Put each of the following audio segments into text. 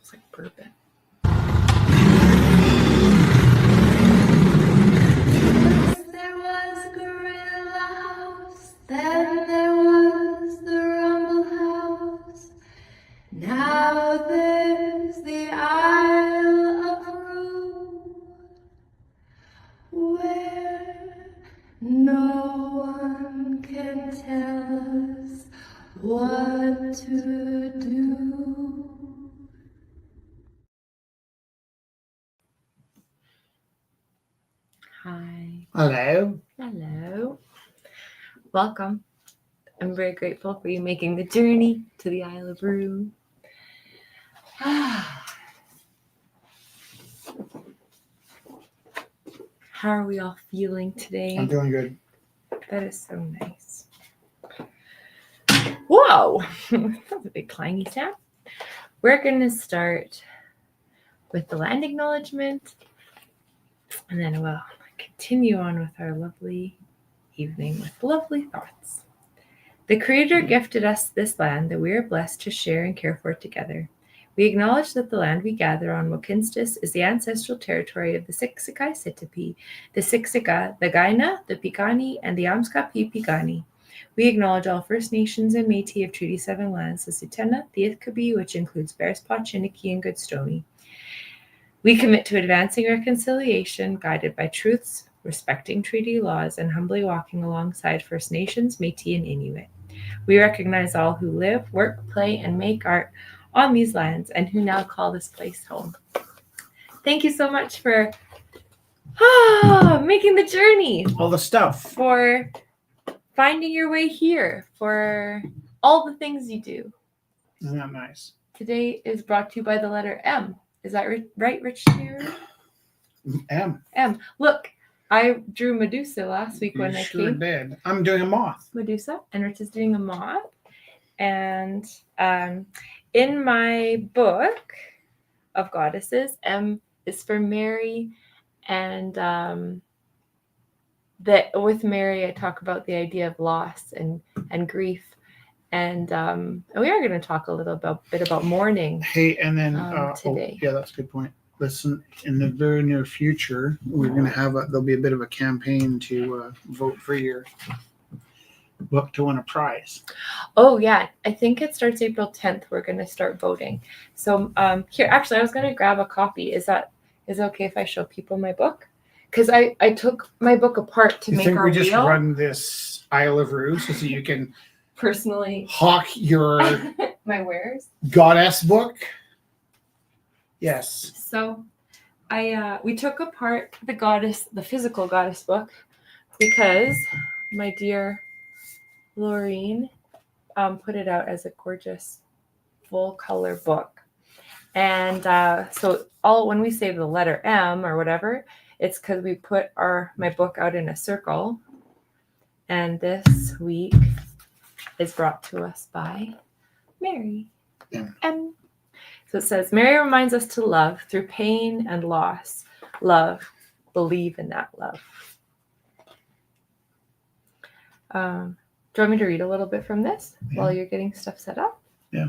It's like bourbon. There was a gorilla house, then there was the rumble house. Now there's the Isle of Roux, where no one can tell us what to do. Hi. Hello. Hello. Welcome. I'm very grateful for you making the journey to the Isle of Roux. How are we all feeling today? I'm doing good. That is so nice. Whoa! That was a big clangy sound. We're going to start with the land acknowledgement, and then we'll continue on with our lovely evening with lovely thoughts. The Creator gifted us this land that we are blessed to share and care for together. We acknowledge that the land we gather on Wakinstis is the ancestral territory of the Siksika Sitapi, the Siksika, the Gaina, the Piikani, and the Amskapi Piikani. We acknowledge all First Nations and Métis of Treaty 7 lands, the Sutena, the Ithkabi, which includes Bearspaw, Chiniki, and Goodstoney. We commit to advancing reconciliation, guided by truths, respecting treaty laws, and humbly walking alongside First Nations, Métis, and Inuit. We recognize all who live, work, play, and make art on these lands and who now call this place home. Thank you so much for making the journey, All the stuff. for finding your way here, for all the things you do. Isn't that nice? Today is brought to you by the letter M. Is that right, Rich? M. M. Look, I drew Medusa last week when You I sure came. did. I'm doing a moth. Medusa, and Rich is doing a moth. And in my book of goddesses, M is for Mary, and that with Mary I talk about the idea of loss and grief, and we are going to talk a little bit about mourning. Hey, and then today. Yeah, that's a good point. Listen, in the very near future, we're gonna have there'll be a bit of a campaign to vote for your book to win a prize. Oh yeah, I think it starts April 10th. We're going to start voting. So here, actually, I was going to grab a copy. Is it okay if I show people my book? Because I took my book apart to make our we just wheel. run this Isle of Roux so you can Personally hawk your my wares. goddess book? Yes. So we took apart the physical goddess book, because my dear Laureen put it out as a gorgeous full color book. And so when we say the letter M or whatever, it's because we put my book out in a circle. And this week is brought to us by Mary. Yeah. And so it says, Mary reminds us to love through pain and loss. Love, believe in that love. Do you want me to read a little bit from this while you're getting stuff set up? Yeah.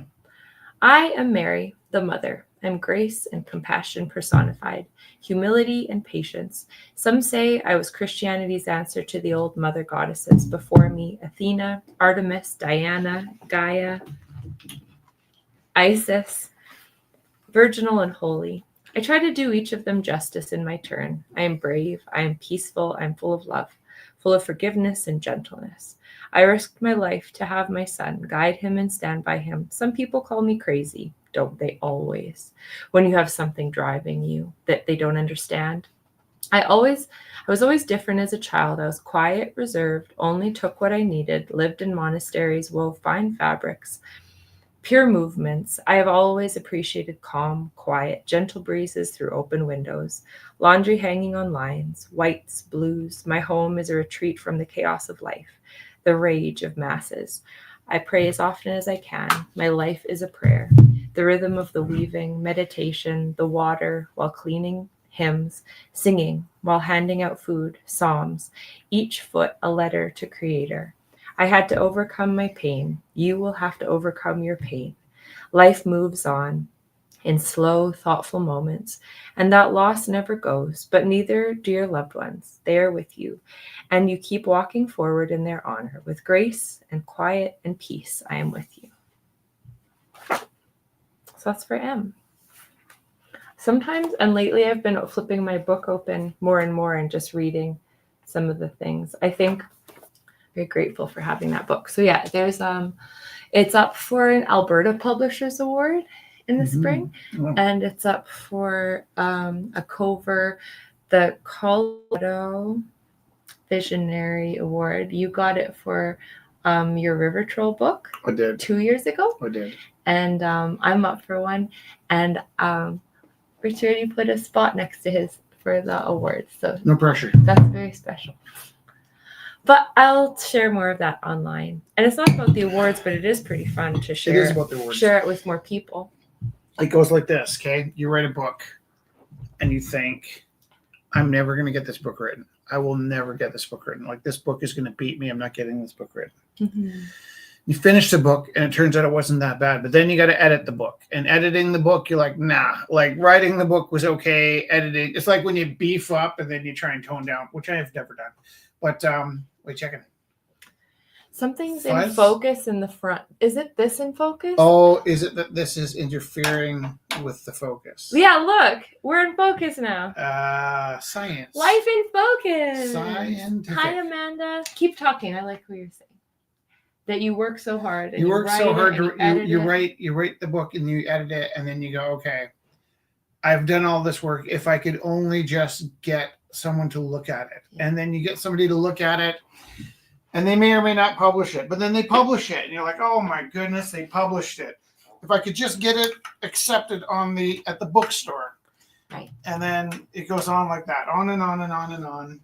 I am Mary, the mother. I'm grace and compassion personified, humility and patience. Some say I was Christianity's answer to the old mother goddesses before me: Athena, Artemis, Diana, Gaia, Isis, virginal and holy. I try to do each of them justice in my turn. I am brave, I am peaceful, I am full of love, full of forgiveness and gentleness. I risked my life to have my son, guide him and stand by him. Some people call me crazy, don't they always? When you have something driving you that they don't understand. I was always different as a child. I was quiet, reserved, only took what I needed, lived in monasteries, wove fine fabrics, pure movements. I have always appreciated calm, quiet, gentle breezes through open windows, laundry hanging on lines, whites, blues. My home is a retreat from the chaos of life, the rage of masses. I pray as often as I can. My life is a prayer. The rhythm of the weaving, meditation, the water while cleaning, hymns, singing while handing out food, psalms, each foot a letter to Creator. I had to overcome my pain. You will have to overcome your pain. Life moves on. in slow, thoughtful moments, and that loss never goes, but neither do your loved ones. They are with you, and you keep walking forward in their honor. With grace and quiet and peace, I am with you. So that's for M. Sometimes, and lately, I've been flipping my book open more and more and just reading some of the things. I think I'm very grateful for having that book. So yeah, there's it's up for an Alberta Publishers Award in the spring, and it's up for a cover, the Colorado Visionary Award. You got it for your River Troll book. I did 2 years ago. I did. And I'm up for one, and Richard, you put a spot next to his for the awards, so No pressure. that's very special. But I'll share more of that online. And it's not about the awards, but it is pretty fun to It share is about the awards. share it with more people. It goes like this, okay? You write a book and you think, I'm never going to get this book written. I will never get this book written. Like, this book is going to beat me. I'm not getting this book written. Mm-hmm. You finish the book and it turns out it wasn't that bad, but then you got to edit the book. And editing the book, you're like, nah. Like, writing the book was okay. Editing, it's like when you beef up and then you try and tone down, which I have never done. But wait, checking. Something's Fuzz? in focus in the front. Is it this in focus? Oh, is it that this is interfering with the focus? Yeah, look. We're in focus now. Science. Life in focus. Scientific. Hi, Amanda. Keep talking. I like what you're saying. That you work so hard. And You work so hard to you write. write the book and you edit it and then you go, okay, I've done all this work. If I could only just get someone to look at it. Yeah. And then you get somebody to look at it and they may or may not publish it, but then they publish it and you're like, oh my goodness, they published it. If I could just get it accepted at the bookstore. Right. And then it goes on like that, on and on and on and on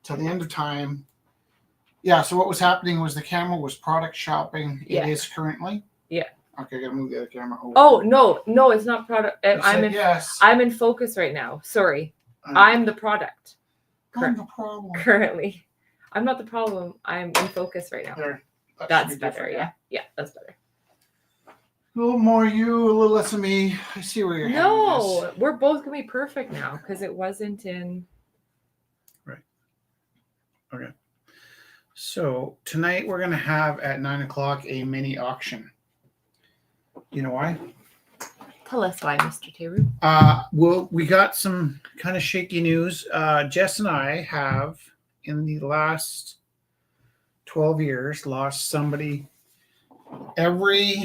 till the end of time. Yeah, so what was happening was the camera was product shopping. Yeah. It is currently. Yeah. Okay, I gotta move the other camera over. Oh no, it's not product. Yes. I'm in focus right now. Sorry. I'm the product. I'm the problem. Currently. I'm not the problem. I'm in focus right now. There. That's should be better. different, Yeah. Yeah, that's better. A little more you, a little less of me. I see where you're heading with No, this. we're both gonna be perfect now because it wasn't in. Okay. So tonight we're gonna have at 9:00 a mini auction. You know why? Tell us why, Mr. Teru. Well, we got some kind of shaky news. Jess and I have, in the last 12 years, lost somebody every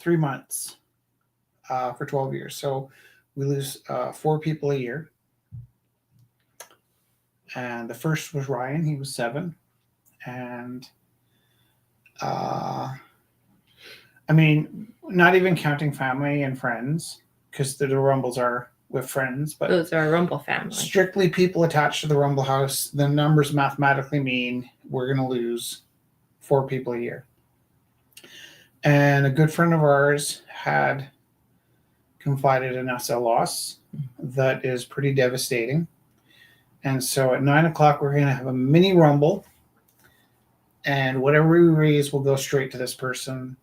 3 months for 12 years. So we lose 4 people a year. And the first was Ryan. He was 7. And I mean, not even counting family and friends, because the Rumbles are with friends, but Those are a Rumble family. strictly people attached to the Rumble house, the numbers mathematically mean we're going to lose 4 people a year. And a good friend of ours had confided in us a loss that is pretty devastating. And so at 9:00, we're going to have a mini Rumble. And whatever we raise will go straight to this person.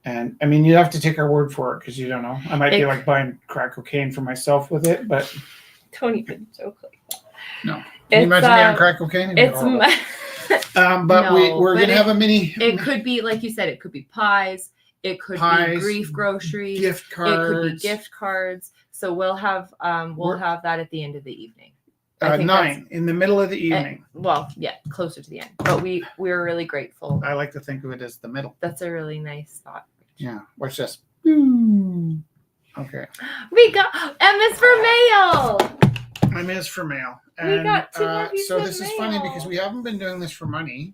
And I mean, you have to take our word for it because you don't know. I might be like buying crack cocaine for myself with it, but Don't even joke like that. no. Can you imagine me on crack cocaine? It's but No, we're but going to have a mini. it could be, like you said, it could be pies. It could be grief groceries. Gift cards. It could be gift cards. So we'll have that at the end of the evening. 9 in the middle of the evening. Well, yeah, closer to the end. But we're really grateful. I like to think of it as the middle. That's a really nice thought. Yeah. Watch this. Okay. We got M is for mail. Mine is for mail. We And, got 2 more pieces so of this is funny mail. because we haven't been doing this for money.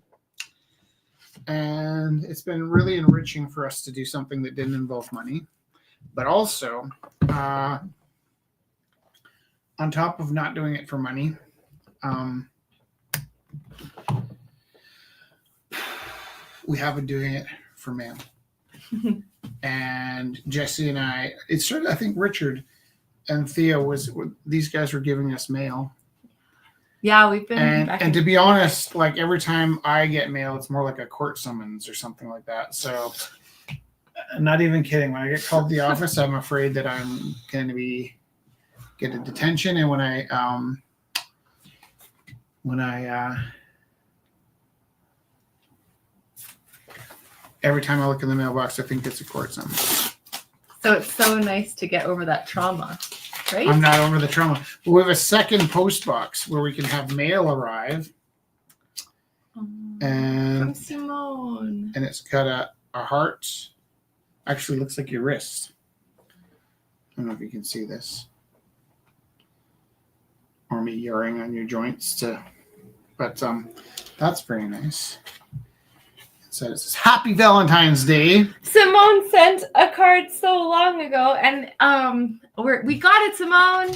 And it's been really enriching for us to do something that didn't involve money. But also, on top of not doing it for money, we have been doing it for mail. And Jesse and I, it started, I think Richard and Theo these guys were giving us mail. Yeah, we've been And to be honest, like every time I get mail, it's more like a court summons or something like that. So Not even kidding. When I get called to the office, I'm afraid that I'm going to get a detention. And when I every time I look in the mailbox, I think it's a court summons. So it's so nice to get over that trauma, right? I'm not over the trauma. We have a second post box where we can have mail arrive. From And Simone. it's got a heart. Actually looks like your wrist. I don't know if you can see this. Or me yarring on your joints but that's very nice. So it says Happy Valentine's Day. Simone sent a card so long ago, and we got it, Simone.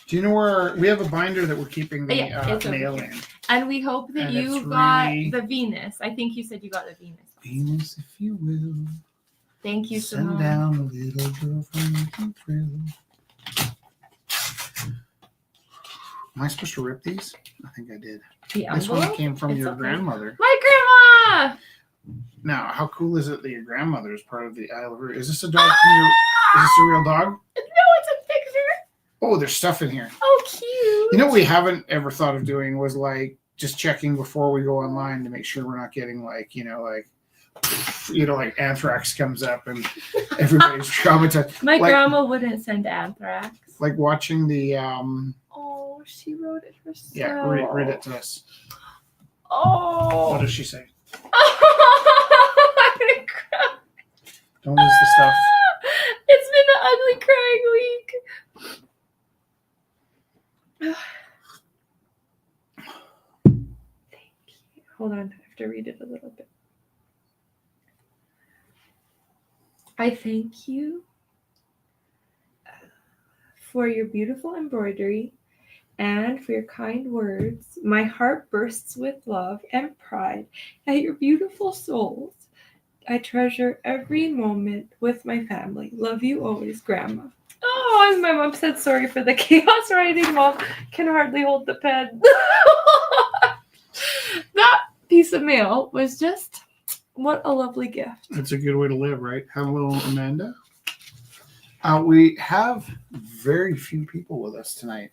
Do you know where we have a binder that we're keeping the it's over mail here. in? And we hope that And you it's got really- the Venus. I think you said you got the Venus. Venus, if you will. Thank you, Send Simone. down a little girl from Lincoln Thrill. Am I supposed to rip these? I think I did. The This one envelope? came from It's your okay. grandmother. My grandma! Now, how cool is it that your grandmother is part of the Isle of Roux? Is this a dog from your? Is this a real dog? No, it's a picture. Oh, there's stuff in here. Oh, cute. You know what we haven't ever thought of doing was like just checking before we go online to make sure we're not getting like anthrax comes up and everybody's traumatized. My like- grandma wouldn't send anthrax. Like watching the Oh, she wrote it herself. yeah, read it to us. Oh. What does she say? I'm gonna cry. Don't lose the stuff. It's been an ugly crying week. Thank you. Hold on, I have to read it a little bit. I thank you for your beautiful embroidery and for your kind words. My heart bursts with love and pride at your beautiful souls. I treasure every moment with my family. Love you always, Grandma. Oh, and my mom said sorry for the chaos writing. Mom can hardly hold the pen. That piece of mail was just what a lovely gift. That's a good way to live, right? Hello, Amanda. We have very few people with us tonight,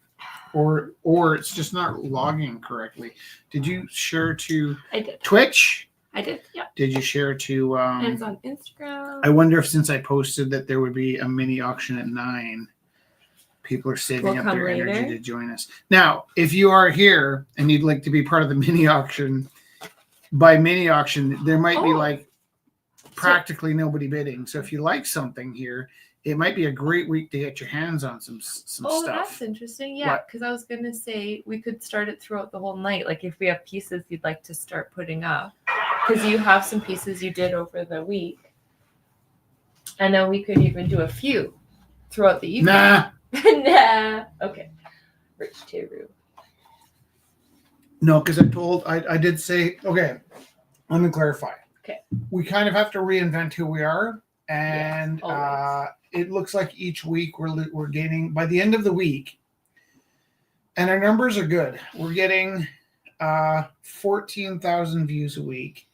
or it's just not logging correctly. Did you share to I did. Twitch? I did. Yeah. Did you share to? And it's on Instagram. I wonder if since I posted that there would be a mini auction at 9, people are saving Will up come their energy later. to join us. Now, if you are here and you'd like to be part of the mini auction, by mini auction, there might be Oh. like practically nobody bidding. So if you like something here, it might be a great week to get your hands on some Oh, stuff. that's interesting. Yeah, What? because I was gonna say we could start it throughout the whole night. Like if we have pieces you'd like to start putting up, because you have some pieces you did over the week, and then we could even do a few throughout the evening. Nah, Nah. Okay. Rich Teru. no, because I did say, okay, let me clarify. Okay. We kind of have to reinvent who we are. And Yes, always. it looks like each week we're gaining by the end of the week, and our numbers are good. We're getting 14,000 views a week,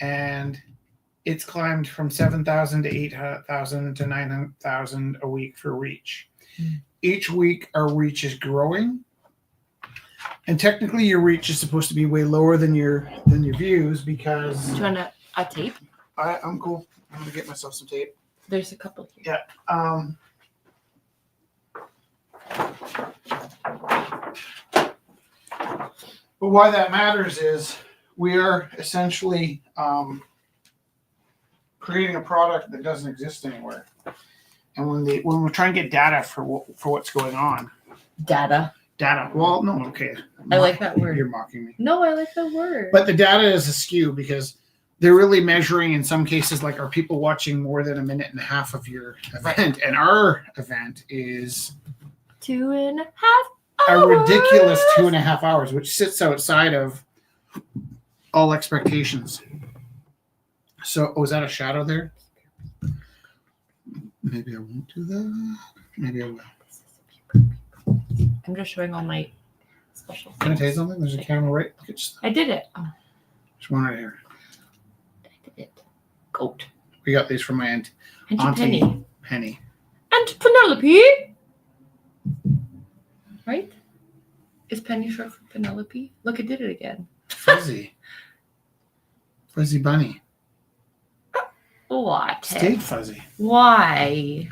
and it's climbed from 7,000 to 8,000 to 9,000 a week for reach. Each week our reach is growing, and technically your reach is supposed to be way lower than your views because Do you want a tape? I'm cool. I'm gonna get myself some tape. There's a couple here. Yeah. But why that matters is we are essentially creating a product that doesn't exist anywhere. And when we're trying to get data for what's going on, Data. well, no, okay. I like that word. You're mocking me. No, I like the word. But the data is askew because they're really measuring in some cases, like, are people watching more than a minute and a half of your event? And our event is 2.5 a hours. ridiculous 2.5 hours, which sits outside of all expectations. So, was that a shadow there? Maybe I won't do that. Maybe I will. I'm just showing all my special Can I things. tell you something? There's a camera right. I did it. Oh, There's one right here. I did it. Goat. We got these from my aunt, Auntie Auntie Penny. Penny. And Penelope. Right? Is Penny short for Penelope? Look, I did it again. Fuzzy. Fuzzy bunny. What? Stayed fuzzy. Why?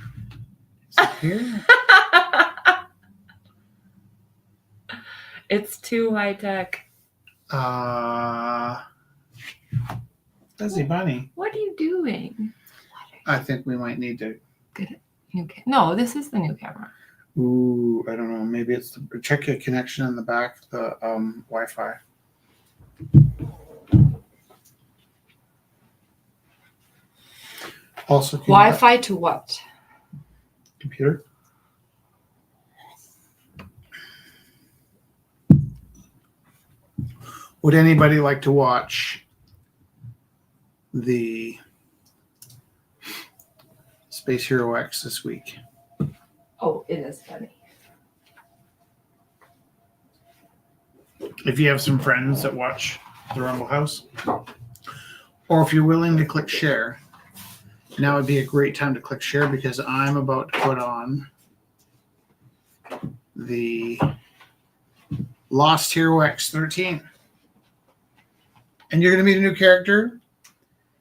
Is it here? It's too high tech. Fuzzy bunny. What are you doing? I think we might need to. No, this is the new camera. Ooh, I don't know. Maybe it's the check your connection in the back, the Wi-Fi. Also, Wi-Fi to what? Computer. Would anybody like to watch the Space Hero X this week? Oh, it is funny. If you have some friends that watch the Rumble House, or if you're willing to click share, now would be a great time to click share because I'm about to put on the Lost Hero X13. And you're going to meet a new character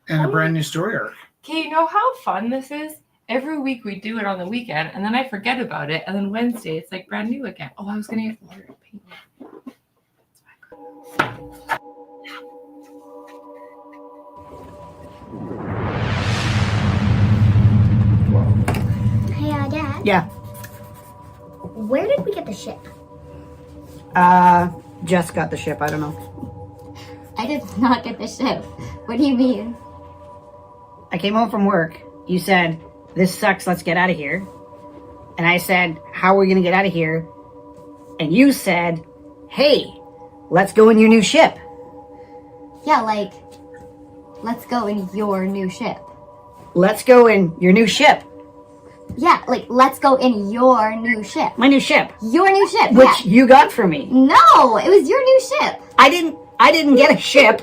and a brand new story arc. Okay, you know how fun this is? Every week we do it on the weekend, and then I forget about it, and then Wednesday it's like brand new again. Oh, I was going to get water to paint. Hey, Dad. Yeah. Where did we get the ship? Jess got the ship. I don't know. I did not get the ship. What do you mean? I came home from work. You said, this sucks. Let's get out of here. And I said, how are we going to get out of here? And you said, hey, let's go in your new ship. Yeah, like, let's go in your new ship. Let's go in your new ship. Yeah, like, let's go in your new ship. My new ship. Your new ship, Which you got for me. No, it was your new ship. I didn't get a ship.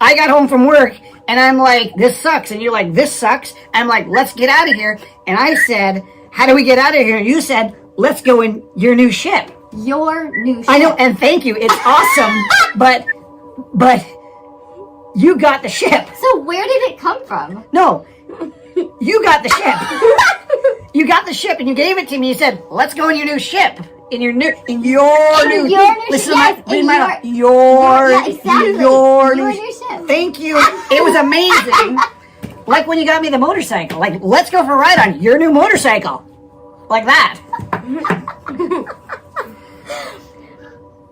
I got home from work and I'm like, this sucks. And you're like, this sucks. I'm like, let's get out of here. And I said, how do we get out of here? And you said, let's go in your new ship. Your new ship. I know, and thank you. It's awesome. but you got the ship. So where did it come from? No, you got the ship. You got the ship and you gave it to me. You said, let's go in your new ship. In your new listen yes, to my yeah, exactly. your Your new new ship. Thank you. It was amazing. Like when you got me the motorcycle. Like, let's go for a ride on your new motorcycle. Like that.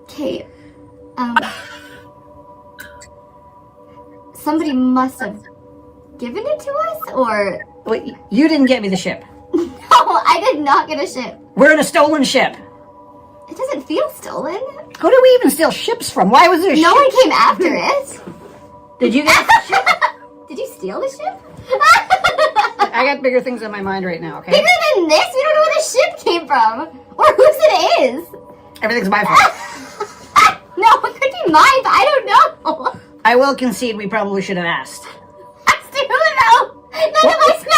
Okay, somebody must have given it to us, or... Wait, you didn't get me the ship. No, I did not get a ship. We're in a stolen ship. It doesn't feel stolen. Who do we even steal ships from? Why was there No one came after it. Did you get the ship? Did you steal the ship? I got bigger things on my mind right now, okay? Bigger than this? We don't know where the ship came from. Or whose it is. Everything's my fault. No, it could be mine, but I don't know. I will concede we probably should have asked. Ask who though? None of us know.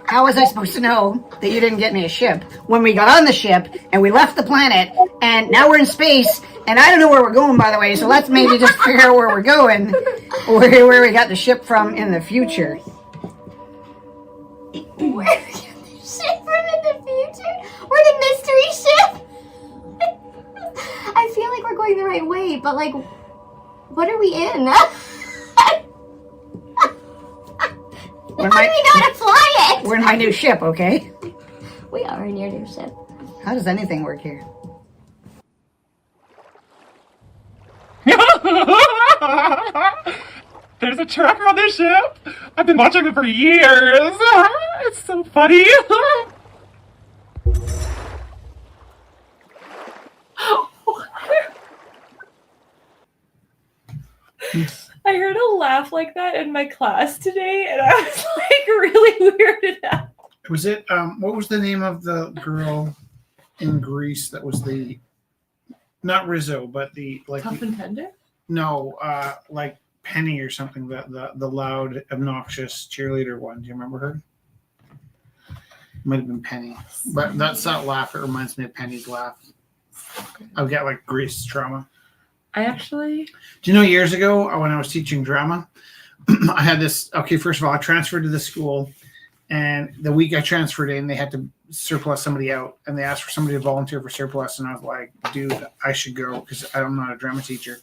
How was I supposed to know that you didn't get me a ship when we got on the ship and we left the planet and now we're in space and I don't know where we're going, by the way, so let's maybe just figure out where we're going, where we got the ship from in the future. Where did we get the ship from in the future? We're the mystery ship. I feel like we're going the right way, but like, what are we in? How do we know how to fly it? We're in my new ship, okay? We are in your new ship. How does anything work here? There's a tracker on this ship. I've been watching it for years. It's so funny. I heard a laugh like that in my class today, and I was like really weirded out. Was it what was the name of the girl in Greece that was the not Rizzo, but the like Tough and tender? no, like Penny or something. The loud, obnoxious cheerleader one. Do you remember her? Might have been Penny, but that's that laugh. It reminds me of Penny's laugh. I've got like Grease trauma. I actually. Do you know years ago when I was teaching drama, I had this. Okay, first of all, I transferred to the school, and the week I transferred in, they had to surplus somebody out, and they asked for somebody to volunteer for surplus, and I was like, dude, I should go because I'm not a drama teacher.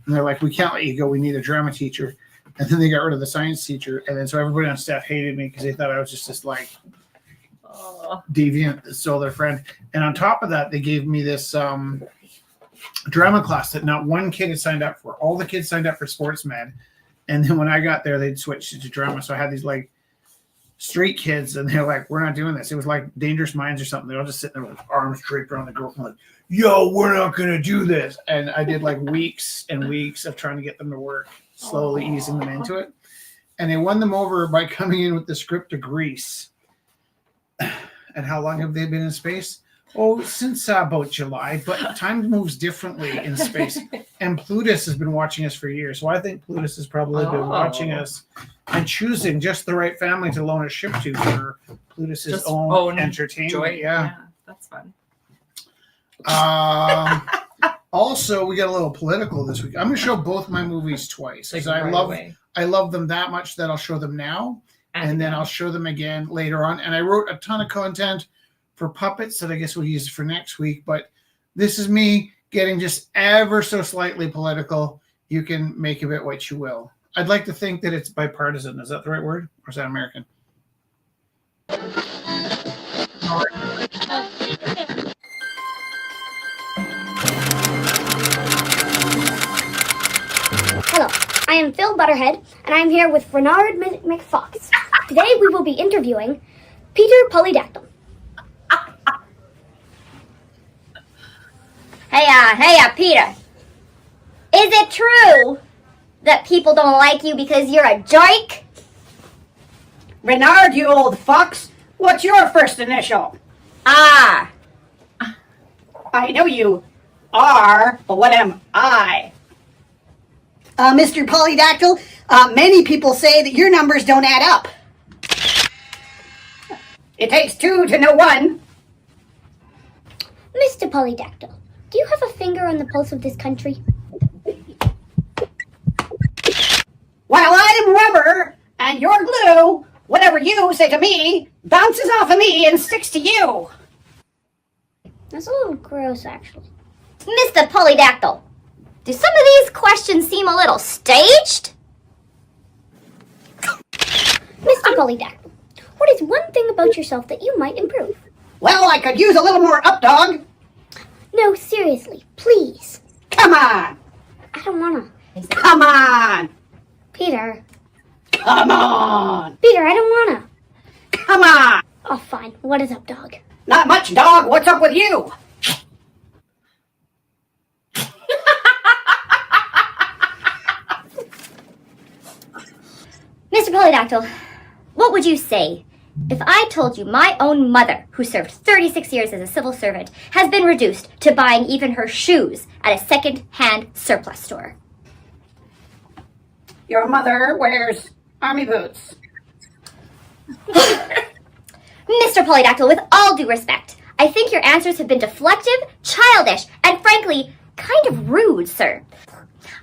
And they're like, we can't let you go. We need a drama teacher. And then they got rid of the science teacher, and then so everybody on staff hated me because they thought I was just this like deviant that stole their friend. And on top of that, they gave me this drama class that not one kid had signed up for. All the kids signed up for sports med, and then when I got there, they'd switched it to drama. So I had these like street kids, and they're like, we're not doing this. It was like Dangerous Minds or something. They're all just sitting there with arms draped around the girlfriend, like, yo, we're not gonna do this. And I did like weeks and weeks of trying to get them to work, slowly easing them into it. And they won them over by coming in with the script of Grease. And how long have they been in space? Oh, since about July, but time moves differently in space. And Plutus has been watching us for years. So I think Plutus has probably been watching us and choosing just the right family to loan a ship to for Plutus's own entertainment. Joy. Yeah, that's fun. Also, we got a little political this week. I'm going to show both my movies twice because I love them that much that I'll show them now. And then I'll show them again later on. And I wrote a ton of content for puppets that I guess we'll use for next week. But this is me getting just ever so slightly political. You can make of it what you will. I'd like to think that it's bipartisan. Is that the right word? Or is that American? Hello, I am Phil Butterhead, and I'm here with Renard McFox. Today we will be interviewing Peter Polydactyl. Hey, Peter. Is it true that people don't like you because you're a jerk? Renard, you old fucks. What's your first initial? Ah. I know you are, but what am I? Mr. Polydactyl, many people say that your numbers don't add up. It takes two to know one. Mr. Polydactyl, do you have a finger on the pulse of this country? While I'm rubber and you're glue, whatever you say to me bounces off of me and sticks to you. That's a little gross, actually. Mr. Polydactyl, do some of these questions seem a little staged? Mr. Polydactyl, what is one thing about yourself that you might improve? Well, I could use a little more up, dog. No, seriously, please. Come on. I don't wanna. Come on. Peter. Come on. Peter, I don't wanna. Come on. Oh, fine. What is up, dog? Not much, dog. What's up with you? Mr. Polydactyl, what would you say if I told you my own mother, who served 36 years as a civil servant, has been reduced to buying even her shoes at a second-hand surplus store? Your mother wears army boots. Mr. Polydactyl, with all due respect, I think your answers have been deflective, childish, and frankly, kind of rude, sir.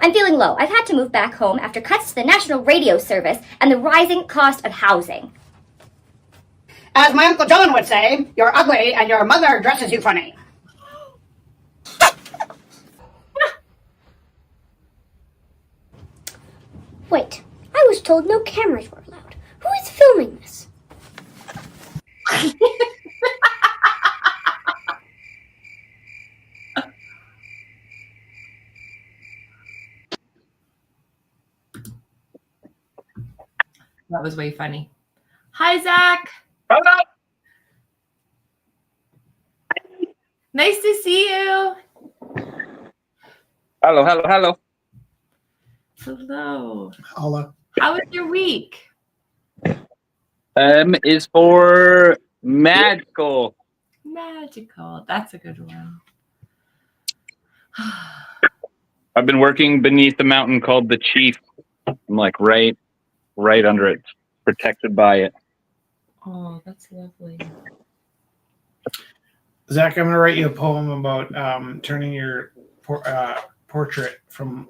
I'm feeling low. I've had to move back home after cuts to the national radio service and the rising cost of housing. As my Uncle John would say, you're ugly and your mother dresses you funny. Wait, I was told no cameras were allowed. Who is filming this? That was way funny. Hi, Zach. Hello. Nice to see you. Hello. Hello. Allah. How was your week? Is for magical. Magical. That's a good one. I've been working beneath the mountain called the Chief. I'm like right under it, protected by it. Oh, that's lovely. Zach, I'm going to write you a poem about turning your portrait from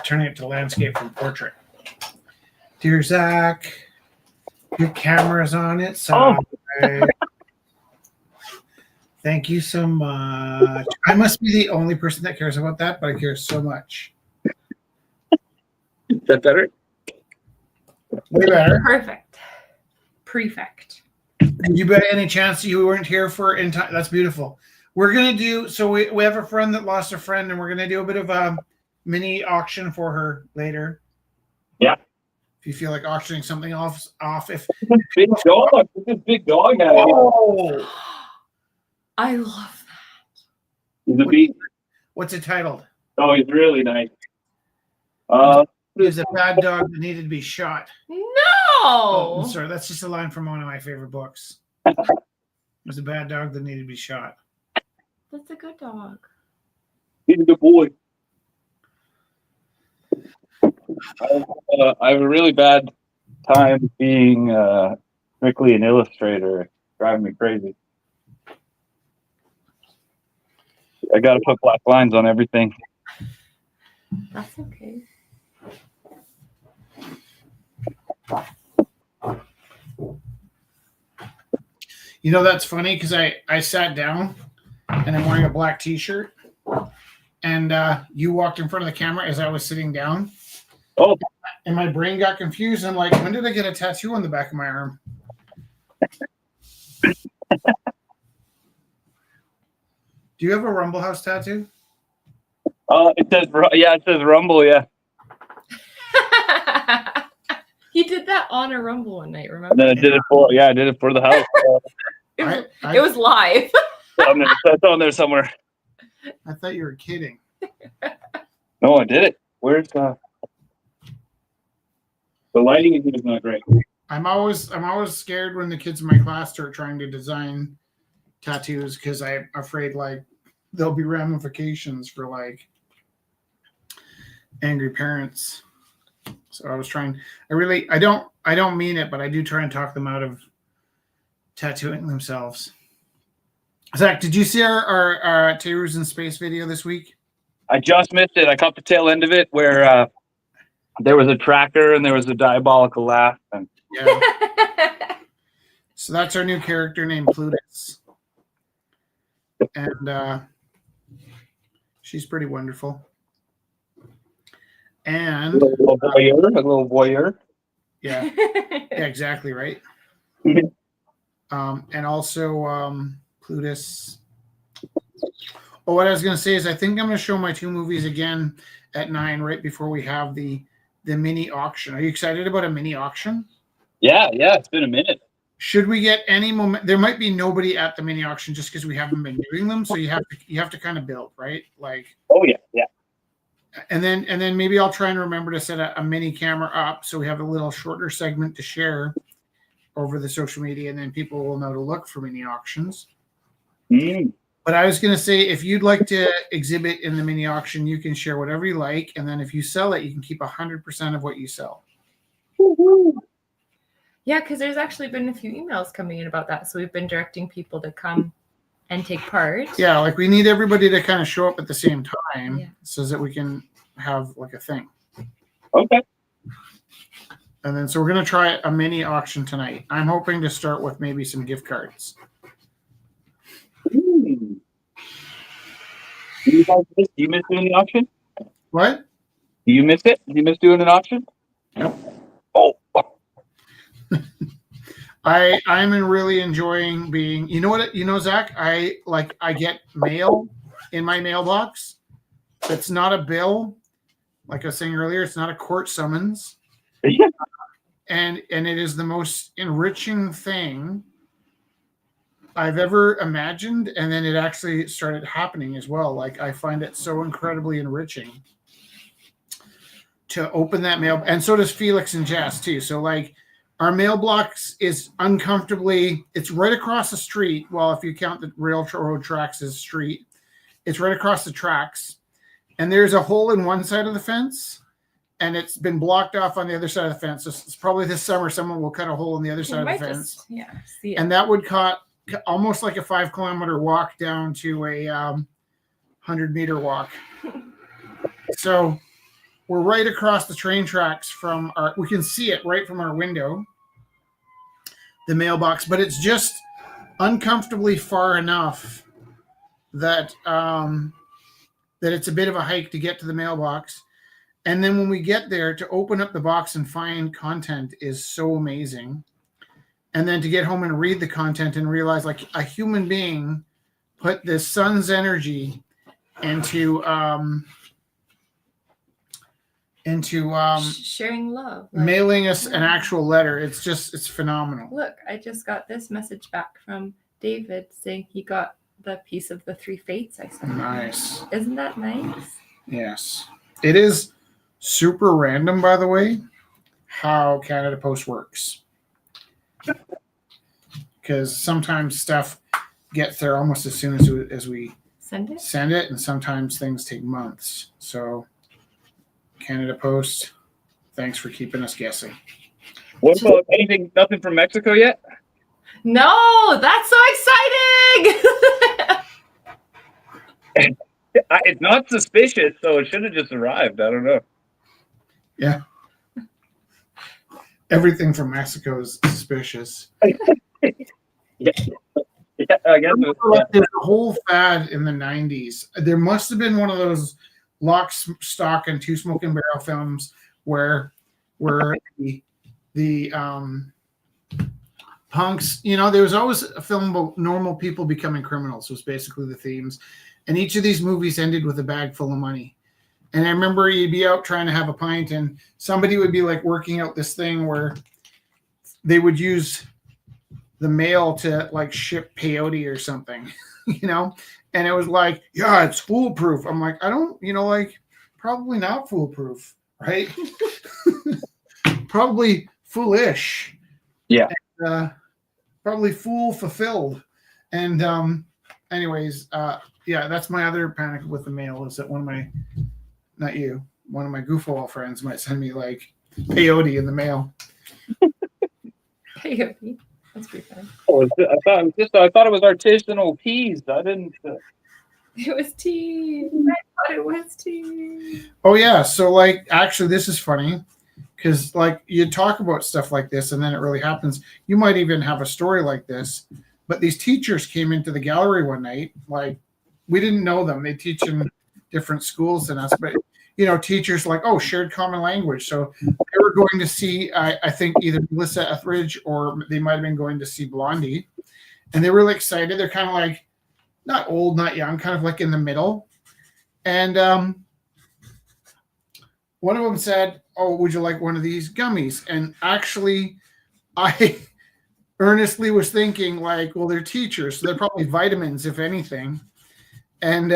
turning it to landscape from portrait. Dear Zach, your camera's on its side. Thank you so much. I must be the only person that cares about that, but I care so much. Is that better? Way better. Perfect. Prefect. Did you by any chance you weren't here for in time? That's beautiful. We're gonna do so. We have a friend that lost a friend, and we're gonna do a bit of a mini auction for her later. Yeah. If you feel like auctioning something off, if Big dog. This big dog out here. oh, I love that. He's a beast. what's it titled? Oh, he's really nice. It's a bad dog that needed to be shot. No. Oh, I'm sorry, that's just a line from one of my favorite books. It was a bad dog that needed to be shot. That's a good dog. He's a good boy. I have a really bad time being strictly an illustrator. It's driving me crazy. I got to put black lines on everything. That's okay. You know, that's funny because I sat down and I'm wearing a black t-shirt and you walked in front of the camera as I was sitting down. Oh. And my brain got confused. I'm like, when did I get a tattoo on the back of my arm? Do you have a Rumble House tattoo? It says Rumble, yeah. He did that on a Rumble one night, remember? And then I did it for the house. It was live. That's on there somewhere. I thought you were kidding. No, I did it. Where's the lighting in here is not great. I'm always scared when the kids in my class start trying to design tattoos because I'm afraid like there'll be ramifications for like angry parents. So I was trying. I don't mean it, but I do try and talk them out of tattooing themselves. Zach, did you see our Terrors in Space video this week? I just missed it. I caught the tail end of it where there was a tracker and there was a diabolical laugh. And yeah. So that's our new character named Plutus. And she's pretty wonderful. And a little voyeur. Yeah, exactly right. And also Plutus. Oh, what I was going to say is I think I'm going to show my two movies again at 9 right before we have the mini auction. Are you excited about a mini auction? Yeah, it's been a minute. Should we get any moment? There might be nobody at the mini auction just because we haven't been doing them. So you have to kind of build, right? Like. Oh yeah. And then maybe I'll try and remember to set a mini camera up so we have a little shorter segment to share over the social media, and then people will know to look for mini auctions. But I was going to say, if you'd like to exhibit in the mini auction, you can share whatever you like, and then if you sell it, you can keep 100% of what you sell. Yeah, because there's actually been a few emails coming in about that, so we've been directing people to come and take part. Yeah, like we need everybody to kind of show up at the same time so that we can have like a thing. Okay. And then so we're going to try a mini auction tonight. I'm hoping to start with maybe some gift cards. Do you miss doing the auction? What? Do you miss it? Do you miss doing an auction? Nope. Oh. I'm really enjoying being, Zach, I get mail in my mailbox. It's not a bill. Like I was saying earlier, it's not a court summons. And it is the most enriching thing I've ever imagined. And then it actually started happening as well. Like I find it so incredibly enriching to open that mail. And so does Felix and Jess too. So like, our mailbox is uncomfortably, it's right across the street. Well, if you count the railroad tracks as street, it's right across the tracks. And there's a hole in one side of the fence. and it's been blocked off on the other side of the fence. So it's probably this summer someone will cut a hole in the other side of the fence. See it. And that would cut almost like a 5-kilometer walk down to a 100-meter walk. So we're right across the train tracks from we can see it right from our window, the mailbox, but it's just uncomfortably far enough that that it's a bit of a hike to get to the mailbox. And then when we get there, to open up the box and find content is so amazing. And then to get home and read the content and realize like a human being put this sun's energy into sharing love, mailing us an actual letter. It's phenomenal. Look, I just got this message back from David saying he got the piece of the 3 fates I sent. Nice. Isn't that nice? Yes. It is super random, by the way, how Canada Post works. Because sometimes stuff gets there almost as soon as we send it, and sometimes things take months. So Canada Post, thanks for keeping us guessing. What about nothing from Mexico yet? No, that's so exciting! It's not suspicious, so it should have just arrived. I don't know. Yeah. Everything from Mexico is suspicious. Yeah, I guess. There's a whole fad in the 90s. There must have been one of those lock, stock, and 2 smoking barrel films where the punks, there was always a film about normal people becoming criminals, was basically the themes. And each of these movies ended with a bag full of money. And I remember you'd be out trying to have a pint and somebody would be like working out this thing where they would use the mail to like ship peyote or something, and it was like, yeah, it's foolproof. I'm like, I don't, probably not foolproof, right? Probably foolish. Yeah. And, probably fool fulfilled. And anyways, yeah, that's my other panic with the mail is that one of my goofball friends might send me like peyote in the mail. Peyote. That's pretty fun. Oh, I thought it was artisanal peas. I didn't. It was tea. I thought it was tea. Oh yeah, so like actually this is funny because like you talk about stuff like this and then it really happens. You might even have a story like this, but these teachers came into the gallery one night. Like we didn't know them. They teach in different schools than us, but teachers like, oh, shared common language. So they were going to see, I think either Melissa Etheridge or they might have been going to see Blondie, and they were really excited. They're kind of like not old, not young, kind of like in the middle. And one of them said, oh, would you like one of these gummies? And actually, I earnestly was thinking like, well, they're teachers, so they're probably vitamins, if anything. And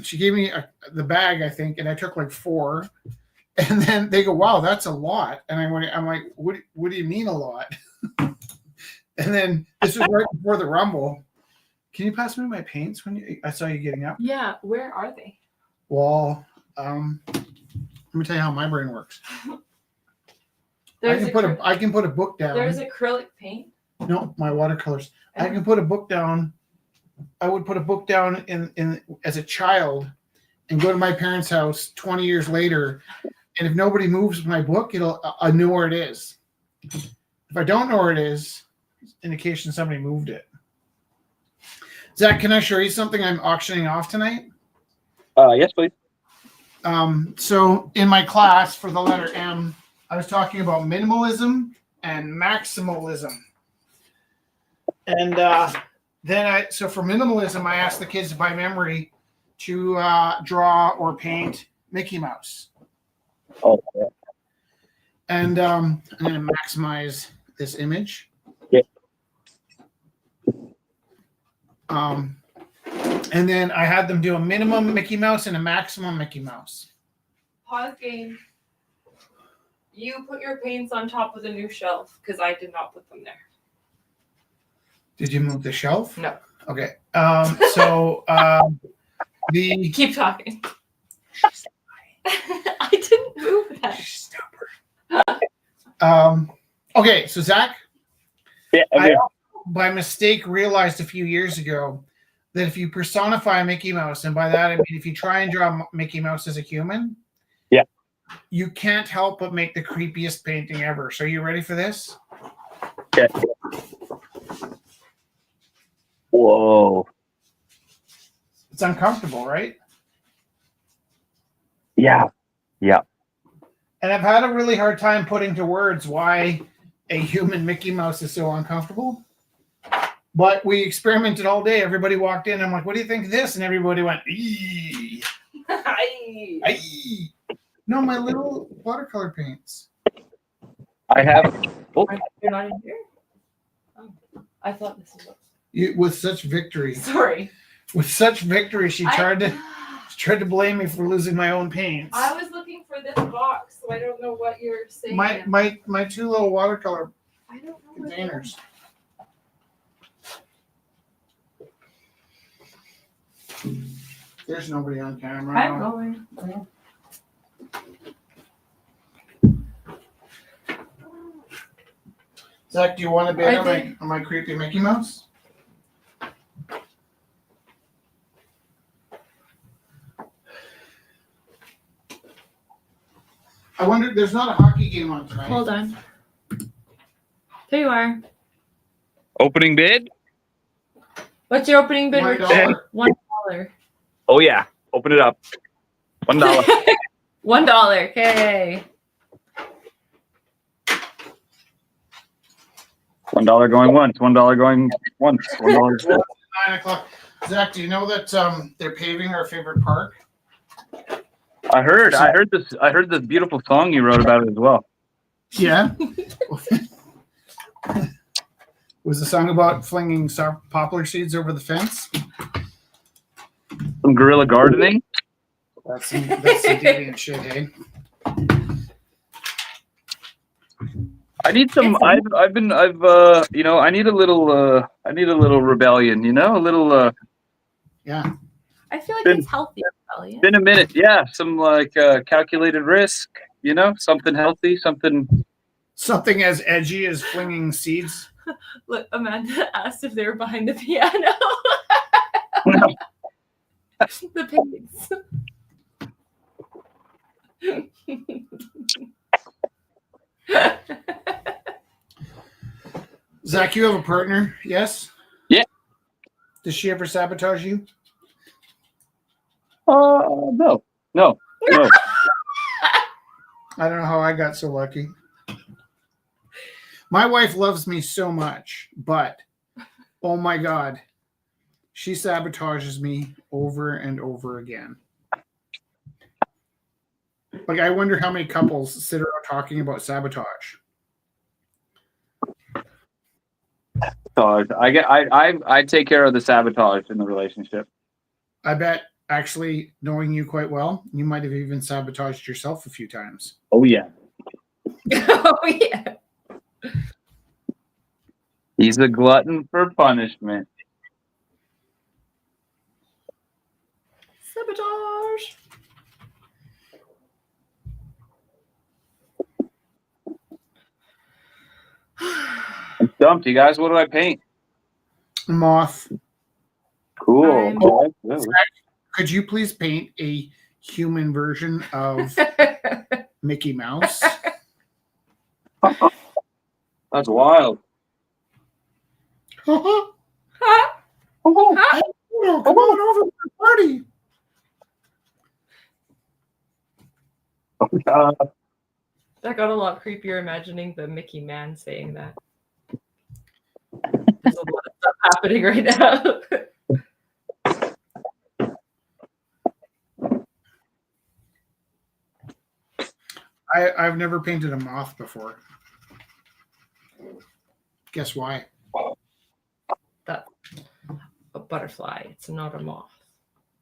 she gave me the bag, I think, and I took like 4. And then they go, wow, that's a lot. And I'm like, what do you mean a lot? And then this was right before the Rumble. Can you pass me my paints I saw you getting up? Yeah, where are they? Well, let me tell you how my brain works. I can put a book down. There's acrylic paint. No, my watercolors. I can put a book down. I would put a book down in as a child and go to my parents' house 20 years later. And if nobody moves my book, I know where it is. If I don't know where it is, it's indication somebody moved it. Zach, can I show you something I'm auctioning off tonight? Yes, please. So in my class for the letter M, I was talking about minimalism and maximalism. And so for minimalism, I asked the kids by memory to draw or paint Mickey Mouse. Oh, yeah. And I'm going to maximize this image. Yeah. And then I had them do a minimum Mickey Mouse and a maximum Mickey Mouse. Pause game. You put your paints on top of the new shelf because I did not put them there. Did you move the shelf? No. Okay. So the Keep talking. I didn't move that. Okay, so Zach, Yeah, I okay. by mistake realized a few years ago that if you personify a Mickey Mouse, and by that I mean if you try and draw Mickey Mouse as a human, Yeah. you can't help but make the creepiest painting ever. So you ready for this? Okay. Whoa. It's uncomfortable, right? Yeah. Yeah. And I've had a really hard time putting to words why a human Mickey Mouse is so uncomfortable. But we experimented all day. Everybody walked in. I'm like, what do you think of this? And everybody went, eee. Aye. No, my little watercolor paints. I have. Oh, You're not in here? Oh, I thought this was. With such victory. Sorry. With such victory, she tried to blame me for losing my own paints. I was looking for this box, so I don't know what you're saying. My two little watercolor I don't know containers. There's nobody on camera. I'm going. Zach, do you want to bet on my creepy Mickey Mouse? I wonder, there's not a hockey game on tonight. Hold on. There you are. opening bid? What's your opening bid? $1. $1. Oh, yeah. Open it up. $1. $1. Okay. $1 going once. $1 going once. $1. 9 o'clock. Zach, do you know that they're paving our favorite park? I heard this beautiful song you wrote about it as well. Yeah. Was the song about flinging poplar seeds over the fence? Some guerrilla gardening. That's some deviant shit, hey? I need some. I need a little rebellion. A little. Yeah. I feel like it's healthy rebellion. Been a minute. Yeah, some calculated risk. Something healthy. Something as edgy as flinging seeds. Look, Amanda asked if they were behind the piano. The paintings. Zach, you have a partner, yes? Yeah. Does she ever sabotage you? No. I don't know how I got so lucky. My wife loves me so much, but oh my God, she sabotages me over and over again. Like, I wonder how many couples sit around talking about sabotage. I take care of the sabotage in the relationship. I bet, actually, knowing you quite well, you might have even sabotaged yourself a few times. Oh yeah. Oh yeah. He's a glutton for punishment. Sabotage. I'm stumped, you guys. What do I paint? Moth. Cool. Zach, could you please paint a human version of Mickey Mouse? That's wild. Come on over to the party. That got a lot creepier imagining the Mickey Man saying that. There's a lot of stuff happening right now. I've never painted a moth before. Guess why? That's a butterfly. It's not a moth.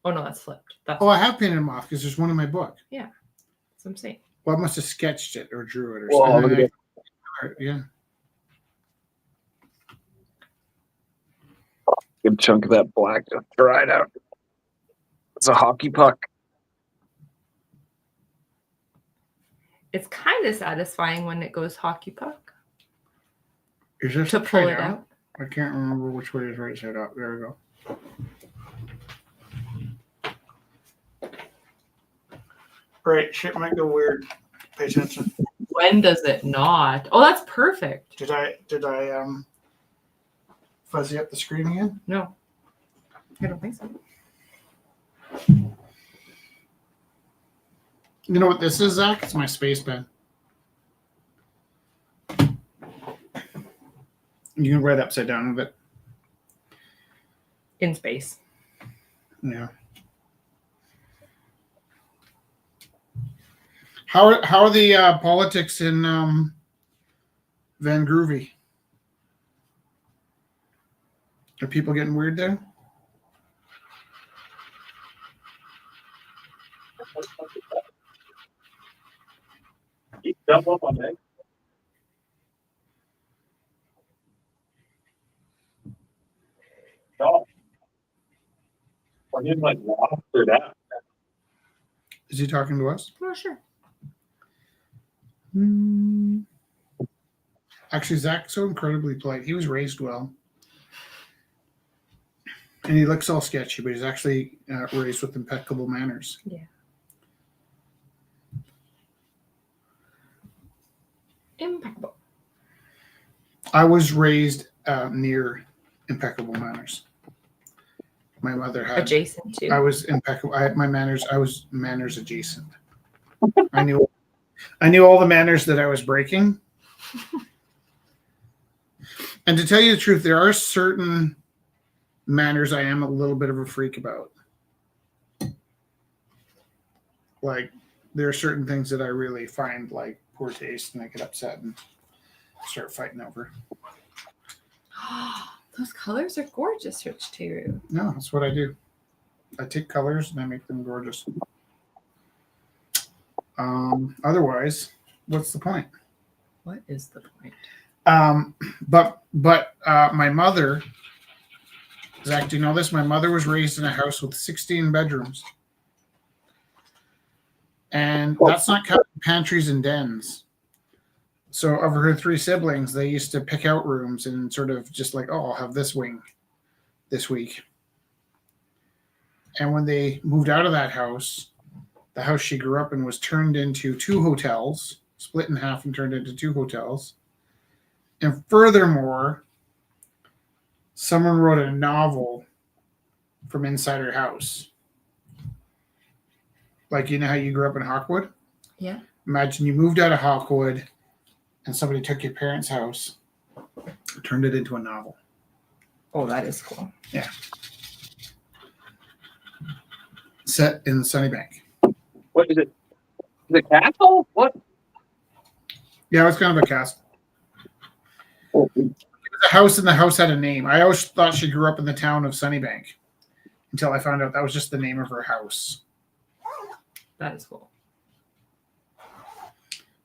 Oh no, that's flipped. Oh, I have painted a moth because there's one in my book. Yeah, that's what I'm saying. Well, I must have sketched it or drew it or Whoa, something. look Yeah. Good chunk of that black just dried out. It's a hockey puck. It's kind of satisfying when it goes hockey puck Is this to pull upside it down? out. I can't remember which way is right side up. There we go. Right, shit might go weird. Pay attention. When does it not? Oh, that's perfect. Did I fuzzy up the screen again? No, I don't think so. You know what this is, Zach? It's my space pen. You can write upside down with it. In space. Yeah. How are the politics in Van Groovy? Are people getting weird there? You jump up on that. No. Or he's like lost or down. Is he talking to us? Oh, sure. Actually, Zach's so incredibly polite. He was raised well. And he looks all sketchy, but he's actually raised with impeccable manners. Yeah. Impeccable. I was raised near impeccable manners. My mother had Adjacent to. I was impeccable. I had my manners. I was manners adjacent. I knew all the manners that I was breaking. And to tell you the truth, there are certain manners I am a little bit of a freak about. Like, there are certain things that I really find like poor taste, and I get upset and start fighting over. Those colors are gorgeous, Rich, too. No, that's what I do. I take colors and I make them gorgeous. Otherwise, what's the point? What is the point? But my mother, Zach, do you know this? My mother was raised in a house with 16 bedrooms. And that's not counting pantries and dens. So of her 3 siblings, they used to pick out rooms and sort of just like, oh, I'll have this wing this week. And when they moved out of that house, the house she grew up in was turned into 2 hotels, split in half and turned into 2 hotels. And furthermore, someone wrote a novel from inside her house. Like, you know how you grew up in Hawkwood? Yeah. Imagine you moved out of Hawkwood and somebody took your parents' house, turned it into a novel. Oh, that is cool. Yeah. Set in Sunnybank. What is it? Is it castle? What? Yeah, it was kind of a castle. Oh, It was a house, and the house had a name. I always thought she grew up in the town of Sunnybank until I found out that was just the name of her house. That is cool.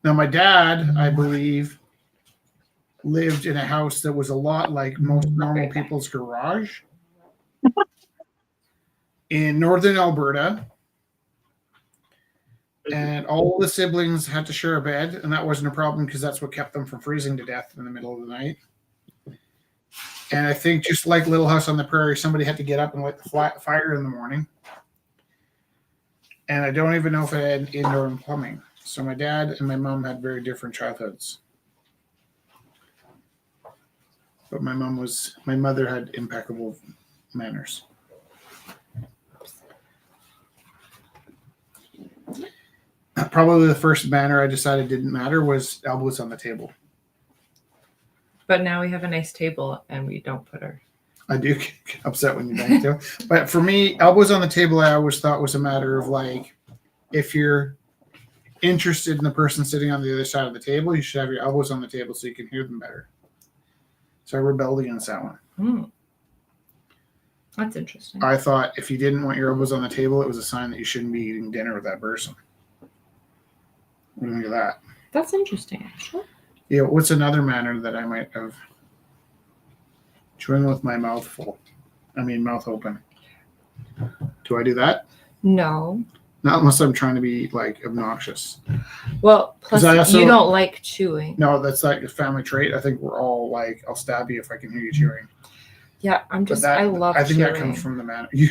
Now, my dad, I believe, lived in a house that was a lot like most normal people's garage in northern Alberta. And all the siblings had to share a bed, and that wasn't a problem because that's what kept them from freezing to death in the middle of the night. And I think just like Little House on the Prairie, somebody had to get up and light the fire in the morning. And I don't even know if it had indoor plumbing. So my dad and my mom had very different childhoods. But my mother had impeccable manners. Probably the first manner I decided didn't matter was elbows on the table. But now we have a nice table and we don't put our. I do get upset when you bang too. But for me, elbows on the table, I always thought was a matter of like, if you're interested in the person sitting on the other side of the table, you should have your elbows on the table so you can hear them better. So I rebelled against that one. That's interesting. I thought if you didn't want your elbows on the table, it was a sign that you shouldn't be eating dinner with that person. Look at that. That's interesting, actually. Yeah, what's another manner that I might have? Chewing with my mouth open. Do I do that? No. Not unless I'm trying to be like obnoxious. Well, plus I also- you don't like chewing. No, that's like a family trait. I think we're all like, I'll stab you if I can hear you chewing. Yeah, I love I think chewing. that comes from the manner. You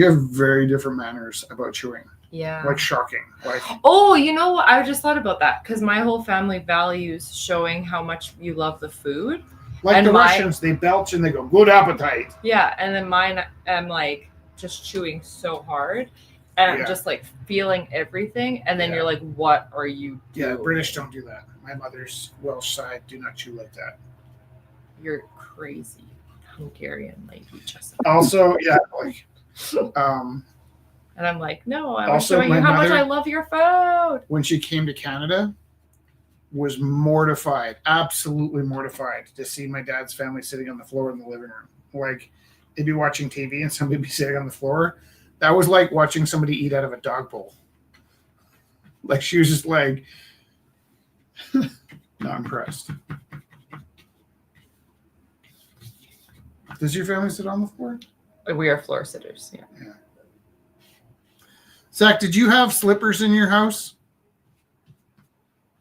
have very different manners about chewing. Yeah. Like shocking. Like, oh, you know what? I just thought about that because my whole family values showing how much you love the food. like the Russians, they belch and they go, good appetite. Yeah, and then mine, I'm like just chewing so hard. And I'm just like feeling everything. And then you're like, what are you doing? Yeah, British don't do that. My mother's Welsh side do not chew like that. You're crazy. Hungarian lady just. Also, yeah, like, and I'm like, no, I'm also, showing you my how much mother- I love your food. when she came to Canada, was mortified, absolutely mortified to see my dad's family sitting on the floor in the living room. Like, they'd be watching TV and somebody'd be sitting on the floor. That was like watching somebody eat out of a dog bowl. Like, she was just like, not impressed. Does your family sit on the floor? We are floor sitters. Yeah. Zach, did you have slippers in your house?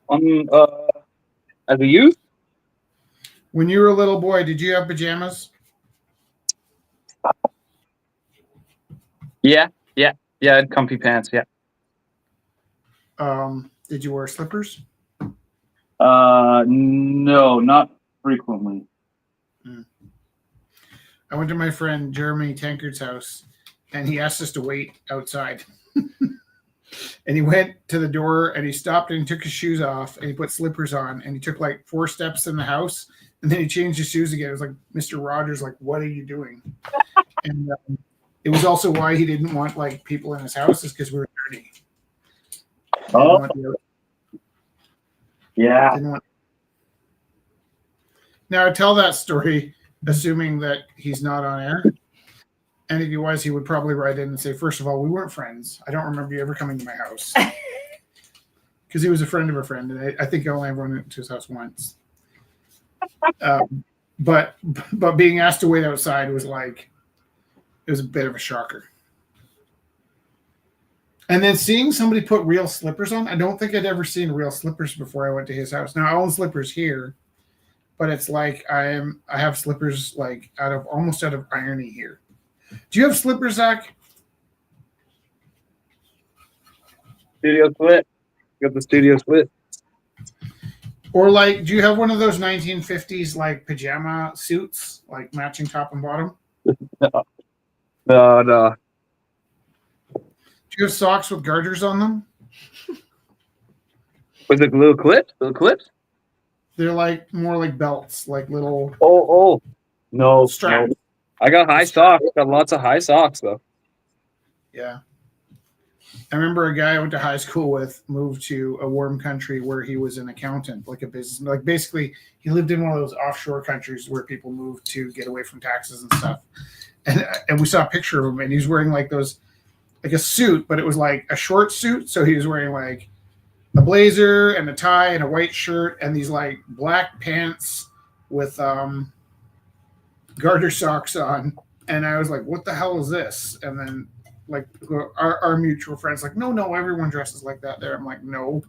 As a youth? When you were a little boy, did you have pajamas? Yeah. I had comfy pants. Yeah. Did you wear slippers? No, not frequently. I went to my friend Jeremy Tankard's house, and he asked us to wait outside. And he went to the door, and he stopped, and he took his shoes off, and he put slippers on, and he took like 4 steps in the house, and then he changed his shoes again. It was like, Mr. Rogers, like, what are you doing? And it was also why he didn't want like people in his house, is because we were dirty. Oh, yeah. Didn't want... Now I tell that story assuming that he's not on air. And if he was, he would probably write in and say, first of all, we weren't friends. I don't remember you ever coming to my house. Because he was a friend of a friend. And I think I only ever went to his house once. But being asked to wait outside was like, it was a bit of a shocker. And then seeing somebody put real slippers on, I don't think I'd ever seen real slippers before I went to his house. Now I own slippers here, but it's like I have slippers like almost out of irony here. Do you have slippers, Zach? Studio split. Got the studio split. Or like, do you have one of those 1950s like pajama suits, like matching top and bottom? No. Do you have socks with garters on them? Was it little clips? Little clips? They're like more like belts, like little. Oh. No. Strap. No. I got high socks. Got lots of high socks though. Yeah. I remember a guy I went to high school with moved to a warm country where he was an accountant, like a business, like basically he lived in one of those offshore countries where people move to get away from taxes and stuff. And we saw a picture of him, and he was wearing like those, like a suit, but it was like a short suit. So he was wearing like a blazer and a tie and a white shirt and these like black pants with garter socks on. And I was like, what the hell is this? And then like our mutual friends like, no, everyone dresses like that there. I'm like, no.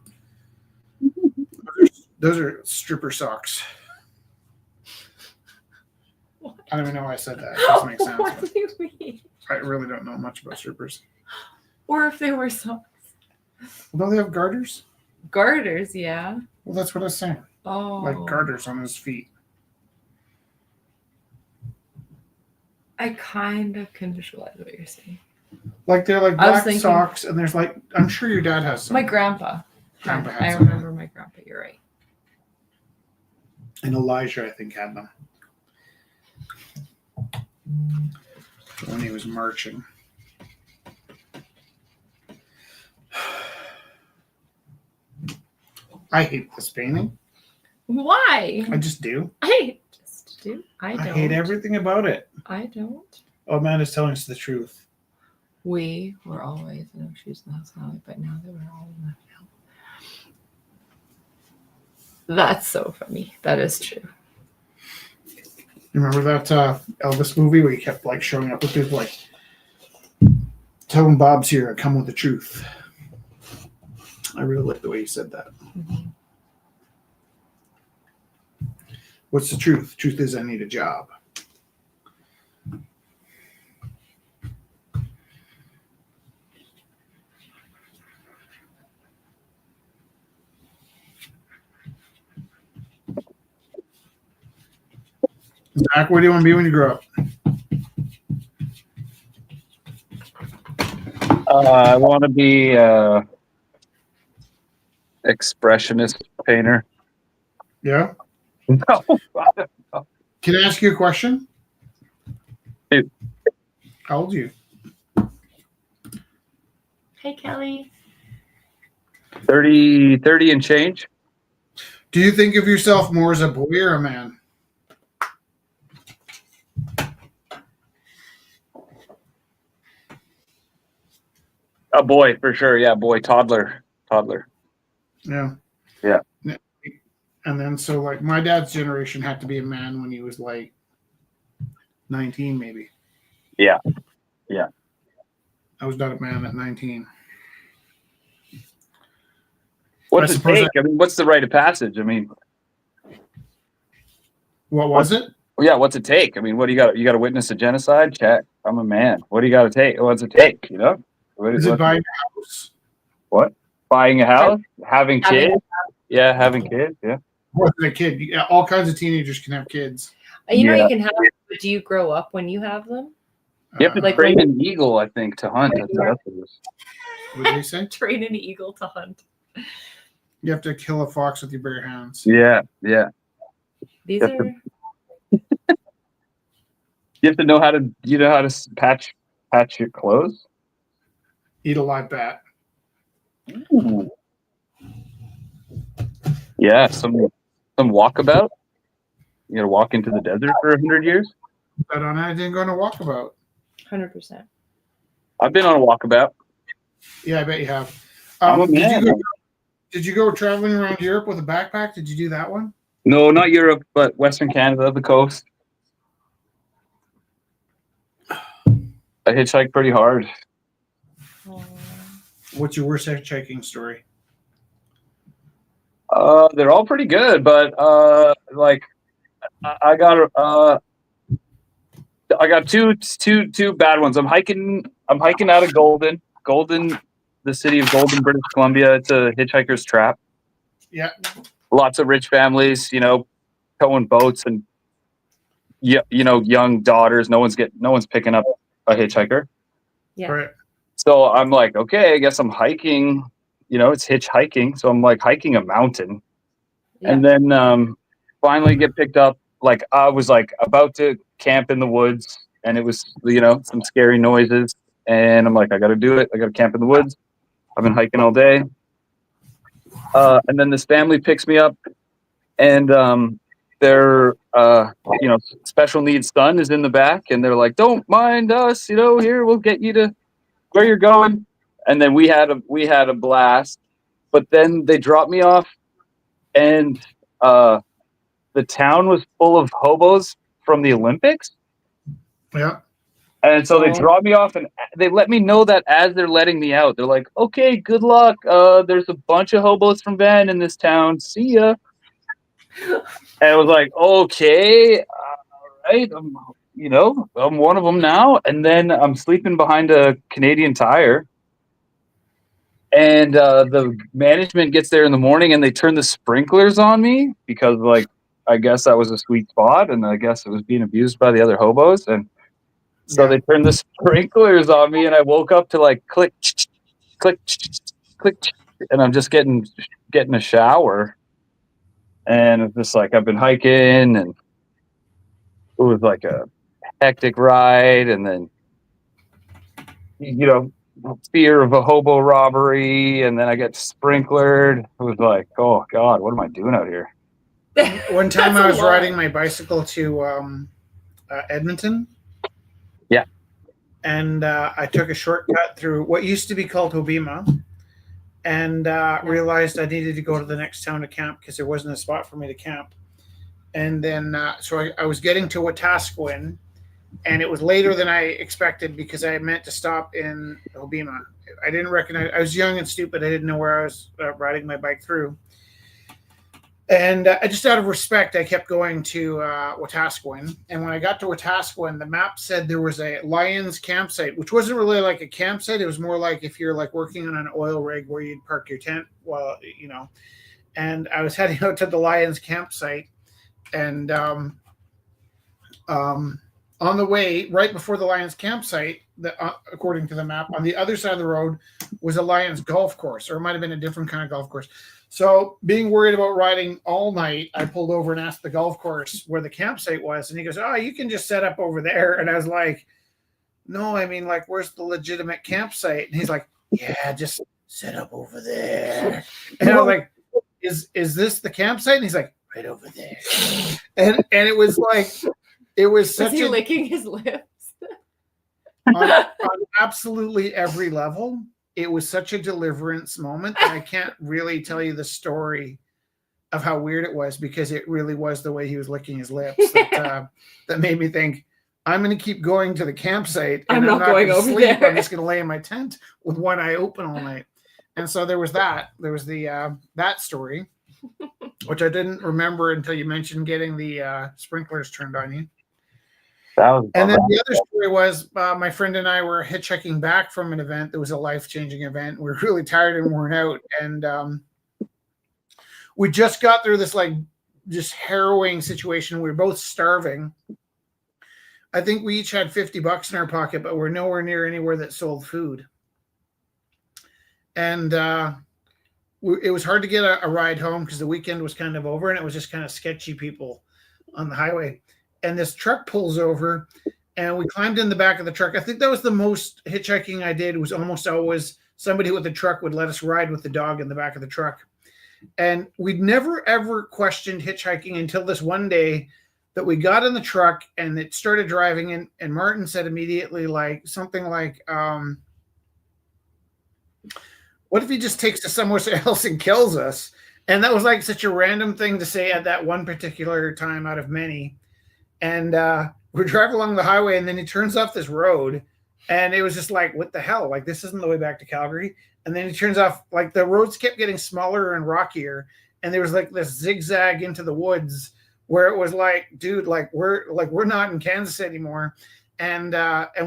Those are stripper socks. What? I don't even know why I said that. It doesn't make sense. What do you mean? I really don't know much about strippers. Or if they were socks. Well, don't they have garters? Garters, yeah. Well, that's what I was saying. Oh. Like garters on his feet. I kind of can visualize what you're saying. Like they're like I was black thinking- socks, and there's like, I'm sure your dad has some. My grandpa. Grandpa I had some. remember my grandpa. You're right. And Elijah, I think, had them when he was marching. I hate this painting. Why? I just do. I just do. I I don't. hate everything about it. I don't. Oh, Amanda's telling us the truth. We were always in our shoes in the house, Holly, but now that we're all in the film. That's so funny. That is true. You remember that Elvis movie where he kept like showing up with people like, Tell him Bob's here. I come with the truth. I really like the way you said that. Mhm. What's the truth? Truth is I need a job. Zach, what do you want to be when you grow up? I want to be expressionist painter. Yeah. No. Can I ask you a question? Dude. How old are you? Hey, Kelly. 30 and change. Do you think of yourself more as a boy or a man? A boy for sure. Yeah, boy, toddler. Yeah. Yeah. And then so like my dad's generation had to be a man when he was like 19 maybe. Yeah. I was not a man at 19. What's I it suppose take? I mean, what's the rite of passage? I mean, What was it? yeah, what's it take? I mean, what do you got? You got to witness a genocide? Check. I'm a man. What do you got to take? What's it take? You know? Is it buying a house? What? Buying a house? Having Having kids? Yeah, having kids. Yeah. More than a kid. Yeah, all kinds of teenagers can have kids. You know Yeah. you can have, but do you grow up when you have them? You have to Like train when- an eagle, I think, to hunt. That's what it is. What did they say? Train an eagle to hunt. You have to kill a fox with your bare hands. Yeah. These Yes, are You have to know how to. You know how to patch your clothes. Eat a live bat. Ooh. Yeah, some walkabout. You got to walk into the desert for 100 years. But on I didn't go on a walkabout. 100%. I've been on a walkabout. Yeah, I bet you have. I'm a man. Did you go traveling around Europe with a backpack? Did you do that one? No, not Europe, but Western Canada, the coast. I hitchhiked pretty hard. What's your worst hitchhiking story? They're all pretty good, but like I got two bad ones. I'm hiking out of Golden, the city of Golden, British Columbia. It's a hitchhiker's trap. Yeah. Lots of rich families, towing boats and young daughters. No one's picking up a hitchhiker. Yeah. Right. So I'm like, okay, I guess I'm hiking. It's hitchhiking, so I'm like hiking a mountain, and then finally get picked up. Like I was like about to camp in the woods, and it was some scary noises, and I'm like, I got to do it. I got to camp in the woods. I've been hiking all day, and then this family picks me up, and their special needs son is in the back, and they're like, don't mind us, here we'll get you to where you're going. And then we had a blast, but then they dropped me off, and the town was full of hobos from the Olympics. Yeah. And so they dropped me off, and they let me know that as they're letting me out. They're like, okay, good luck. There's a bunch of hobos from Van in this town. See ya. And I was like, okay, all right. I'm one of them now. And then I'm sleeping behind a Canadian Tire. And the management gets there in the morning, and they turn the sprinklers on me because, I guess that was a sweet spot, and I guess it was being abused by the other hobos. And so they turned the sprinklers on me, and I woke up to click, click, click, and I'm just getting a shower. And it's just like I've been hiking, and it was like a hectic ride, and then fear of a hobo robbery, and then I get sprinklered. It was like, oh God, what am I doing out here? One time I was riding my bicycle to Edmonton. Yeah. And I took a shortcut through what used to be called Hobima, and realized I needed to go to the next town to camp because there wasn't a spot for me to camp. And then so I was getting to Wetaskiwin, and it was later than I expected because I meant to stop in Obima. I didn't recognize. I was young and stupid. I didn't know where I was riding my bike through. And just out of respect, I kept going to Wetaskiwin. And when I got to Wetaskiwin, the map said there was a Lions campsite, which wasn't really like a campsite. It was more like if you're like working on an oil rig where you'd park your tent. Well, you know. And I was heading out to the Lions campsite, and on the way, right before the Lions campsite, according to the map, on the other side of the road was a Lions golf course, or it might have been a different kind of golf course. So being worried about riding all night, I pulled over and asked the golf course where the campsite was. And he goes, "Oh, you can just set up over there." And I was like, "No, I mean, like, where's the legitimate campsite?" And he's like, "Yeah, just set up over there." And I was like, is this the campsite? And he's like, "Right over there." And it was like, it was such Was he licking his lips? on absolutely every level. It was such a deliverance moment that I can't really tell you the story of how weird it was, because it really was the way he was licking his lips that made me think, I'm going to keep going to the campsite. And I'm not going gonna over sleep. there. I'm just going to lay in my tent with one eye open all night. And so there was that. There was the that story, which I didn't remember until you mentioned getting the sprinklers turned on you. And then the other story was my friend and I were hitchhiking back from an event that was a life-changing event. We were really tired and worn out, and we just got through this like just harrowing situation. We were both starving. I think we each had $50 in our pocket, but we're nowhere near anywhere that sold food. And it was hard to get a ride home because the weekend was kind of over, and it was just kind of sketchy people on the highway. And this truck pulls over, and we climbed in the back of the truck. I think that was the most hitchhiking I did. It was almost always somebody with a truck would let us ride with the dog in the back of the truck. And we'd never, ever questioned hitchhiking until this one day that we got in the truck and it started driving. And Martin said immediately, like, something like, what if he just takes us somewhere else and kills us? And that was like such a random thing to say at that one particular time out of many. And we're driving along the highway, and then he turns off this road, and it was just like, what the hell? Like, this isn't the way back to Calgary. And then he turns off, like, the roads kept getting smaller and rockier, and there was like this zigzag into the woods where it was like, dude, like we're not in Kansas anymore. And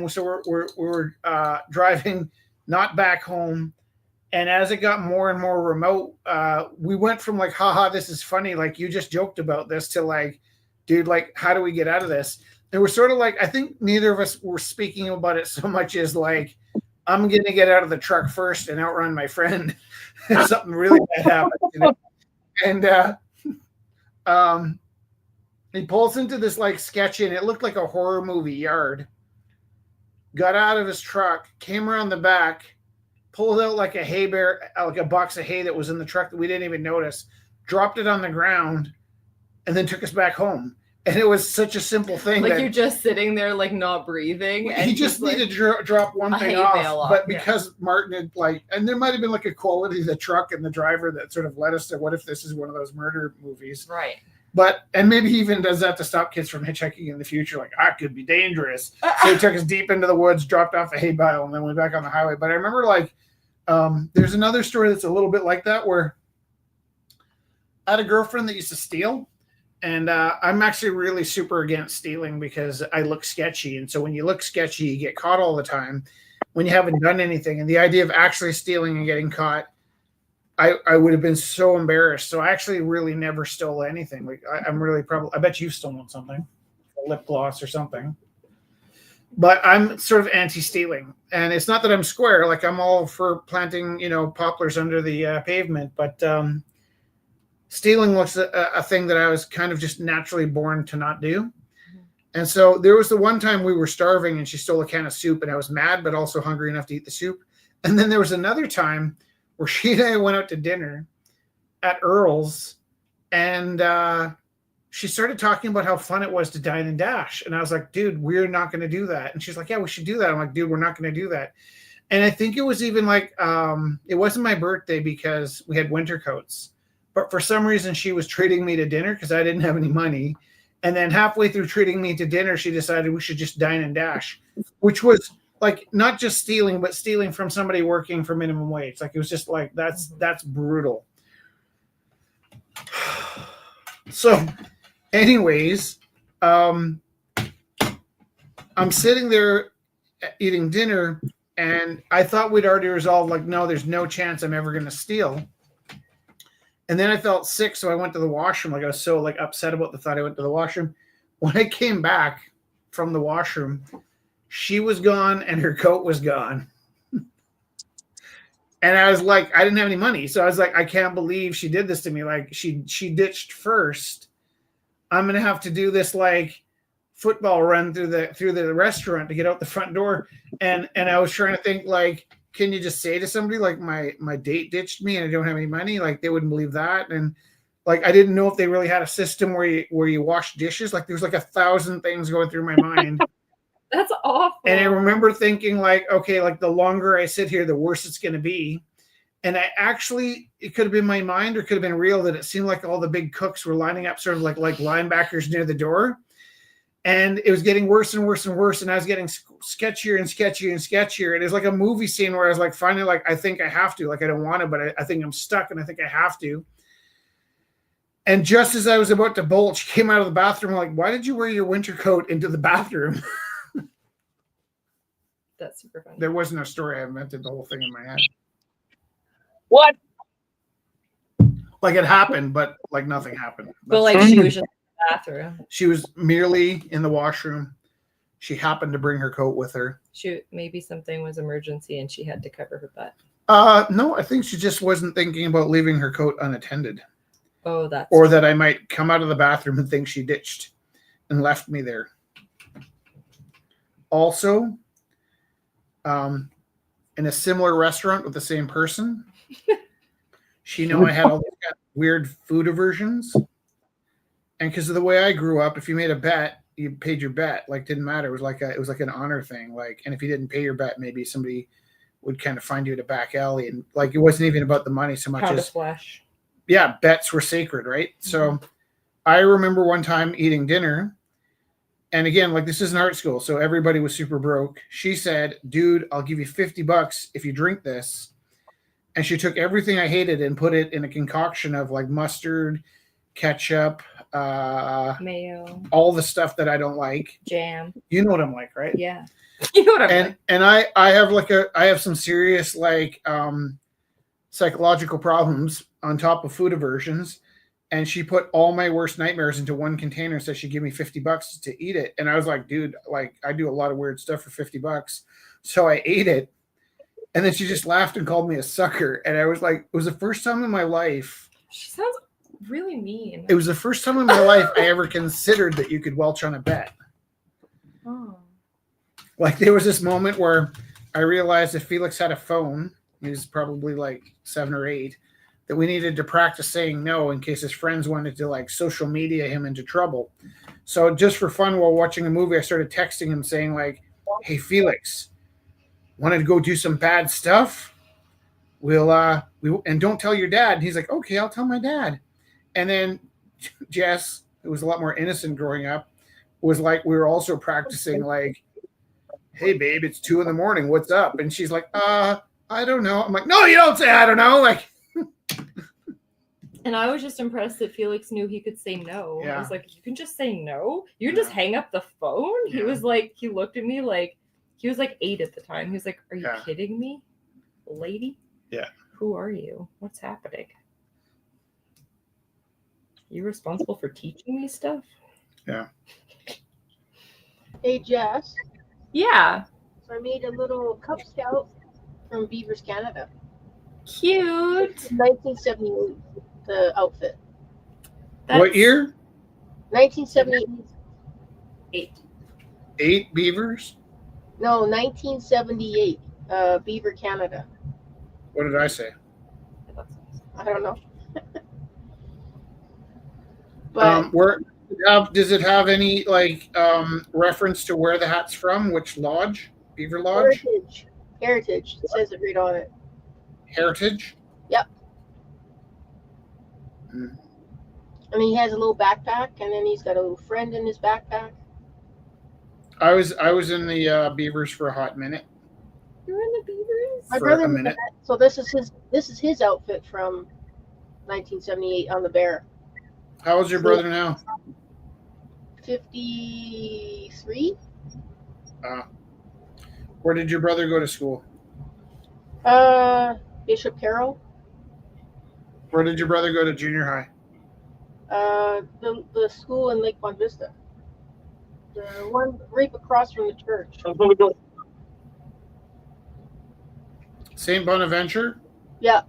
so we're driving not back home. And as it got more and more remote, we went from like, haha, this is funny, like you just joked about this, to like, dude, like, how do we get out of this? And we're sort of like, I think neither of us were speaking about it so much as like, I'm going to get out of the truck first and outrun my friend if something really bad happens. You know? And he pulls into this like sketchy, and it looked like a horror movie yard. Got out of his truck, came around the back, pulled out like a hay bear, like a box of hay that was in the truck that we didn't even notice, dropped it on the ground, and then took us back home. And it was such a simple thing. Like, you're just sitting there, like, not breathing. He just needed to drop one thing off. But because Martin had, like, and there might have been like a quality of the truck and the driver that sort of led us to, what if this is one of those murder movies? Right. But, and maybe he even does that to stop kids from hitchhiking in the future. Like, it could be dangerous. So he took us deep into the woods, dropped off the hay bale, and then went back on the highway. But I remember, like, there's another story that's a little bit like that, where I had a girlfriend that used to steal. And I'm actually really super against stealing because I look sketchy. And so when you look sketchy, you get caught all the time when you haven't done anything. And the idea of actually stealing and getting caught, I would have been so embarrassed. So I actually really never stole anything. Like, I'm really probably, I bet you've stolen something, a lip gloss or something. But I'm sort of anti-stealing. And it's not that I'm square. Like, I'm all for planting, poplars under the pavement. But stealing was a thing that I was kind of just naturally born to not do. And so there was the one time we were starving and she stole a can of soup, and I was mad, but also hungry enough to eat the soup. And then there was another time where she and I went out to dinner at Earl's, and she started talking about how fun it was to dine and dash. And I was like, dude, we're not going to do that. And she's like, yeah, we should do that. I'm like, dude, we're not going to do that. And I think it was even like, it wasn't my birthday because we had winter coats. But for some reason, she was treating me to dinner because I didn't have any money. And then halfway through treating me to dinner, she decided we should just dine and dash, which was like not just stealing, but stealing from somebody working for minimum wage. Like it was just like that's brutal. So, anyways, I'm sitting there eating dinner, and I thought we'd already resolved, like, no, there's no chance I'm ever going to steal. And then I felt sick, so I went to the washroom. Like I was so like upset about the thought. I went to the washroom. When I came back from the washroom, she was gone and her coat was gone. And I was like, I didn't have any money. So I was like, I can't believe she did this to me. Like she ditched first. I'm gonna have to do this like football run through the restaurant to get out the front door. And I was trying to think like, can you just say to somebody like my date ditched me and I don't have any money? Like they wouldn't believe that. And like I didn't know if they really had a system where you wash dishes. Like there was like 1,000 things going through my mind. That's awful. And I remember thinking like, okay, like the longer I sit here, the worse it's going to be. And I actually, it could have been my mind or could have been real that it seemed like all the big cooks were lining up sort of like linebackers near the door. And it was getting worse and worse and worse. And I was getting sketchier and sketchier and sketchier. And it was like a movie scene where I was like, finally, like, I think I have to. Like, I don't want to, but I think I'm stuck and I think I have to. And just as I was about to bolt, she came out of the bathroom like, why did you wear your winter coat into the bathroom? That's super funny. There wasn't a story. I invented the whole thing in my head. What? Like it happened, but like nothing happened. But like she was just in the bathroom. She was merely in the washroom. She happened to bring her coat with her. Maybe something was emergency and she had to cover her butt. No, I think she just wasn't thinking about leaving her coat unattended. Oh, that's or that I might come out of the bathroom and think she ditched and left me there. Also, in a similar restaurant with the same person, she knew I had all these kind of weird food aversions. And because of the way I grew up, if you made a bet, you paid your bet. Like, didn't matter. It was like an honor thing. Like, and if you didn't pay your bet, maybe somebody would kind of find you at a back alley. And like, it wasn't even about the money so much as flesh. Yeah, bets were sacred, right? Mm-hmm. So I remember one time eating dinner. And again, like, this is an art school, so everybody was super broke. She said, dude, I'll give you $50 if you drink this. And she took everything I hated and put it in a concoction of like mustard, ketchup, mayo, all the stuff that I don't like. Jam. You know what I'm like, right? Yeah. You know what I'm like. And I have some serious like psychological problems on top of food aversions. And she put all my worst nightmares into one container and said she'd give me $50 to eat it. And I was like, dude, like, I do a lot of weird stuff for $50. So I ate it. And then she just laughed and called me a sucker. And I was like, it was the first time in my life. She sounds really mean. It was the first time in my life I ever considered that you could welch on a bet. Oh. Like, there was this moment where I realized if Felix had a phone, he was probably like 7 or 8, that we needed to practice saying no in case his friends wanted to like social media him into trouble. So just for fun, while watching a movie, I started texting him saying like, hey, Felix, wanted to go do some bad stuff? And don't tell your dad. And he's like, okay, I'll tell my dad. And then Jess, who was a lot more innocent growing up, was like, we were also practicing like, hey babe, it's 2 a.m. What's up? And she's like, I don't know. I'm like, no, you don't say I don't know. Like, and I was just impressed that Felix knew he could say no. Yeah. I was like, you can just say no? You can just hang up the phone? Yeah. He was like, he looked at me like, he was like 8 at the time. He was like, are you kidding me? Lady? Yeah. Who are you? What's happening? You responsible for teaching me stuff? Yeah. Hey, Jess. Yeah. So I made a little Cub Scout from Beavers Canada. Cute. 1978, the outfit. What year? 1978. 8 beavers? No, 1978. Beaver Canada. What did I say? I don't know. But does it have any like reference to where the hat's from? Which lodge? Beaver Lodge? Heritage. It says it right on it. Heritage? Yep. And he has a little backpack, and then he's got a little friend in his backpack. I was in the Beavers for a hot minute. You were in the Beavers? My For brother a was minute. that. So this is his outfit from 1978 on the Bear. How old's your brother now? 53. Where did your brother go to school? Bishop Carroll. Where did your brother go to junior high? The school in Lake Buena Vista. The one right across from the church. St. Bonaventure? Yeah.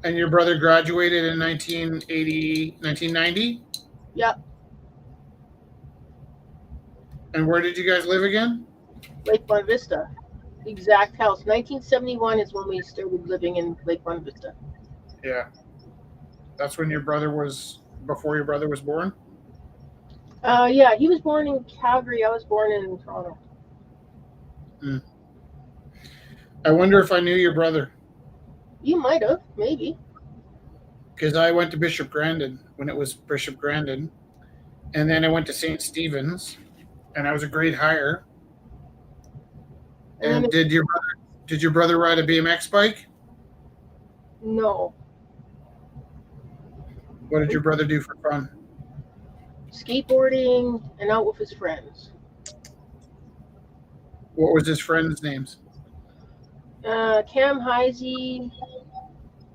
And your brother graduated in 1990? Yeah. And where did you guys live again? Lake Buena Vista. Exact house. 1971 is when we started living in Lake Buena Vista. Yeah. That's when your brother was, before your brother was born? Yeah, he was born in Calgary. I was born in Toronto. I wonder if I knew your brother. You might have, maybe. Because I went to Bishop Grandin when it was Bishop Grandin. And then I went to St. Stephen's. And I was a grade higher. And did your brother ride a BMX bike? No. What did your brother do for fun? Skateboarding and out with his friends. What was his friends' names? Cam Heisey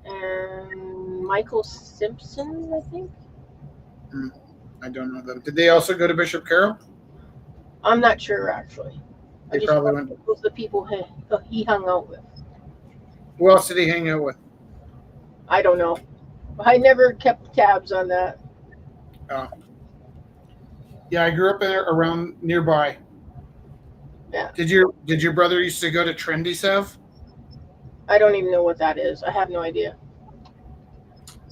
and Michael Simpson, I think. I don't know them. Did they also go to Bishop Carroll? I'm not sure, actually. They probably went. Those are the people he hung out with. Who else did he hang out with? I don't know. I never kept tabs on that. Oh. Yeah, I grew up around nearby. Yeah. Did your brother used to go to Trendy Sev? I don't even know what that is. I have no idea.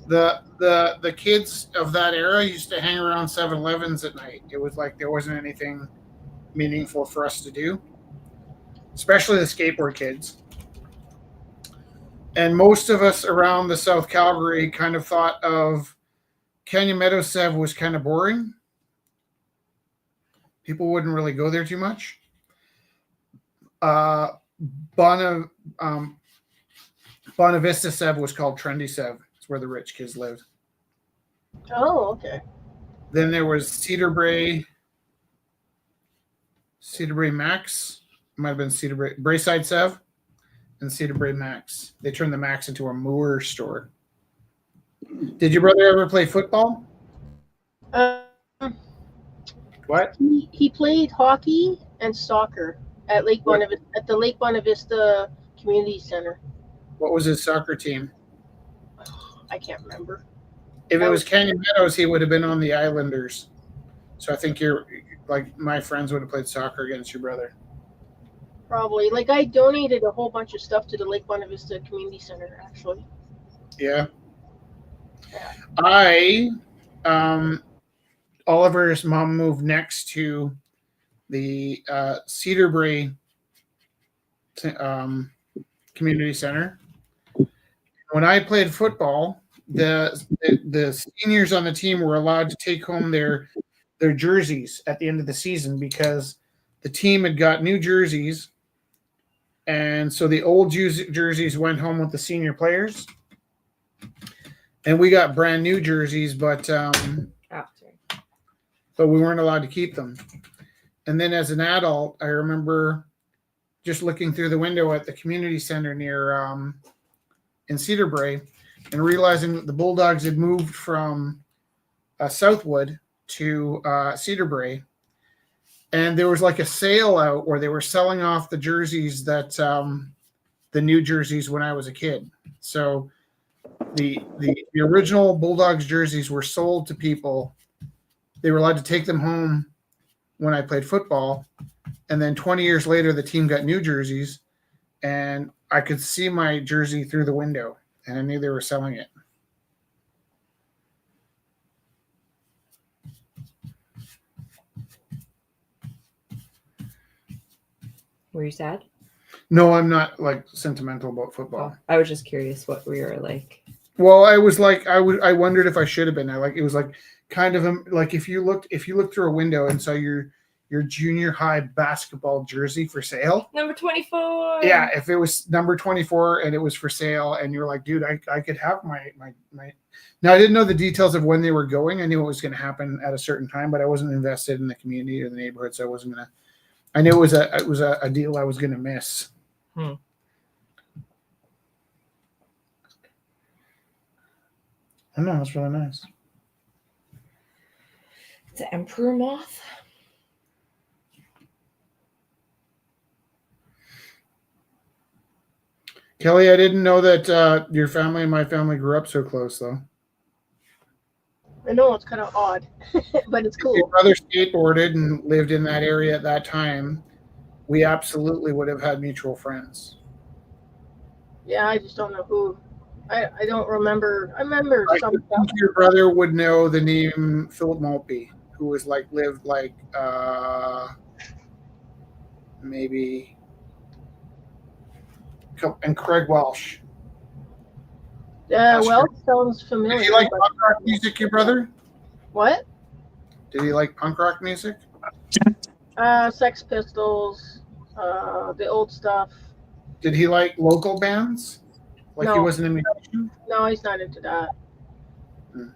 The kids of that era used to hang around 7-Elevens at night. It was like there wasn't anything meaningful for us to do, especially the skateboard kids. And most of us around the South Calgary kind of thought of Canyon Meadows Sev was kind of boring. People wouldn't really go there too much. Bonavista Sev was called Trendy Sev. It's where the rich kids lived. Oh, okay. Then there was Cedar Brae Max. It might have been Cedar Brae Braeside Sev and Cedar Brae Max. They turned the Max into a Moore store. Did your brother ever play football? What? He played hockey and soccer at the Lake Buena Vista Community Center. What was his soccer team? I can't remember. If it was Canyon Meadows, he would have been on the Islanders. So I think you're like my friends would have played soccer against your brother. Probably. Like I donated a whole bunch of stuff to the Lake Buena Vista Community Center, actually. Yeah. Oliver's mom moved next to the Cedar Brae Community Center. When I played football, the seniors on the team were allowed to take home their jerseys at the end of the season because the team had got new jerseys, and so the old jerseys went home with the senior players, and we got brand new jerseys, but we weren't allowed to keep them. And then as an adult, I remember just looking through the window at the community center near in Cedar Brae and realizing that the Bulldogs had moved from Southwood to Cedar Brae. And there was like a sale out where they were selling off the jerseys that the new jerseys when I was a kid. So the original Bulldogs jerseys were sold to people. They were allowed to take them home when I played football. And then 20 years later, the team got new jerseys, and I could see my jersey through the window, and I knew they were selling it. Were you sad? No, I'm not like sentimental about football. I was just curious what we were like. Well, I was like, I wondered if I should have been. It was like kind of like if you looked through a window and saw your junior high basketball jersey for sale. Number 24. Yeah, if it was number 24 and it was for sale, and you're like, dude, I could have my. Now I didn't know the details of when they were going. I knew it was going to happen at a certain time, but I wasn't invested in the community or the neighborhood, so I wasn't gonna. I knew it was a deal I was going to miss. I know, it's really nice. It's an emperor moth. Kelly, I didn't know that your family and my family grew up so close, though. I know it's kind of odd, but it's If your cool. brother skateboarded and lived in that area at that time, we absolutely would have had mutual friends. Yeah, I just don't know who. I don't remember. I remember I some think stuff. your brother would know the name Philip Maltby, who was lived maybe, and Craig Welsh. Yeah, well, sounds familiar. Did he like but- punk rock music, your brother? What? Did he like punk rock music? Sex Pistols, the old stuff. Did he like local bands? He No. wasn't a musician? No, he's not into that. Hmm.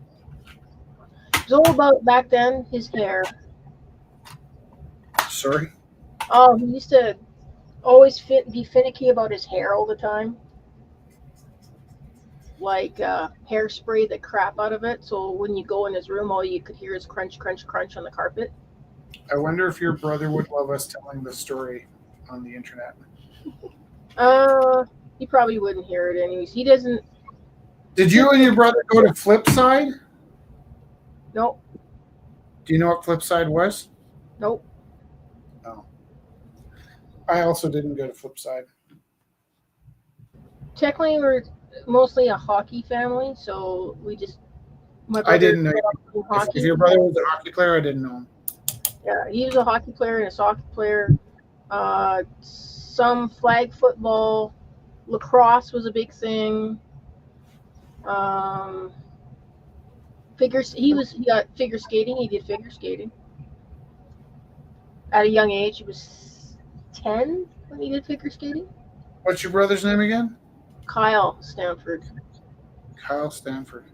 It's all about back then, his hair. Sorry. Oh, he used to always be finicky about his hair all the time. Like hairspray the crap out of it, so when you go in his room, all you could hear is crunch, crunch, crunch on the carpet. I wonder if your brother would love us telling the story on the internet. He probably wouldn't hear it anyways. He doesn't. Did you and your brother go to Flipside? Nope. Do you know what Flipside was? Nope. No. I also didn't go to Flipside. Technically, we're mostly a hockey family, so we just. My I didn't know. grew up in hockey. If your brother was a hockey player, I didn't know him. Yeah, he was a hockey player and a soccer player. Some flag football, lacrosse was a big thing. Figures. He got figure skating. He did figure skating at a young age. He was 10 when he did figure skating. What's your brother's name again? Kyle Stanford. Kyle Stanford.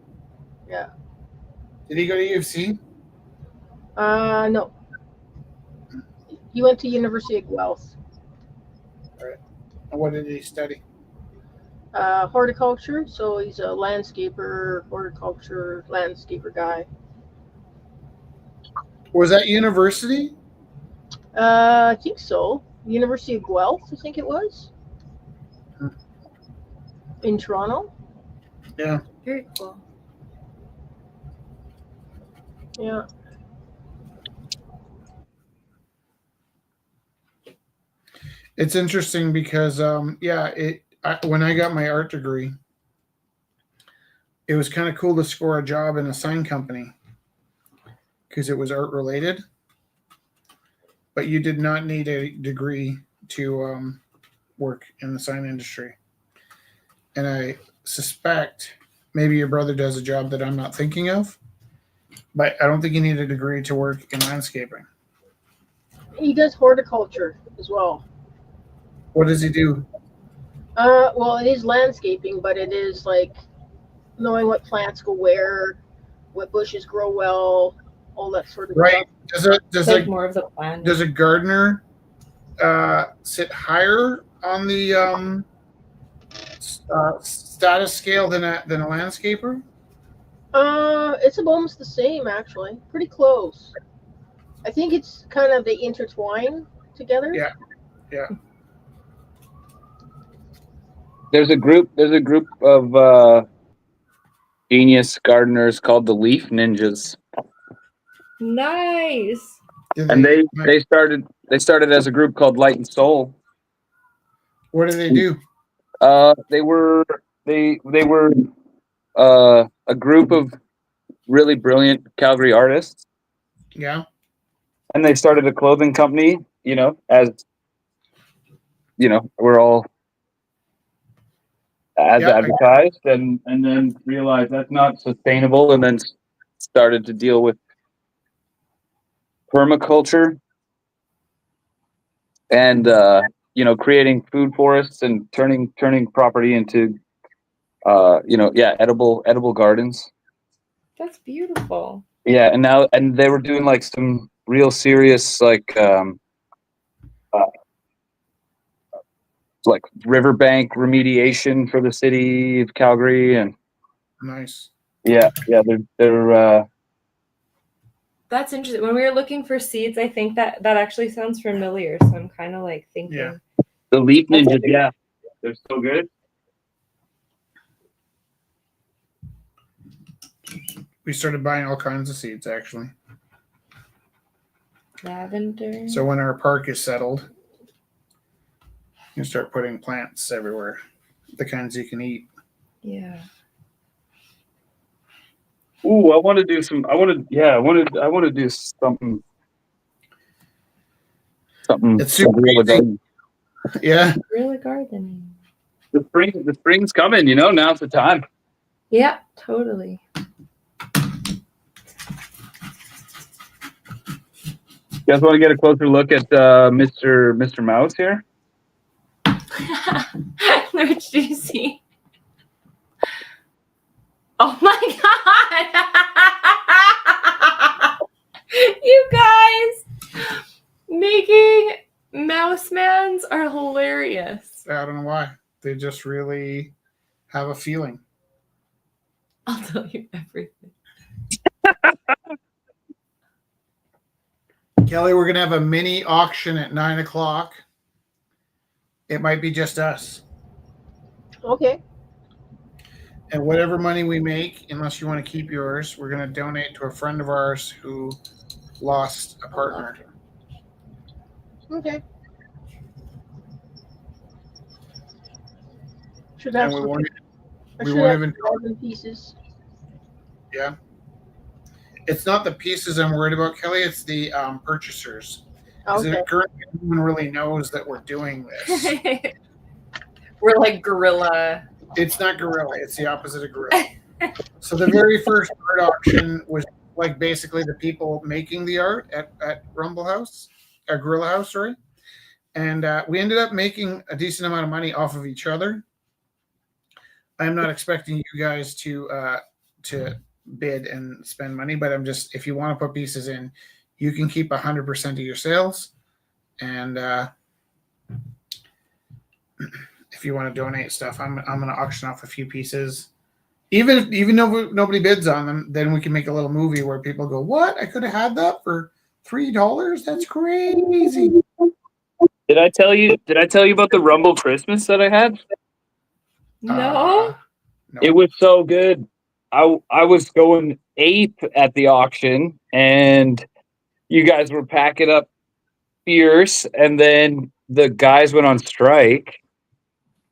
Yeah. Did he go to UFC? No. He went to University of Guelph. Right. And what did he study? Horticulture. So he's a landscaper, horticulture, landscaper guy. Was that university? I think so. University of Guelph, I think it was. In Toronto. Yeah. Very cool. Yeah. It's interesting because, when I got my art degree, it was kind of cool to score a job in a sign company because it was art related. But you did not need a degree to work in the sign industry. And I suspect maybe your brother does a job that I'm not thinking of, but I don't think you need a degree to work in landscaping. He does horticulture as well. What does he do? Well, it is landscaping, but it is like knowing what plants go where, what bushes grow well, all that sort of Right. stuff. Take more of the plan. Does a gardener sit higher on the status scale than a landscaper? It's almost the same actually. Pretty close. I think it's kind of they intertwine together. Yeah. Yeah. There's a group of genius gardeners called the Leaf Ninjas, Nice. and they started as a group called Light and Soul. What do they do? They were a group of really brilliant Calgary artists, Yeah. and they started a clothing company. As we're all as Yeah, advertised, and then realized that's not sustainable, and then started to deal with permaculture and creating food forests and turning property into edible gardens. That's beautiful. Yeah, and they were doing like some real serious like riverbank remediation for the city of Calgary, and nice. they're That's interesting. When we were looking for seeds, I think that actually sounds familiar. So I'm kind of like thinking. Yeah. the leaf ninjas. Yeah, they're so good. We started buying all kinds of seeds actually. Lavender. So when our park is settled, you can start putting plants everywhere, the kinds you can eat. Yeah. Ooh, I want to do some. I want to do something. It's super easy. Yeah. Really gardening. The spring's coming. Now's the time. Yeah, totally. You guys want to get a closer look at Mr. Mouse here? Which do you see? Oh my god! You guys making mouse mans are hilarious. I don't know why. They just really have a feeling. I'll tell you everything. Kelly, we're gonna have a mini auction at 9:00. It might be just us. Okay. And whatever money we make, unless you want to keep yours, we're gonna donate to a friend of ours who lost a partner. Okay. Should have And we some. won't I we should won't have even- 11 pieces. Yeah. It's not the pieces I'm worried about, Kelly. It's the purchasers. Because Okay. currently no one really knows that we're doing this. We're like guerrilla. It's not guerrilla. It's the opposite of guerrilla. So the very first art auction was like basically the people making the art at Rumble House, Gorilla House, sorry. And we ended up making a decent amount of money off of each other. I'm not expecting you guys to bid and spend money, but I'm just, if you want to put pieces in, you can keep 100% of your sales. And if you want to donate stuff, I'm going to auction off a few pieces. Even though nobody bids on them, then we can make a little movie where people go, "What? I could have had that for $3? That's crazy." Did I tell you about the Rumble Christmas that I had? No. No. It was so good. I was going ape at the auction, and you guys were packing up fierce, and then the guys went on strike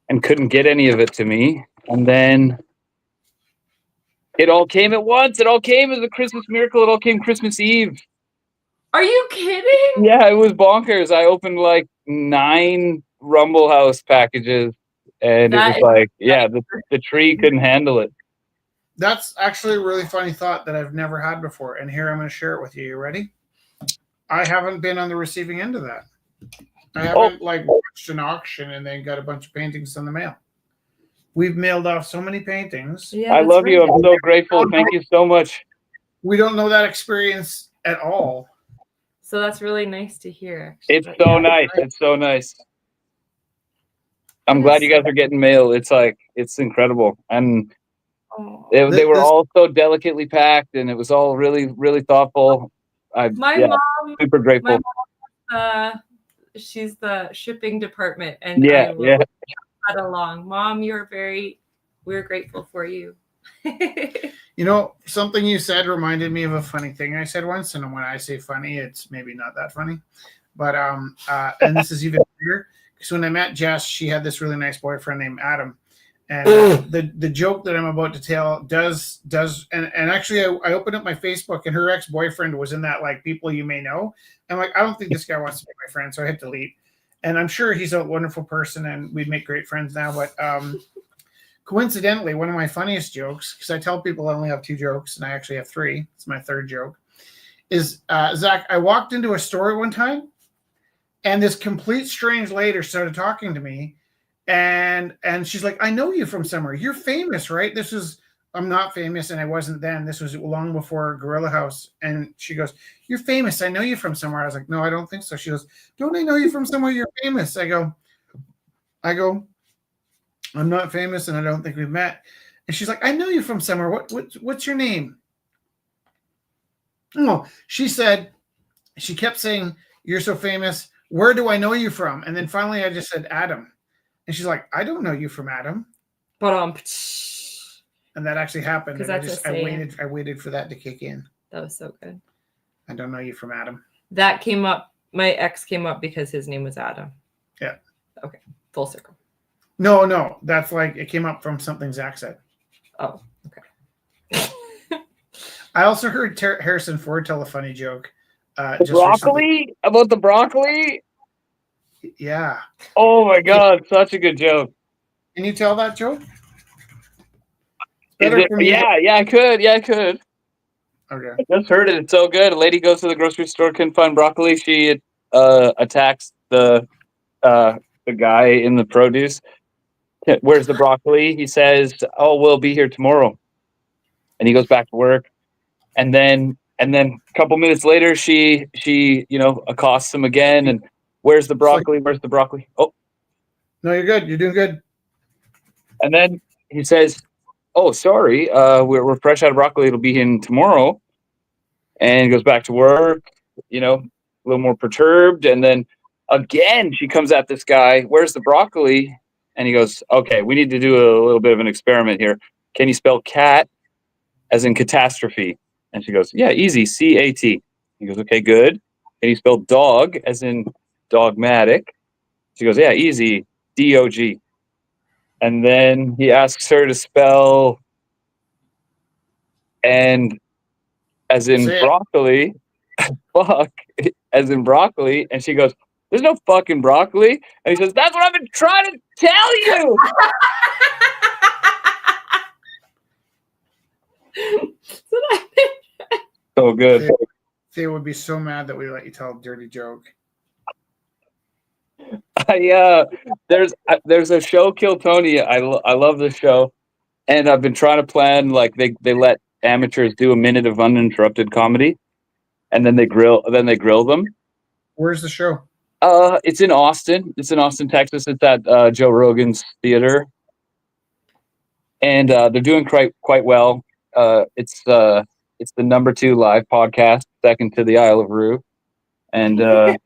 and couldn't get any of it to me, and then it all came at once. It all came as a Christmas miracle. It all came Christmas Eve. Are you kidding? Yeah, it was bonkers. I opened like 9 Rumble House packages, and That it was like, the tree couldn't handle it. That's actually a really funny thought that I've never had before, and here I'm going to share it with you. You ready? I haven't been on the receiving end of that. I haven't watched an auction and then got a bunch of paintings in the mail. We've mailed off so many paintings. Yeah, I that's love you. right. I'm so grateful. Thank you so much. We don't know that experience at all. So that's really nice to hear. Actually. It's But so yeah. nice. It's so nice. I'm That glad is you guys are getting mail. It's incredible. And Oh. they were all so delicately packed, and it was all really, really thoughtful. My mom, super grateful. she's the shipping department, and I will pass that along. Mom, we're grateful for you. You know, something you said reminded me of a funny thing I said once, and when I say funny, it's maybe not that funny. But and this is even weirder because when I met Jess, she had this really nice boyfriend named Adam. And the joke that I'm about to tell does and actually I opened up my Facebook and her ex-boyfriend was in that like people you may know. I'm like, I don't think this guy wants to be my friend, so I hit delete. And I'm sure he's a wonderful person and we'd make great friends now. But coincidentally, one of my funniest jokes, because I tell people I only have 2 jokes, and I actually have 3. It's my 3rd joke. Is Zach? I walked into a store one time, and this complete strange lady started talking to me, and she's like, "I know you from somewhere. You're famous, right?" This is I'm not famous, and I wasn't then. This was long before Gorilla House, and she goes, "You're famous. I know you from somewhere." I was like, "No, I don't think so." She goes, "Don't I know you from somewhere? You're famous." I go, "I'm not famous, and I don't think we've met." And she's like, "I know you from somewhere. What's your name?" Oh, she kept saying, "You're so famous. Where do I know you from?" And then finally I just said, "Adam." And she's like, "I don't know you from Adam." But And that actually happened. And that's I waited for that to kick in. that was so good. I don't know you from Adam. That came up. My ex came up because his name was Adam. Yeah. Okay. Full circle. No. That's like it came up from something Zach said. Oh, okay. I also heard Harrison Ford tell a funny joke. Broccoli? About the broccoli? Yeah. Oh my God, such a good joke. Can you tell that joke? Yeah, I could. Okay. I just heard it. It's so good. A lady goes to the grocery store, couldn't find broccoli. She attacks the guy in the produce. "Where's the broccoli?" He says, "Oh, we'll be here tomorrow." And he goes back to work. And then a couple minutes later, she accosts him again. And "Where's the broccoli? Where's the broccoli?" Oh, no, you're good. You're doing good. and then he says, "Oh, sorry, we're fresh out of broccoli. It'll be in tomorrow." And he goes back to work, a little more perturbed. And then again, she comes at this guy, "Where's the broccoli?" And he goes, "Okay, we need to do a little bit of an experiment here. Can you spell cat as in catastrophe?" And she goes, "Yeah, easy, C-A-T." He goes, "Okay, good. Can you spell dog as in dogmatic?" She goes, "Yeah, easy, D-O-G." And then he asks her to spell and as in broccoli, fuck, as in broccoli. And she goes, "There's no fucking broccoli." And he says, "That's what I've been trying to tell you." So good. They would be so mad that we let you tell a dirty joke. There's a show, Kill Tony. I love this show, and I've been trying to plan like they let amateurs do a minute of uninterrupted comedy, and then they grill them. Where's the show? It's in Austin. It's in Austin, Texas. It's at Joe Rogan's theater, and they're doing quite well. It's the number 2 live podcast, second to the Isle of Roux, and yeah,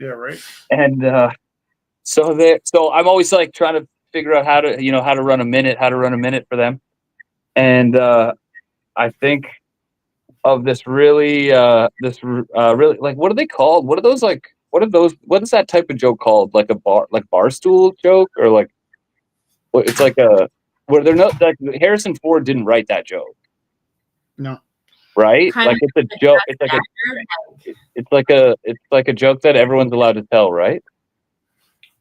right. And so I'm always like trying to figure out how to run a minute for them, and I think of this really like, what are they called? What is that type of joke called? Like a barstool joke, or like it's like where they're not like Harrison Ford didn't write that joke. No. Right? Kind like of it's a joke. It's like a joke that everyone's allowed to tell, right?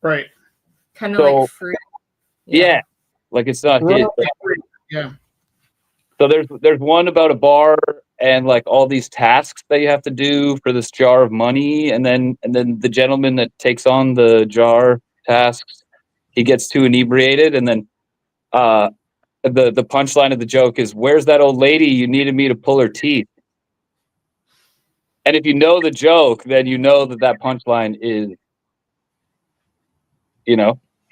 Right. Kind of like fruit. Yeah. Like it's not his. Yeah. So there's one about a bar and like all these tasks that you have to do for this jar of money, and then the gentleman that takes on the jar tasks, he gets too inebriated, and then the punchline of the joke is, "Where's that old lady you needed me to pull her teeth?" And if you know the joke, then you know that punchline is,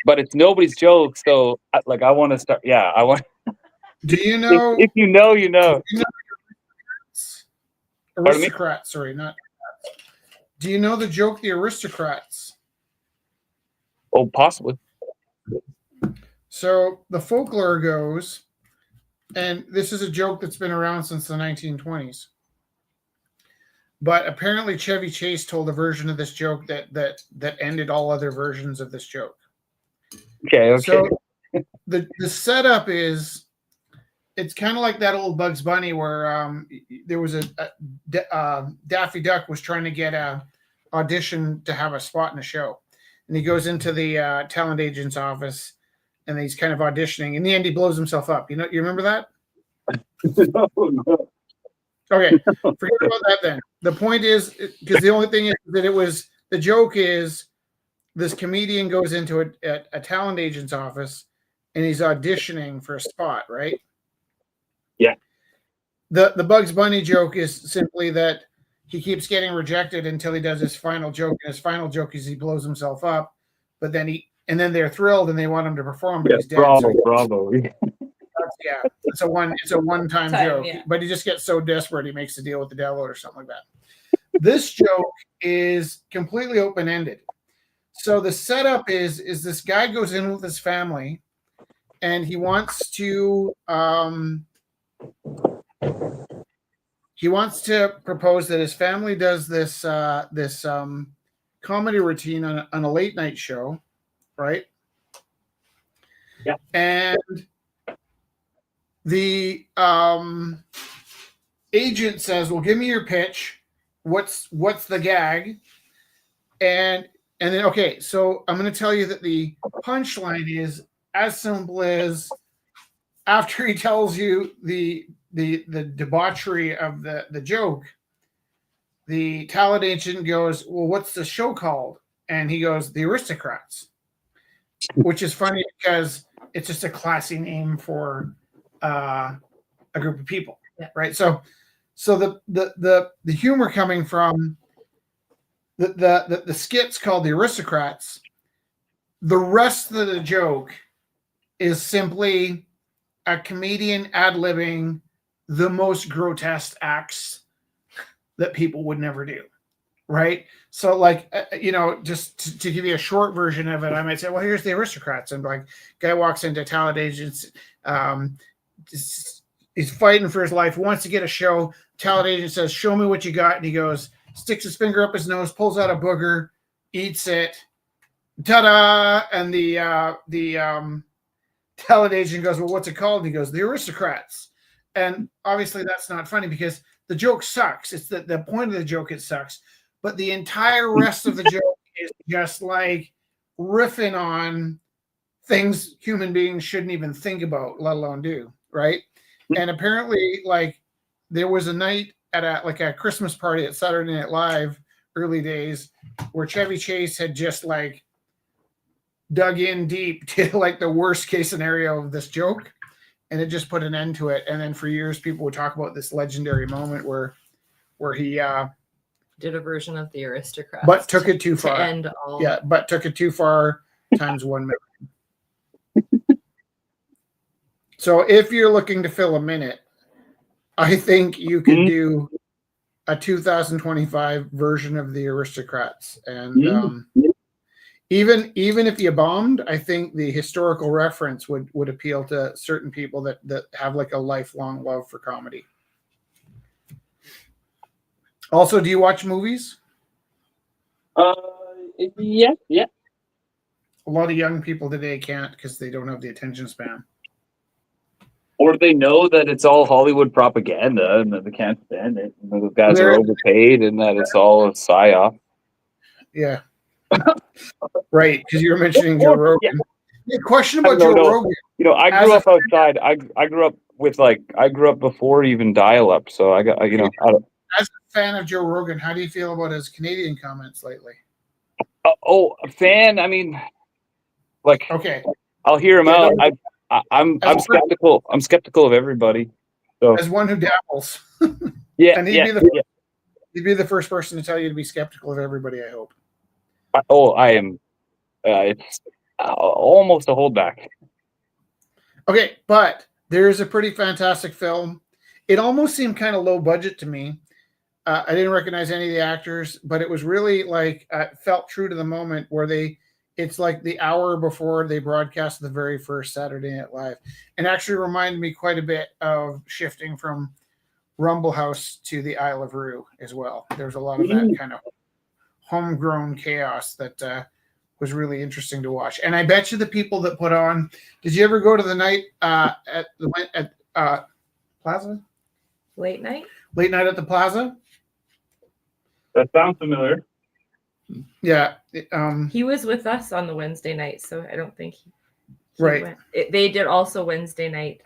but it's nobody's joke. So I want to start. Yeah, I want. Do you know? If you know, you know. Aristocrats, sorry, not. Do you know the joke, the Aristocrats? Oh, possibly. So the folklore goes, and this is a joke that's been around since the 1920s. But apparently Chevy Chase told a version of this joke that ended all other versions of this joke. Okay. So the setup is, it's kind of like that old Bugs Bunny where there was Daffy Duck was trying to get a audition to have a spot in a show, and he goes into the talent agent's office, and he's kind of auditioning. In the end, he blows himself up. You remember that? No. Okay, forget about that then. The point is, because the only thing is that the joke is this comedian goes into a talent agent's office and he's auditioning for a spot, right? Yeah. The Bugs Bunny joke is simply that he keeps getting rejected until he does his final joke, and his final joke is he blows himself up, but then they're thrilled and they want him to perform, but he's dead. Bravo. Yeah, it's a one-time joke, yeah. but he just gets so desperate he makes a deal with the devil or something like that. This joke is completely open-ended. So the setup is this guy goes in with his family, and he wants to propose that his family does this comedy routine on a late night show, right? Yeah. And the agent says, "Well, give me your pitch. What's the gag?" And then, okay, so I'm going to tell you that the punchline is as simple as, after he tells you the debauchery of the joke, the talent agent goes, "Well, what's the show called?" And he goes, "The Aristocrats," which is funny because it's just a classy name for a group of people, right? So the humor coming from the skit's called The Aristocrats. The rest of the joke is simply a comedian ad-libbing the most grotesque acts that people would never do, right? So, like, just to give you a short version of it, I might say, "Well, here's The Aristocrats," and like, guy walks into talent agents, he's fighting for his life, wants to get a show. Talent agent says, "Show me what you got," and he goes, sticks his finger up his nose, pulls out a booger, eats it, ta-da! And the talent agent goes, "Well, what's it called?" And he goes, "The Aristocrats." And obviously that's not funny because the joke sucks. It's the point of the joke, it sucks. But the entire rest of the joke is just like riffing on things human beings shouldn't even think about, let alone do, right? And apparently, like, there was a night at a Christmas party at Saturday Night Live, early days, where Chevy Chase had just like dug in deep to like the worst case scenario of this joke, and it just put an end to it. And then for years, people would talk about this legendary moment where he did a version of The Aristocrats, but took it too far. To end all. Yeah, but took it too far times 1 million. So if you're looking to fill a minute, I think you could do a 2025 version of The Aristocrats. And even if you bombed, I think the historical reference would appeal to certain people that have like a lifelong love for comedy. Also, do you watch movies? Yeah. A lot of young people today can't because they don't have the attention span. Or they know that it's all Hollywood propaganda and that they can't stand it. And those guys are overpaid and that it's all a psyop. Yeah. Right, because you were mentioning Joe Rogan. Yeah. Question about Joe Rogan. I grew up outside. I grew up before even dial-up. So I got, As a fan of Joe Rogan, how do you feel about his Canadian comments lately? A fan? I mean, like, okay, I'll hear him out. I'm skeptical. I'm skeptical of everybody. So as one who dabbles, yeah, and he'd be the first person to tell you to be skeptical of everybody. I hope. I am. It's almost a holdback. Okay, but there's a pretty fantastic film. It almost seemed kind of low budget to me. I didn't recognize any of the actors, but it was really like felt true to the moment where it's like the hour before they broadcast the very first Saturday Night Live, and actually reminded me quite a bit of shifting from Rumble House to the Isle of Roux as well. There's a lot of that kind of homegrown chaos that was really interesting to watch. And I bet you the people that put on, did you ever go to the night at Plaza? Late night at the Plaza? That sounds familiar. Yeah. He was with us on the Wednesday night, so I don't think Right. They did also Wednesday night.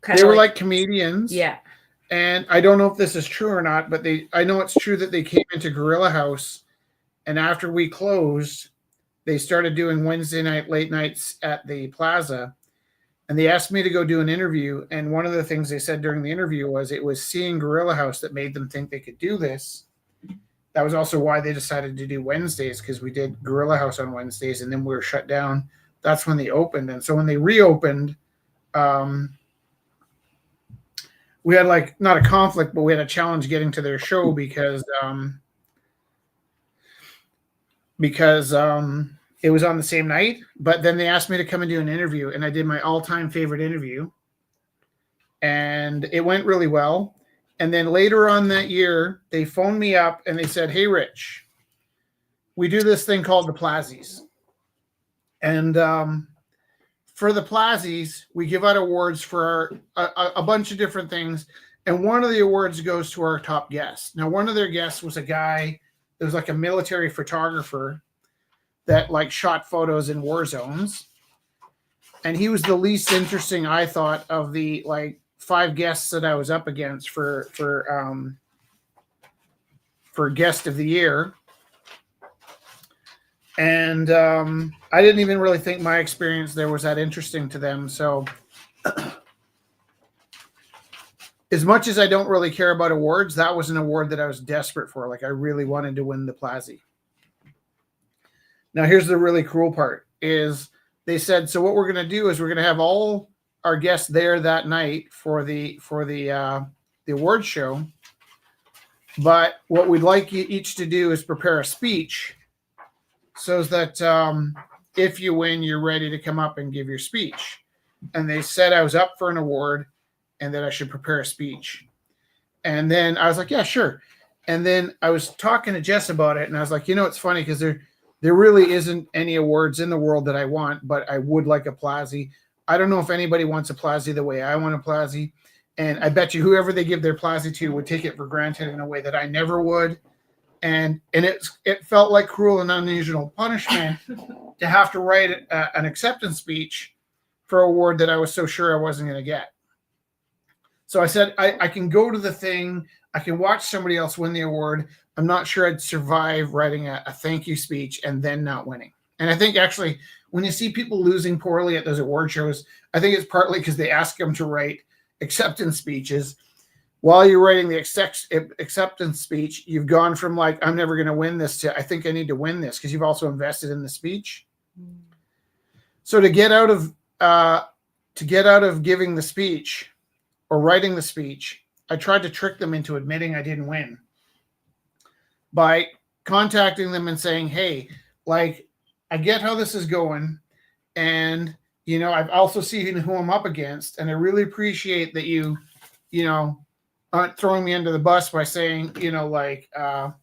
They were like comedians. Yeah. And I don't know if this is true or not, but I know it's true that they came into Gorilla House, and after we closed, they started doing Wednesday night late nights at the Plaza, and they asked me to go do an interview. And one of the things they said during the interview was it was seeing Gorilla House that made them think they could do this. That was also why they decided to do Wednesdays, because we did Gorilla House on Wednesdays, and then we were shut down. That's when they opened. And so when they reopened, we had like not a conflict, but we had a challenge getting to their show because it was on the same night. But then they asked me to come and do an interview, and I did my all-time favorite interview, and it went really well. And then later on that year, they phoned me up and they said, "Hey, Rich, we do this thing called the Plazies, and for the Plazies, we give out awards for a bunch of different things. And one of the awards goes to our top guest." Now, one of their guests was a guy that was like a military photographer that like shot photos in war zones. And he was the least interesting, I thought, of the like 5 guests that I was up against for guest of the year. And I didn't even really think my experience there was that interesting to them. So as much as I don't really care about awards, that was an award that I was desperate for. Like I really wanted to win the Plazy. Now here's the really cool part is they said, so what we're going to do is we're going to have all our guests there that night for the award show. But what we'd like you each to do is prepare a speech so that if you win, you're ready to come up and give your speech. And they said I was up for an award and that I should prepare a speech. And then I was like, yeah, sure. And then I was talking to Jess about it, and I was like, it's funny because there really isn't any awards in the world that I want, but I would like a Plazy. I don't know if anybody wants a Plazy the way I want a Plazy. And I bet you whoever they give their Plazy to would take it for granted in a way that I never would. And it felt like cruel and unusual punishment to have to write an acceptance speech for an award that I was so sure I wasn't going to get. So I said, I can go to the thing. I can watch somebody else win the award. I'm not sure I'd survive writing a thank you speech and then not winning. And I think actually when you see people losing poorly at those award shows, I think it's partly because they ask them to write acceptance speeches. While you're writing the acceptance speech, you've gone from like, I'm never going to win this to I think I need to win this because you've also invested in the speech. So to get out of giving the speech or writing the speech, I tried to trick them into admitting I didn't win by contacting them and saying, hey, like, I get how this is going. And, I've also seen who I'm up against. And I really appreciate that you aren't throwing me under the bus by saying, we're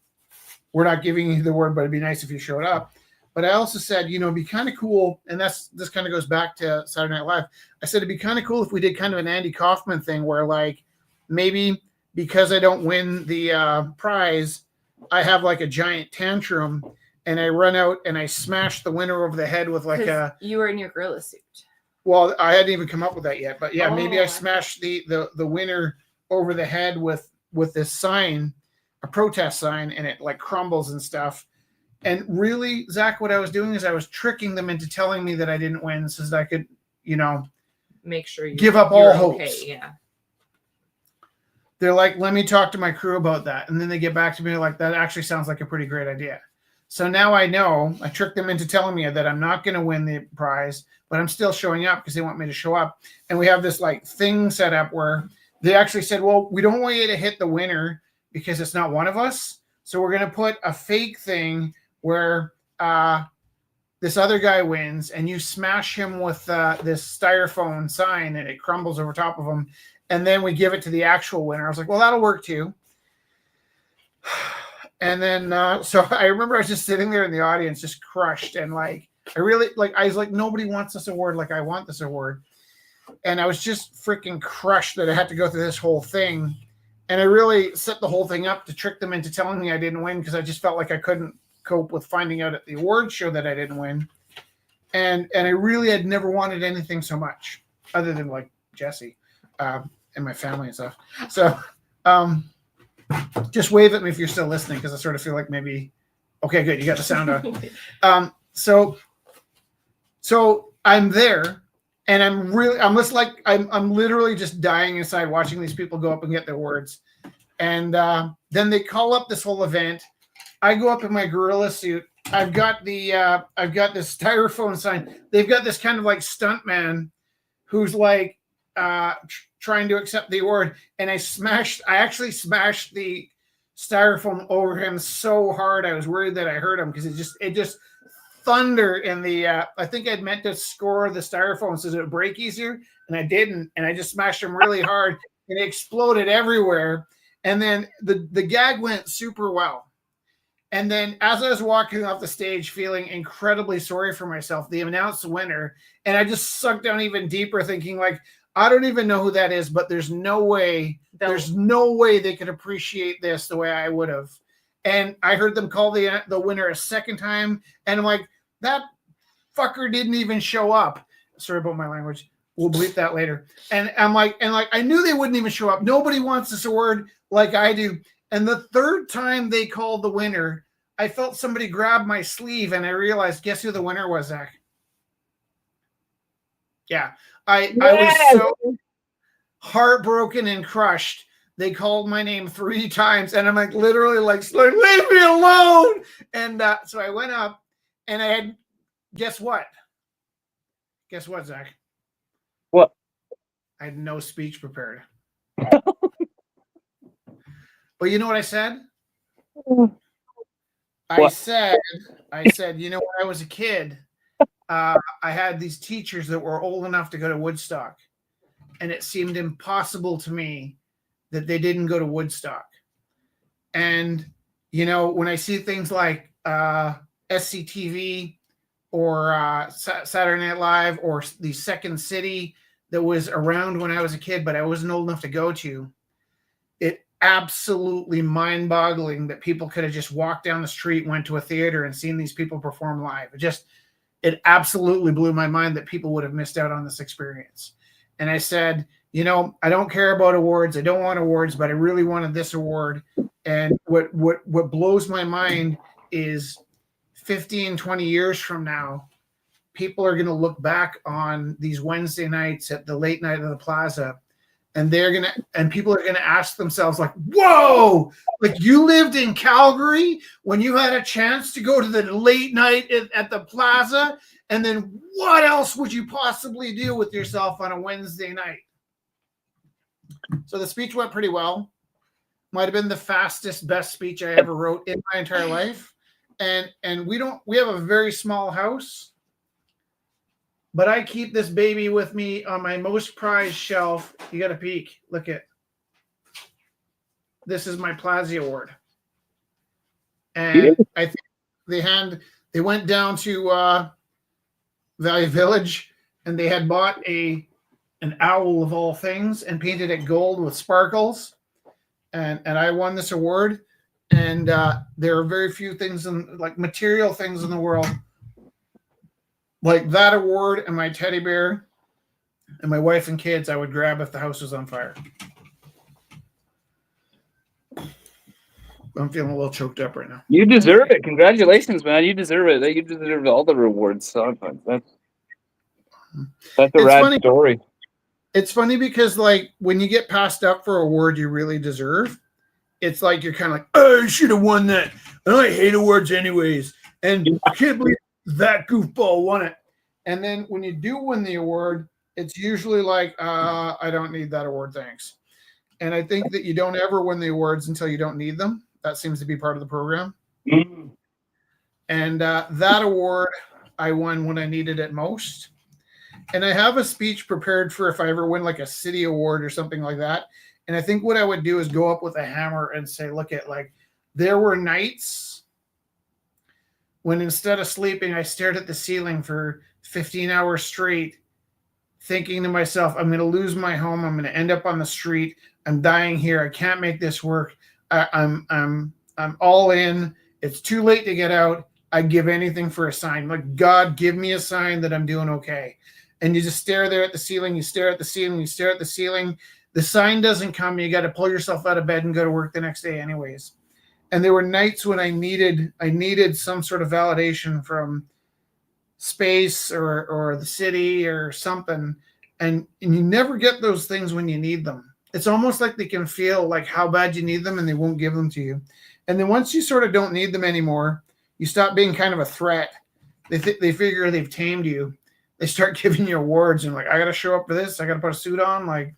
not giving you the award, but it'd be nice if you showed up. But I also said, it'd be kind of cool. And this kind of goes back to Saturday Night Live. I said, it'd be kind of cool if we did kind of an Andy Kaufman thing where like, maybe because I don't win the prize, I have like a giant tantrum and I run out and I smash the winner over the head with like you were in your gorilla suit. Well, I hadn't even come up with that yet, but yeah, maybe I smashed the winner over the head with this sign, a protest sign, and it like crumbles and stuff. And really, Zach, what I was doing is I was tricking them into telling me that I didn't win so that I could, make sure you give up all hopes. Okay, yeah. They're like, let me talk to my crew about that. And then they get back to me like, that actually sounds like a pretty great idea. So now I know I tricked them into telling me that I'm not going to win the prize, but I'm still showing up because they want me to show up. And we have this like thing set up where they actually said, well, we don't want you to hit the winner because it's not one of us. So we're going to put a fake thing where this other guy wins and you smash him with this styrofoam sign and it crumbles over top of him. And then we give it to the actual winner. I was like, well, that'll work too. And then, so I remember I was just sitting there in the audience, just crushed. And like, I was like, nobody wants this award. Like I want this award. And I was just freaking crushed that I had to go through this whole thing. And I really set the whole thing up to trick them into telling me I didn't win because I just felt like I couldn't cope with finding out at the award show that I didn't win. and I really had never wanted anything so much, other than like Jesse, and my family and stuff. So, just wave at me if you're still listening, because I sort of feel like maybe. Okay, good. You got the sound on. So I'm there, and I'm just like I'm literally just dying inside watching these people go up and get their words, and then they call up this whole event. I go up in my gorilla suit. I've got this styrofoam sign. They've got this kind of like stuntman who's like trying to accept the award, and I actually smashed the styrofoam over him so hard I was worried that I hurt him, because it just thunder in the I think I'd meant to score the styrofoam so it would break easier, and I didn't, and I just smashed him really hard, and it exploded everywhere. And then the gag went super well. And then as I was walking off the stage feeling incredibly sorry for myself, they announced the winner, and I just sunk down even deeper thinking like, I don't even know who that is, but there's no way they could appreciate this the way I would have. And I heard them call the winner a second time, and I'm like, that fucker didn't even show up. Sorry about my language. We'll bleep that later. And I'm like, I knew they wouldn't even show up. Nobody wants this award like I do. And the third time they called the winner, I felt somebody grab my sleeve, and I realized, guess who the winner was, Zach? Yeah. I was so heartbroken and crushed. They called my name 3 times, and I'm like literally like leave me alone. And so I went up, and I had, guess what, Zach? What? I had no speech prepared. But you know what I said? I said, you know, when I was a kid, I had these teachers that were old enough to go to Woodstock, and it seemed impossible to me that they didn't go to Woodstock. And, you know, when I see things like SCTV or Saturday Night Live or the Second City that was around when I was a kid, but I wasn't old enough to go to, it absolutely mind-boggling that people could have just walked down the street, went to a theater, and seen these people perform live. It absolutely blew my mind that people would have missed out on this experience. And I said, you know, I don't care about awards. I don't want awards, but I really wanted this award. And what blows my mind is 15, 20 years from now, people are going to look back on these Wednesday nights at the late night of the plaza, and people are going to ask themselves like, whoa, like you lived in Calgary when you had a chance to go to the late night at the plaza, and then what else would you possibly do with yourself on a Wednesday night? So the speech went pretty well. Might have been the fastest, best speech I ever wrote in my entire life. And we have a very small house, but I keep this baby with me on my most prized shelf. You got to peek. Look at this. Is my Plaza Award. And I think they went down to Valley Village, and they had bought an owl of all things and painted it gold with sparkles. And I won this award. And there are very few things material things in the world like that award and my teddy bear and my wife and kids I would grab if the house was on fire. I'm feeling a little choked up right now. You deserve it. Congratulations, man. You deserve it. You deserve all the rewards. So that's a rad story. It's funny because like when you get passed up for an award you really deserve, it's like you're kind of like, oh, I should have won that. And I hate awards anyways. And I can't believe that goofball won it. And then when you do win the award, it's usually like, I don't need that award, thanks. And I think that you don't ever win the awards until you don't need them. That seems to be part of the program. Mm. And that award I won when I needed it most. And I have a speech prepared for if I ever win like a city award or something like that. And I think what I would do is go up with a hammer and say, look at like, there were nights when instead of sleeping, I stared at the ceiling for 15 hours straight, thinking to myself, I'm going to lose my home. I'm going to end up on the street. I'm dying here. I can't make this work. I'm all in. It's too late to get out. I'd give anything for a sign. Like, God, give me a sign that I'm doing okay. And you just stare there at the ceiling. You stare at the ceiling. You stare at the ceiling. The sign doesn't come. You got to pull yourself out of bed and go to work the next day anyways. And there were nights when I needed some sort of validation from space or the city or something. And you never get those things when you need them. It's almost like they can feel like how bad you need them and they won't give them to you. And then once you sort of don't need them anymore, you stop being kind of a threat. They figure they've tamed you. They start giving you awards and like, I got to show up for this. I got to put a suit on. Like,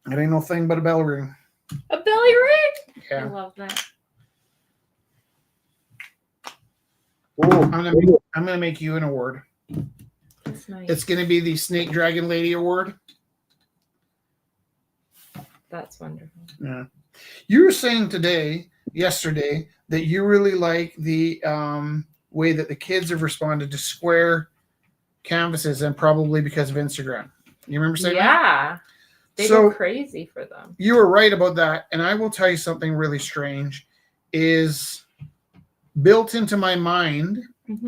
it ain't no thing but a bell ring. A belly ring? Yeah. I love that. I'm gonna make you an award. That's nice. It's gonna be the Snake Dragon Lady Award. That's wonderful. Yeah. You were saying yesterday, that you really like the way that the kids have responded to square canvases, and probably because of Instagram. You remember saying that? Yeah. They go crazy for them. You were right about that. And I will tell you something really strange is built into my mind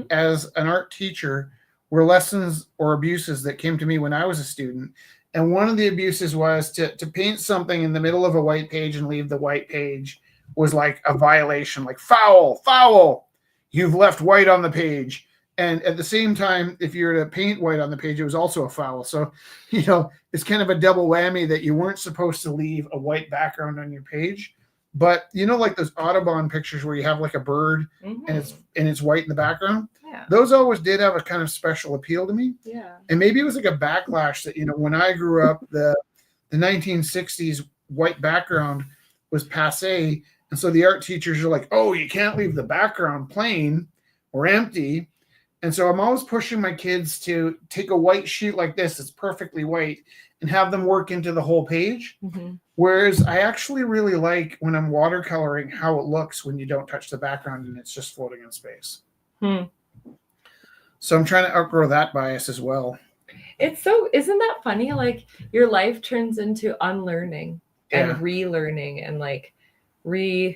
as an art teacher were lessons or abuses that came to me when I was a student. And one of the abuses was to paint something in the middle of a white page and leave the white page was like a violation, like foul, you've left white on the page. And at the same time, if you were to paint white on the page, it was also a foul. So, it's kind of a double whammy that you weren't supposed to leave a white background on your page. But like those Audubon pictures where you have like a bird and it's white in the background. Yeah. Those always did have a kind of special appeal to me. Yeah. And maybe it was like a backlash that, when I grew up, the 1960s white background was passé. And so the art teachers are like, oh, you can't leave the background plain or empty. And so I'm always pushing my kids to take a white sheet like this that's perfectly white and have them work into the whole page. Whereas I actually really like when I'm watercoloring how it looks when you don't touch the background and it's just floating in space. So I'm trying to outgrow that bias as well. Isn't that funny? Like your life turns into unlearning and relearning and like I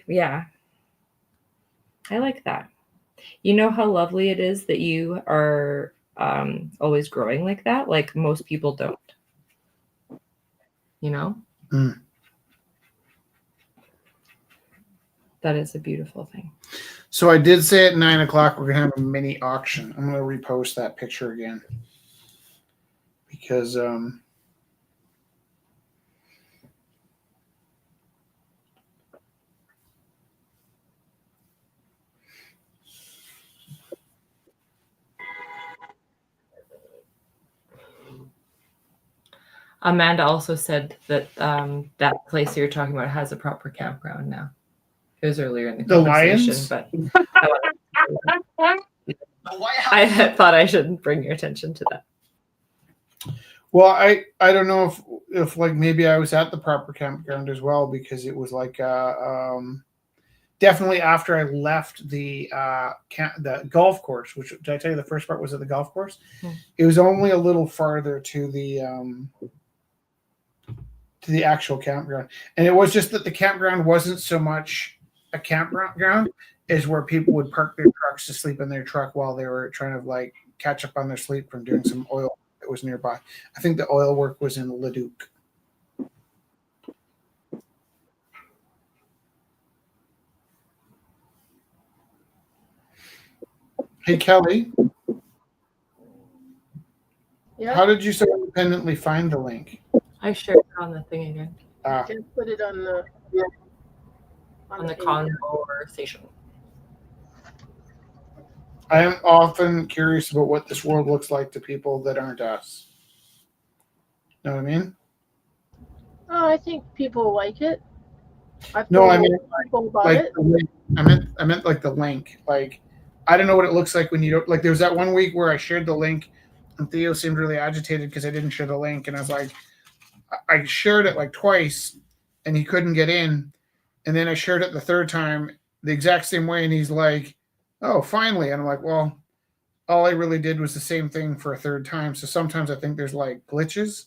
like that. You know how lovely it is that you are always growing like that? Like most people don't. That is a beautiful thing. So I did say at 9:00 we're gonna have a mini auction. I'm gonna repost that picture again because Amanda also said that that place you're talking about has a proper campground now. It was earlier in the conversation, Lions? but I thought I should bring your attention to that. Well, I don't know if like maybe I was at the proper campground as well because it was like definitely after I left the golf course, which did I tell you the first part was at the golf course? It was only a little farther to the actual campground, and it was just that the campground wasn't so much a campground as where people would park their trucks to sleep in their truck while they were trying to like catch up on their sleep from doing some oil that was nearby. I think the oil work was in Leduc. Hey Kelly, how did you so independently find the link? I shared it on the thing again. Just put it on the conversation. I am often curious about what this world looks like to people that aren't us. Know what I mean? Oh, I think people like it. No, I mean like it. I meant like the link. Like I don't know what it looks like when you don't like. There was that one week where I shared the link, and Theo seemed really agitated because I didn't share the link, and I was like, I shared it like twice, and he couldn't get in, and then I shared it the third time the exact same way, and he's like, "Oh, finally!" And I'm like, "Well, all I really did was the same thing for a third time." So sometimes I think there's like glitches.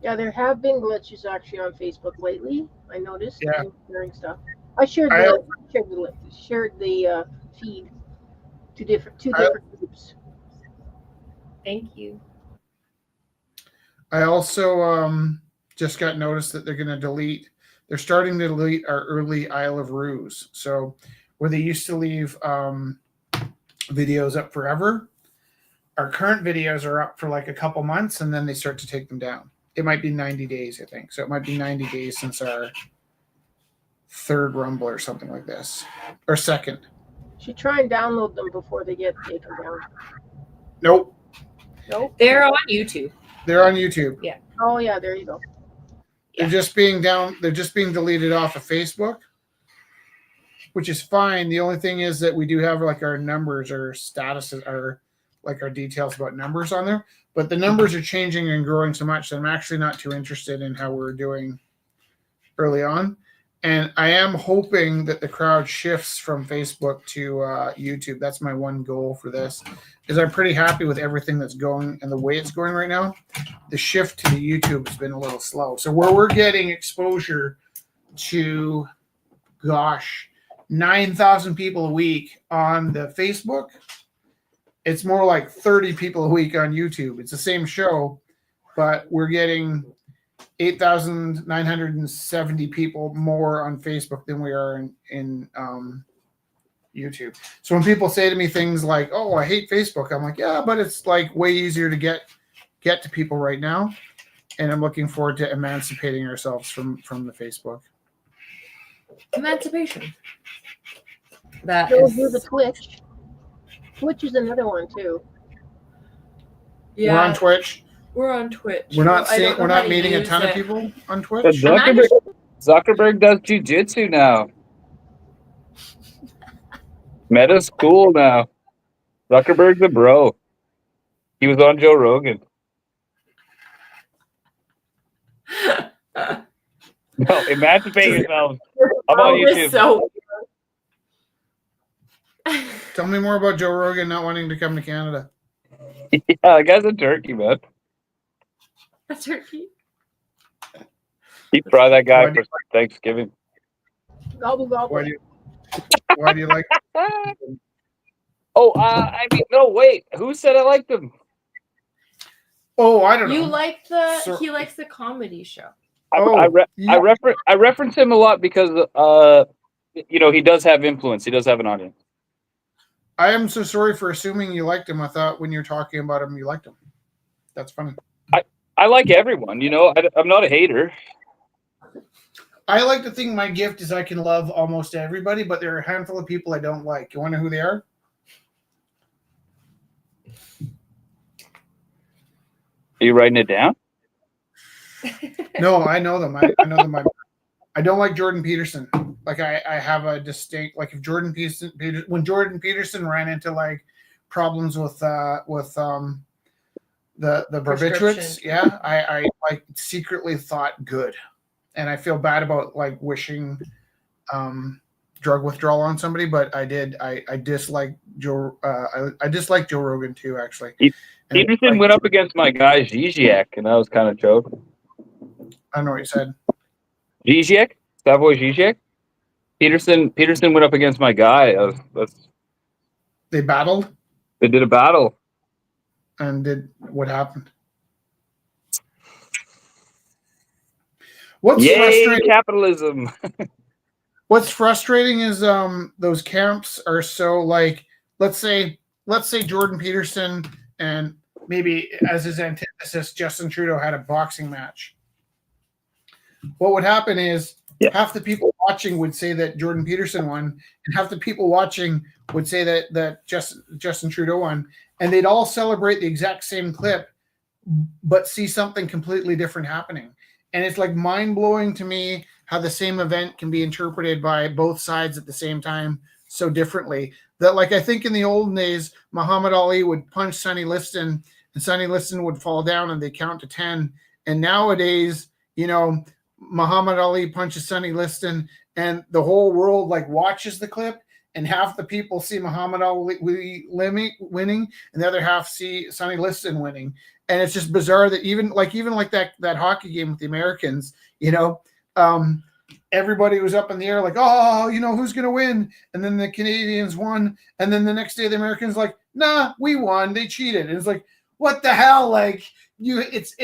Yeah, there have been glitches actually on Facebook lately. I noticed. Yeah. Sharing stuff. I shared the feed to two different groups. Thank you. I also just got noticed that they're starting to delete our early Isle of Roux. So where they used to leave videos up forever, our current videos are up for like a couple months and then they start to take them down. It might be 90 days, I think. So it might be 90 days since our third Rumble or something like this. Or second. Should try and download them before they get taken down. Nope. They're on YouTube. They're on YouTube. Yeah. Oh yeah, there you go. They're just being deleted off of Facebook, which is fine. The only thing is that we do have like our numbers or statuses or like our details about numbers on there, but the numbers are changing and growing so much that I'm actually not too interested in how we're doing early on. And I am hoping that the crowd shifts from Facebook to YouTube. That's my one goal for this, because I'm pretty happy with everything that's going and the way it's going right now. The shift to the YouTube has been a little slow. So where we're getting exposure to, 9,000 people a week on the Facebook, it's more like 30 people a week on YouTube. It's the same show, but we're getting 8,970 people more on Facebook than we are in YouTube. So when people say to me things like, "Oh, I hate Facebook," I'm like, "Yeah, but it's like way easier to get to people right now." And I'm looking forward to emancipating ourselves from the Facebook. Emancipation. That They'll is. do the Twitch. Twitch is another one too. Yeah. We're on Twitch. We're on Twitch. We're not I don't know we're how not to meeting a use ton of it. people on But Twitch. Zuckerberg does jujitsu now. Meta's cool now. Zuckerberg's a bro. He was on Joe Rogan. No, emancipate yourselves. I'm on YouTube. So Tell me more about Joe Rogan not wanting to come to Canada. Yeah, that guy's a turkey, man. a turkey. He'd fry that guy Why do for Thanksgiving. Gobble gobble. Why do you like? Oh, I mean, no, wait. Who said I liked him? Oh, I don't know. You like the So- he likes the comedy show. I reference him a lot because he does have influence. He does have an audience. I am so sorry for assuming you liked him. I thought when you're talking about him, you liked him. That's funny. I like everyone. I'm not a hater. I like to think my gift is I can love almost everybody, but there are a handful of people I don't like. You want to know who they are? Are you writing it down? No, I know them. I know them. I don't like Jordan Peterson. Like I have a distinct, like if Jordan Peterson, when Jordan Peterson ran into like problems with the barbiturates, yeah, I like secretly thought good, and I feel bad about like wishing drug withdrawal on somebody, but I did. I dislike Joe. I dislike Joe Rogan too, actually. Peterson went up against my guy Zizek, and that was kind of choke. I don't know what you said. Zizek, Savoy Zizek. Peterson went up against my guy. They battled. They did a battle. And what happened? What's Yay, frustrating? capitalism. What's frustrating is those camps are so like let's say Jordan Peterson and maybe as his antithesis Justin Trudeau had a boxing match. What would happen is half the people watching would say that Jordan Peterson won, and half the people watching would say that Justin Trudeau won, and they'd all celebrate the exact same clip, but see something completely different happening. And it's like mind-blowing to me how the same event can be interpreted by both sides at the same time so differently. That like I think in the olden days, Muhammad Ali would punch Sonny Liston, and Sonny Liston would fall down, and they count to 10. And nowadays, Muhammad Ali punches Sonny Liston, and the whole world like watches the clip, and half the people see Muhammad Ali winning, and the other half see Sonny Liston winning. And it's just bizarre that even like that hockey game with the Americans, everybody was up in the air, like, oh, who's going to win? And then the Canadians won. And then the next day, the Americans like, nah, we won. They cheated. And it's like, what the hell? Like, it's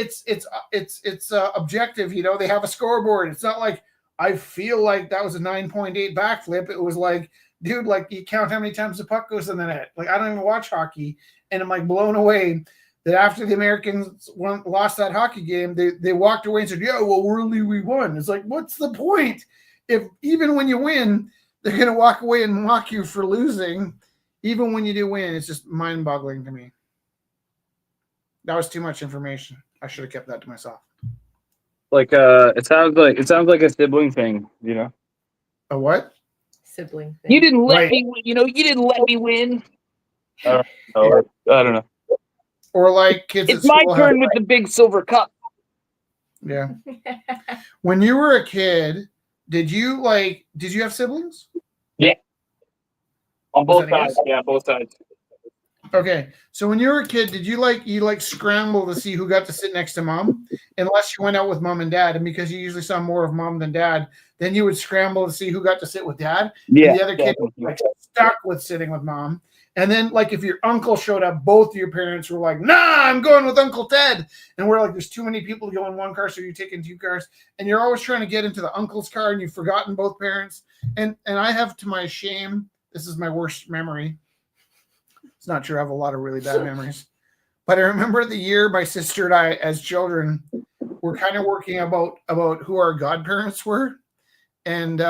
objective. They have a scoreboard. It's not like I feel like that was a 9.8 backflip. It was like, dude, like you count how many times the puck goes in the net. Like I don't even watch hockey, and I'm like blown away that after the Americans lost that hockey game, they walked away and said, yeah, well, really, we won. It's like, what's the point? If even when you win, they're going to walk away and mock you for losing. Even when you do win, it's just mind-boggling to me. That was too much information. I should have kept that to myself. Like it sounds like a sibling thing, A what? Sibling thing. You didn't let Right. me win. You didn't let me win. I don't know. Or like kids It's at my school turn with the big silver cup. Yeah. When you were a kid, did you have siblings? Yeah. On Was both that a sides. yes? Yeah, both sides. Okay. So when you were a kid, did you scramble to see who got to sit next to mom? Unless you went out with mom and dad, and because you usually saw more of mom than dad, then you would scramble to see who got to sit with dad. Yeah. And the other kid was stuck with sitting with mom. And then if your uncle showed up, both of your parents were like, nah, I'm going with Uncle Ted. And we're like, there's too many people to go in one car, so you're taking two cars. And you're always trying to get into the uncle's car, and you've forgotten both parents. And I have, to my shame, this is my worst memory. It's not true. I have a lot of really bad memories. But I remember the year my sister and I, as children, were kind of working about who our godparents were. And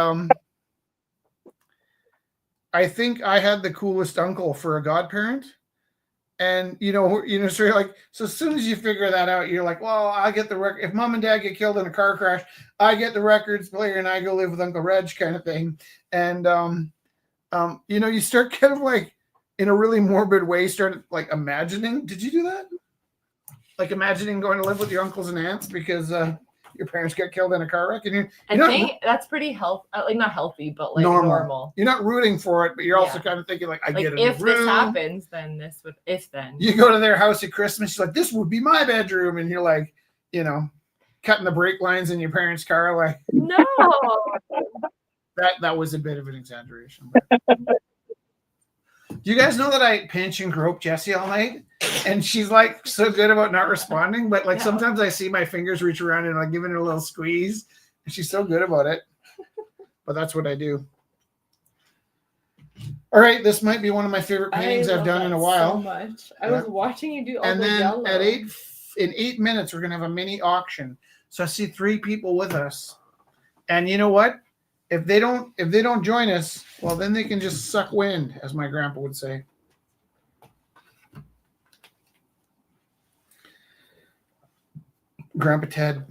I think I had the coolest uncle for a godparent. And, so you're like, so as soon as you figure that out, you're like, well, I get the record. If mom and dad get killed in a car crash, I get the records player and I go live with Uncle Reg kind of thing. And, you start kind of like, in a really morbid way, started like imagining. Did you do that? Like imagining going to live with your uncles and aunts because your parents got killed in a car wreck, and I think that's pretty healthy, like not healthy, but like normal. You're not rooting for it, but you're also kind of thinking like, I get it. If this happens, then this would. If then you go to their house at Christmas, she's like, this would be my bedroom, and you're like, cutting the brake lines in your parents' car, like no. That was a bit of an exaggeration. Do you guys know that I pinch and grope Jessie all night? And she's like so good about not responding, but like sometimes I see my fingers reach around and I'm giving her a little squeeze. And she's so good about it. But that's what I do. All right, this might be one of my favorite paintings I've done in a while. So much. I was watching you do all and the then yellow. in 8 minutes, we're gonna have a mini auction. So I see 3 people with us. And you know what? If they don't join us, well, then they can just suck wind, as my grandpa would say. Grandpa Ted.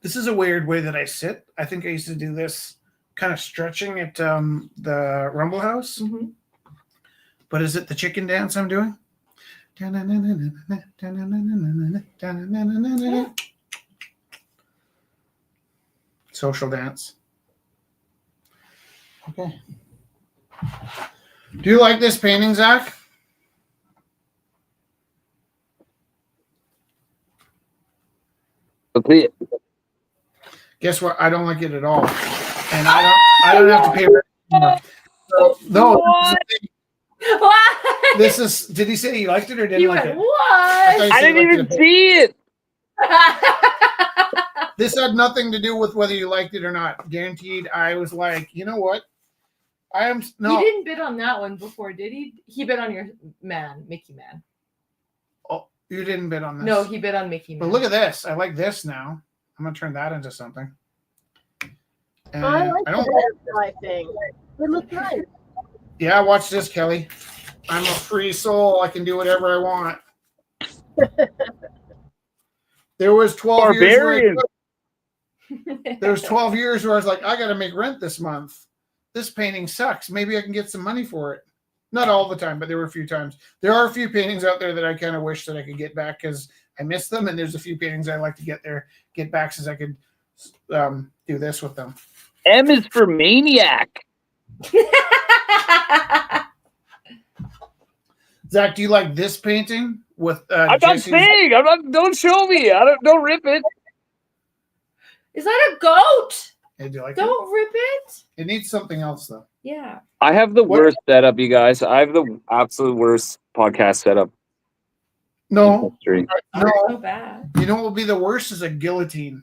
This is a weird way that I sit. I think I used to do this kind of stretching at the Rumble House. Mm-hmm. But is it the chicken dance I'm doing? Social dance. Okay. Do you like this painting, Zach? Okay. Guess what? I don't like it at all, and I don't have to pay rent anymore. So, no. What? This is. Did he say he liked it or didn't You like went, it? what? I didn't even see it. This had nothing to do with whether you liked it or not. Guaranteed. I was like, you know what? He didn't bid on that one before, did he? He bid on your Mickey Man. Oh, you didn't bid on this. No, he bid on Mickey Man. But look at this. I like this now. I'm gonna turn that into something. And I like I don't. the butterfly thing. It looks nice. Yeah, watch this, Kelly. I'm a free soul. I can do whatever I want. There was 12 years. There was 12 years where I was like, I got to make rent this month. This painting sucks. Maybe I can get some money for it. Not all the time, but there were a few times. There are a few paintings out there that I kind of wish that I could get back because I miss them. And there's a few paintings I like to get back so I could do this with them. M is for maniac. Zach, do you like this painting with I'm not Jesse's? saying. Don't show me. Don't rip it. Is that a goat? Hey, do you like Don't rip it. it? It needs something else though. Yeah. I have the What- worst setup, you guys. I have the absolute worst podcast setup in No, history. Not so no. bad. You know what will be the worst is a guillotine.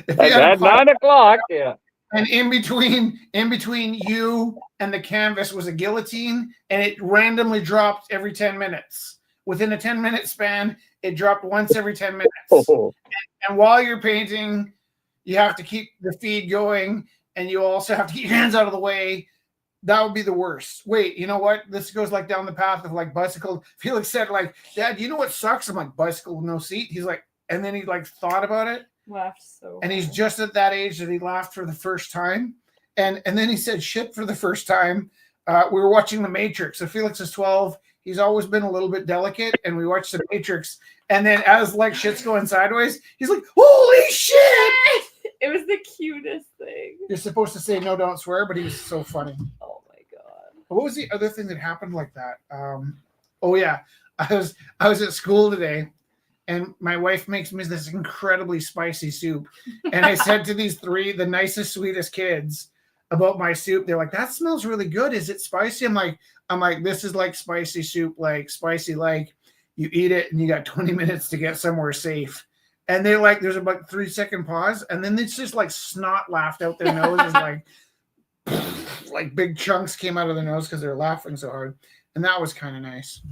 If you had At a fire- 9 o'clock, yeah. and in between you and the canvas was a guillotine, and it randomly dropped every 10 minutes. Within a 10-minute span, it dropped once every 10 minutes. Oh, And while you're painting, you have to keep the feed going, and you also have to keep your hands out of the way. That would be the worst. Wait, you know what? This goes like down the path of like bicycle. Felix said, like, Dad, you know what sucks? I'm like, bicycle with no seat. He's like, and then he like thought about it. Laughed so And he's hard. just at that age that he laughed for the first time. And then he said shit for the first time. We were watching The Matrix. So Felix is 12. He's always been a little bit delicate. And we watched The Matrix. And then as like shit's going sideways, he's like, holy shit! It was the cutest thing. You're supposed to say no, don't swear, but he was so funny. Oh my god. What was the other thing that happened like that? Oh yeah. I was at school today, and my wife makes me this incredibly spicy soup. And I said to these three, the nicest, sweetest kids, about my soup. They're like, that smells really good. Is it spicy? I'm like, this is like spicy soup, like spicy, like you eat it and you got 20 minutes to get somewhere safe. And they're like, there's about 3-second pause, and then it's just like snot laughed out their noses, like big chunks came out of their nose because they're laughing so hard. And that was kind of nice.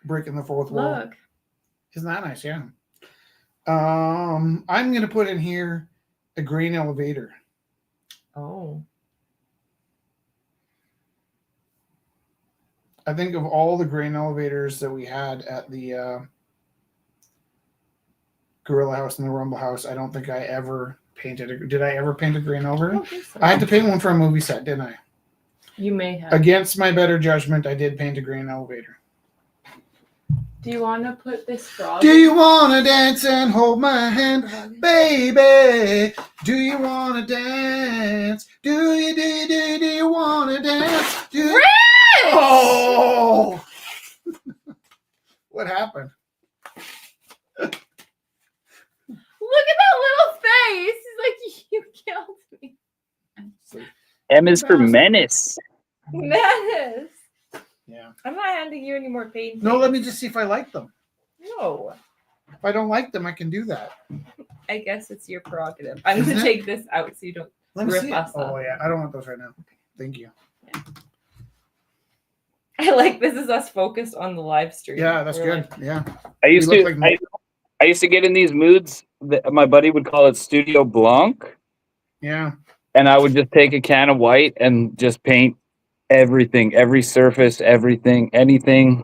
Breaking the fourth wall. Look. Isn't that nice? Yeah. I'm gonna put in here a grain elevator. Oh. I think of all the grain elevators that we had at the Gorilla House and the Rumble House, I don't think I ever painted. Did I ever paint a grain I elevator? don't think so. I had to paint one for a movie set, didn't I? You may have. Against my better judgment, I did paint a grain elevator. Do you want to put this frog? Do you want to dance and hold my hand, baby? Do you want to dance? Do you want to dance? Rich! Oh! What happened? Look at that little face. He's like, you killed me. M is for menace. Menace. Yeah. I'm not handing you any more paintings. No, let me just see if I like them. No. If I don't like them, I can do that. I guess it's your prerogative. I'm Isn't going to it? take this out so you don't Let me rip see it. us Oh up. yeah, I don't want those right now. Thank you. I like this is us focused on the live stream. Yeah, that's We're good. like, Yeah. I used We to. look like- I used to get in these moods. That my buddy would call it Studio Blanc, Yeah. and I would just take a can of white and just paint everything, every surface, everything, anything,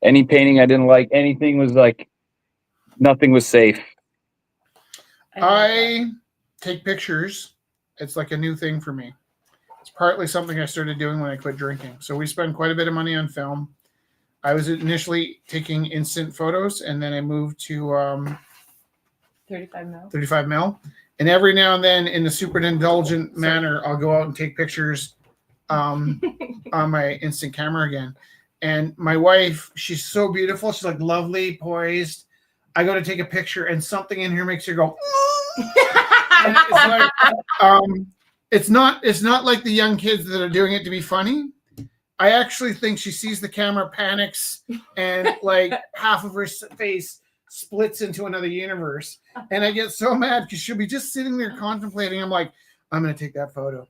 any painting I didn't like. Anything was like, nothing was safe. I love that. I take pictures. It's like a new thing for me. It's partly something I started doing when I quit drinking. So we spend quite a bit of money on film. I was initially taking instant photos, and then I moved to 35 mil. 35 mil. And every now and then, in a super indulgent manner, I'll go out and take pictures on my instant camera again. And my wife, she's so beautiful. She's like lovely, poised. I go to take a picture, and something in here makes her go. And it's like, it's not like the young kids that are doing it to be funny. I actually think she sees the camera, panics, and like half of her face splits into another universe. And I get so mad because she'll be just sitting there contemplating. I'm like, I'm gonna take that photo.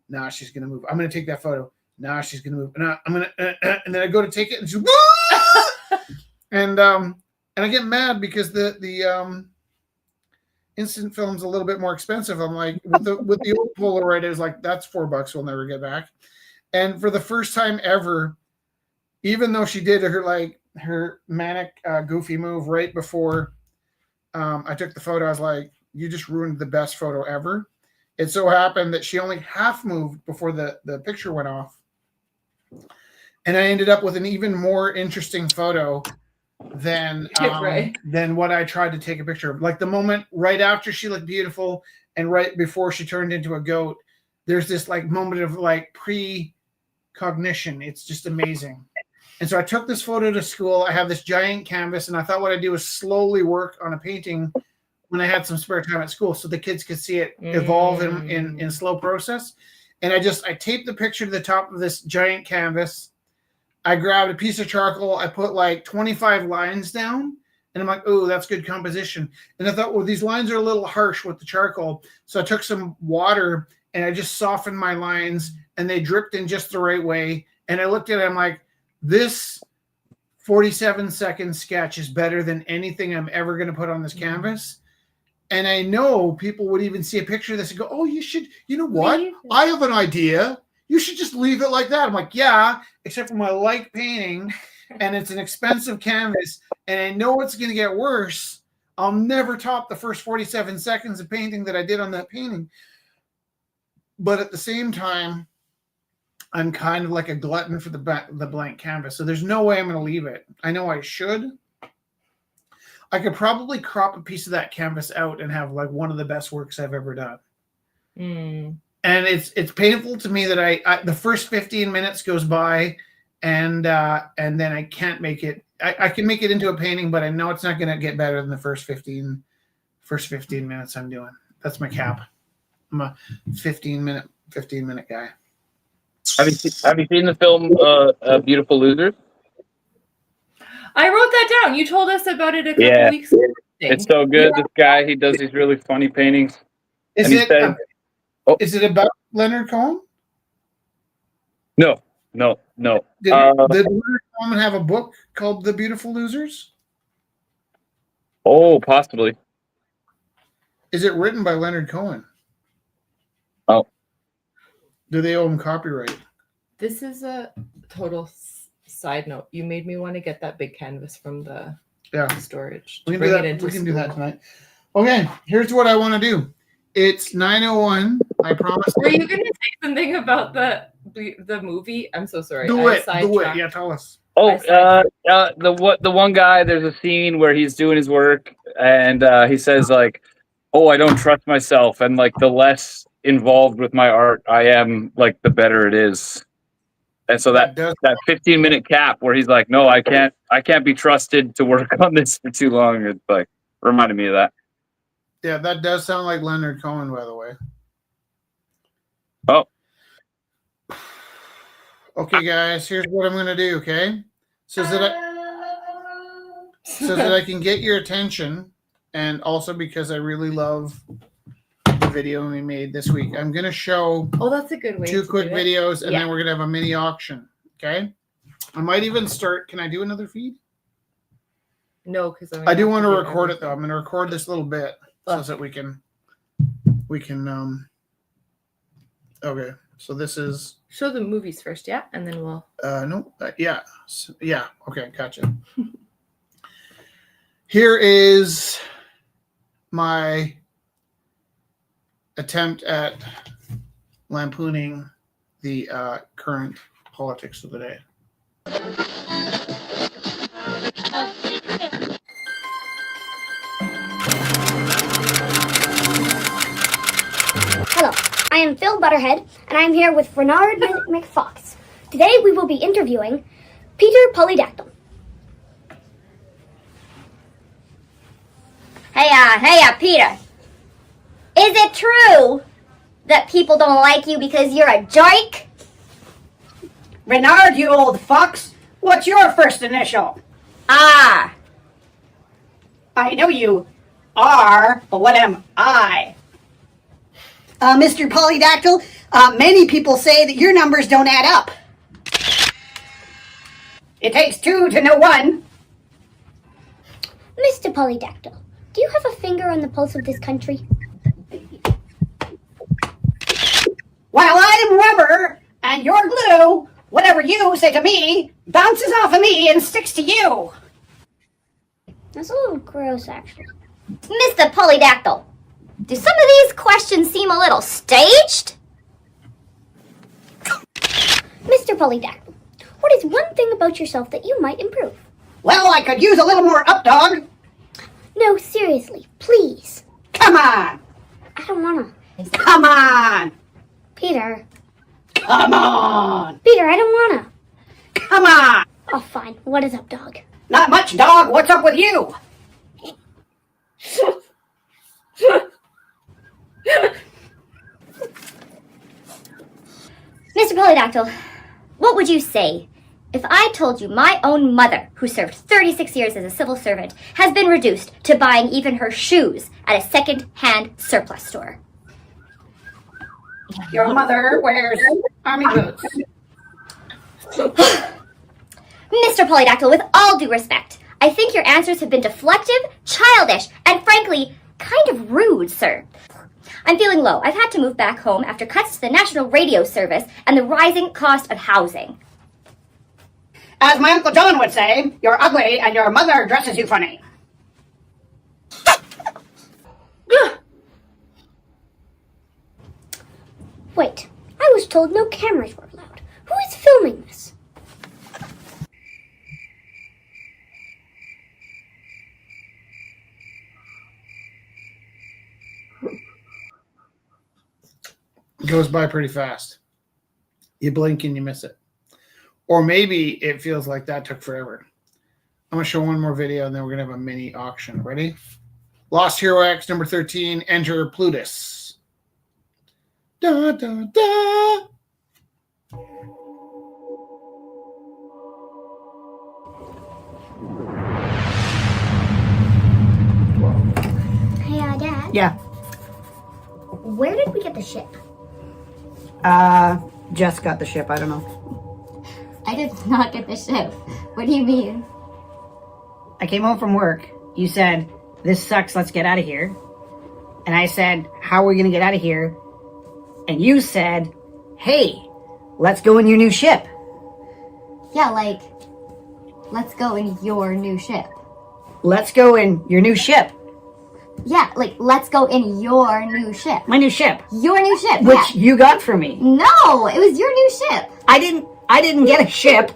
Nah, she's gonna move. I'm gonna take that photo. Nah, she's gonna move. Nah, I'm gonna and then I go to take it, and she's and I get mad because the instant film's a little bit more expensive. I'm like, with the old Polaroid, I was like, that's $4 we'll never get back. And for the first time ever, even though she did her manic goofy move right before I took the photo, I was like, you just ruined the best photo ever. It so happened that she only half moved before the picture went off. And I ended up with an even more interesting photo than Right. than what I tried to take a picture of. Like the moment right after she looked beautiful and right before she turned into a goat, there's this like moment of like precognition. It's just amazing. And so I took this photo to school. I have this giant canvas, and I thought what I'd do was slowly work on a painting when I had some spare time at school so the kids could see it evolve in slow process. And I taped the picture to the top of this giant canvas. I grabbed a piece of charcoal. I put like 25 lines down. And I'm like, oh, that's good composition. And I thought, well, these lines are a little harsh with the charcoal. So I took some water and I just softened my lines and they dripped in just the right way. And I looked at it, I'm like, this 47-second sketch is better than anything I'm ever going to put on this canvas. And I know people would even see a picture of this and go, oh, you know what? I have an idea. You should just leave it like that. I'm like, yeah, except for my like painting. And it's an expensive canvas. And I know it's going to get worse. I'll never top the first 47 seconds of painting that I did on that painting. But at the same time, I'm kind of like a glutton for the blank canvas. So there's no way I'm going to leave it. I know I should. I could probably crop a piece of that canvas out and have like one of the best works I've ever done. And it's painful to me that I the first 15 minutes goes by and then I can't make it. I can make it into a painting, but I know it's not going to get better than the first 15 minutes I'm doing. That's my cap. I'm a 15 minute guy. Have you seen the film Beautiful Losers? I wrote that down. You told us about it a couple weeks ago. It's so good. This guy, he does these really funny paintings. Is it about Leonard Cohen? No. Did Leonard Cohen have a book called The Beautiful Losers? Oh, possibly. Is it written by Leonard Cohen? Oh. Do they owe him copyright? This is a total side note. You made me want to get that big canvas from the storage. We can do that tonight. Okay, here's what I want to do. It's 9:01. I promise. Were you going to say something about the movie? I'm so sorry. Do it. Yeah, tell us. Oh, the one guy. There's a scene where he's doing his work, and he says like, "Oh, I don't trust myself," and like the less involved with my art I am, like the better it is. And so that 15-minute cap where he's like, "No, I can't be trusted to work on this for too long." It's like reminded me of that. Yeah, that does sound like Leonard Cohen, by the way. Oh. Okay, guys, here's what I'm gonna do. Okay, so that I can get your attention, and also because I really love the video we made this week, I'm gonna show. Oh, that's a good way. 2 quick videos, and then we're gonna have a mini auction. Okay, I might even start. Can I do another feed? No, because I do want to record it though. I'm gonna record this little bit so that we can. Okay, so this is. Show the movies first, yeah, and then we'll. Yeah. Okay, gotcha. Here is my attempt at lampooning the current politics of the day. Hello, I am Phil Butterhead, and I am here with Renard McFox. Today we will be interviewing Peter Polydactyl. Hey, Peter. Is it true that people don't like you because you're a jerk? Renard, you old fucks. What's your first initial? R. I know you are, but what am I? Mr. Polydactyl, many people say that your numbers don't add up. It takes 2 to know 1. Mr. Polydactyl, do you have a finger on the pulse of this country? While I'm rubber and you're glue, whatever you say to me bounces off of me and sticks to you. That's a little gross, actually. Mr. Polydactyl, do some of these questions seem a little staged? Mr. Polydactyl, what is one thing about yourself that you might improve? Well, I could use a little more up, dog. No, seriously, please. Come on. I don't wanna. Come on. Peter. Come on. Peter, I don't wanna. Come on. Oh, fine. What is up, dog? Not much, dog. What's up with you? Mr. Polydactyl, what would you say if I told you my own mother, who served 36 years as a civil servant, has been reduced to buying even her shoes at a second-hand surplus store? Your mother wears army boots. Mr. Polydactyl, with all due respect, I think your answers have been deflective, childish, and frankly, kind of rude, sir. I'm feeling low. I've had to move back home after cuts to the national radio service and the rising cost of housing. As my Uncle John would say, you're ugly and your mother dresses you funny. Wait, I was told no cameras were allowed. Who is filming this? It goes by pretty fast. You blink and you miss it. Or maybe it feels like that took forever. I'm going to show one more video and then we're going to have a mini auction. Ready? Lost Hero X number 13. Enter Plutus. Da, da, da. Hey, Dad. Yeah. Where did we get the ship? Jess got the ship. I don't know. I did not get the ship. What do you mean? I came home from work. You said, this sucks. Let's get out of here. And I said, how are we going to get out of here? And you said, hey, let's go in your new ship. Yeah, like, let's go in your new ship. Let's go in your new ship. Yeah, like, let's go in your new ship. My new ship. Your new ship, Which you got for me. No, it was your new ship. I didn't get a ship.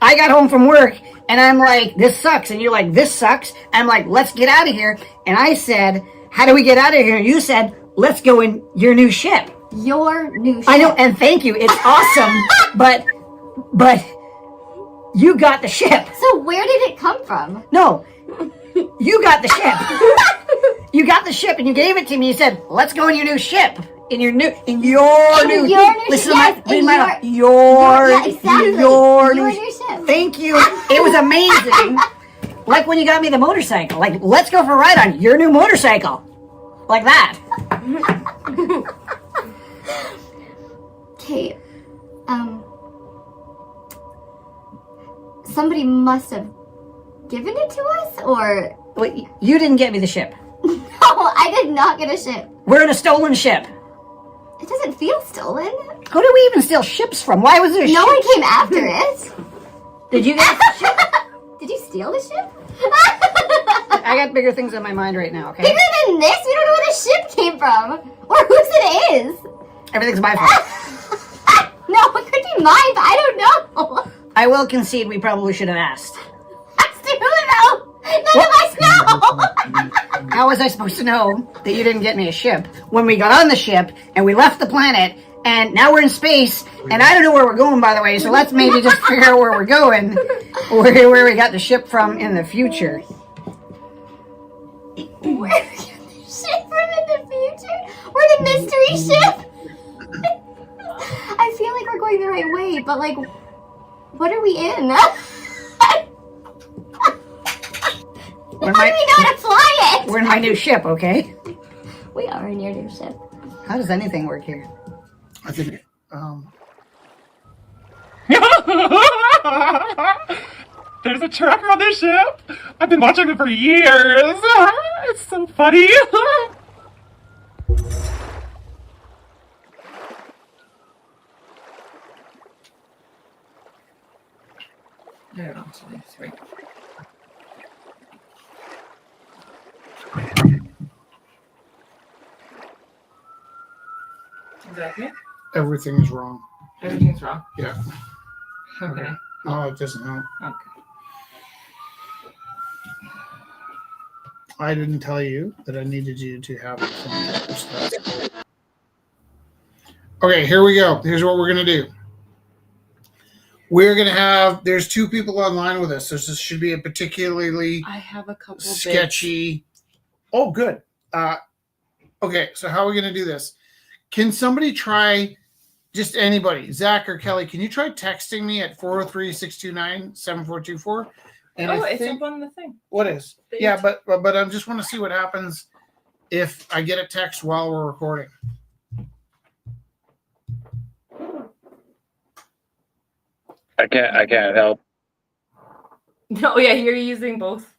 I got home from work and I'm like, this sucks. And you're like, this sucks. I'm like, let's get out of here. And I said, how do we get out of here? And you said, let's go in your new ship. Your new ship. I know, and thank you. It's awesome. but you got the ship. So where did it come from? No, you got the ship. You got the ship and you gave it to me. You said, let's go in your new ship. In your new Listen to my, in my your yeah, exactly. your Your new new ship. Thank you. It was amazing. Like when you got me the motorcycle. Like, let's go for a ride on your new motorcycle. Like that. Okay, somebody must have given it to us, or... Wait, you didn't get me the ship. No, I did not get a ship. We're in a stolen ship. It doesn't feel stolen. Who do we even steal ships from? Why was there a No ship? one came after it. Did you get the ship? Did you steal the ship? I got bigger things on my mind right now, okay? Bigger than this? We don't know where the ship came from. Or whose it is. Everything's my fault. No, it could be mine, but I don't know. I will concede we probably should have asked. That's true, though. None of us know. How was I supposed to know that you didn't get me a ship when we got on the ship and we left the planet and now we're in space and I don't know where we're going, by the way, so let's maybe just figure out where we're going, where we got the ship from in the future. Where did we get the ship from in the future? We're the mystery ship. I feel like we're going the right way, but like, what are we in? How do we know how to fly it? We're in my new ship, okay? We are in your new ship. How does anything work here? I think There's a tracker on this ship. I've been watching it for years. It's so funny. I don't know. 23. Is that okay? everything is wrong. Everything's wrong. Yeah. Okay. Oh, it doesn't help. Okay. I didn't tell you that I needed you to have some stuff. Okay, here we go. Here's what we're going to do. We're gonna have. There's 2 people online with us. So this should be a particularly I have a couple sketchy. Oh, good. Okay, so how are we gonna do this? Can somebody try? Just anybody, Zach or Kelly, can you try texting me at 403-629-7424? And it's up on the thing. What is? The Yeah, but I just want to see what happens if I get a text while we're recording. I can't help. No, yeah, you're using both.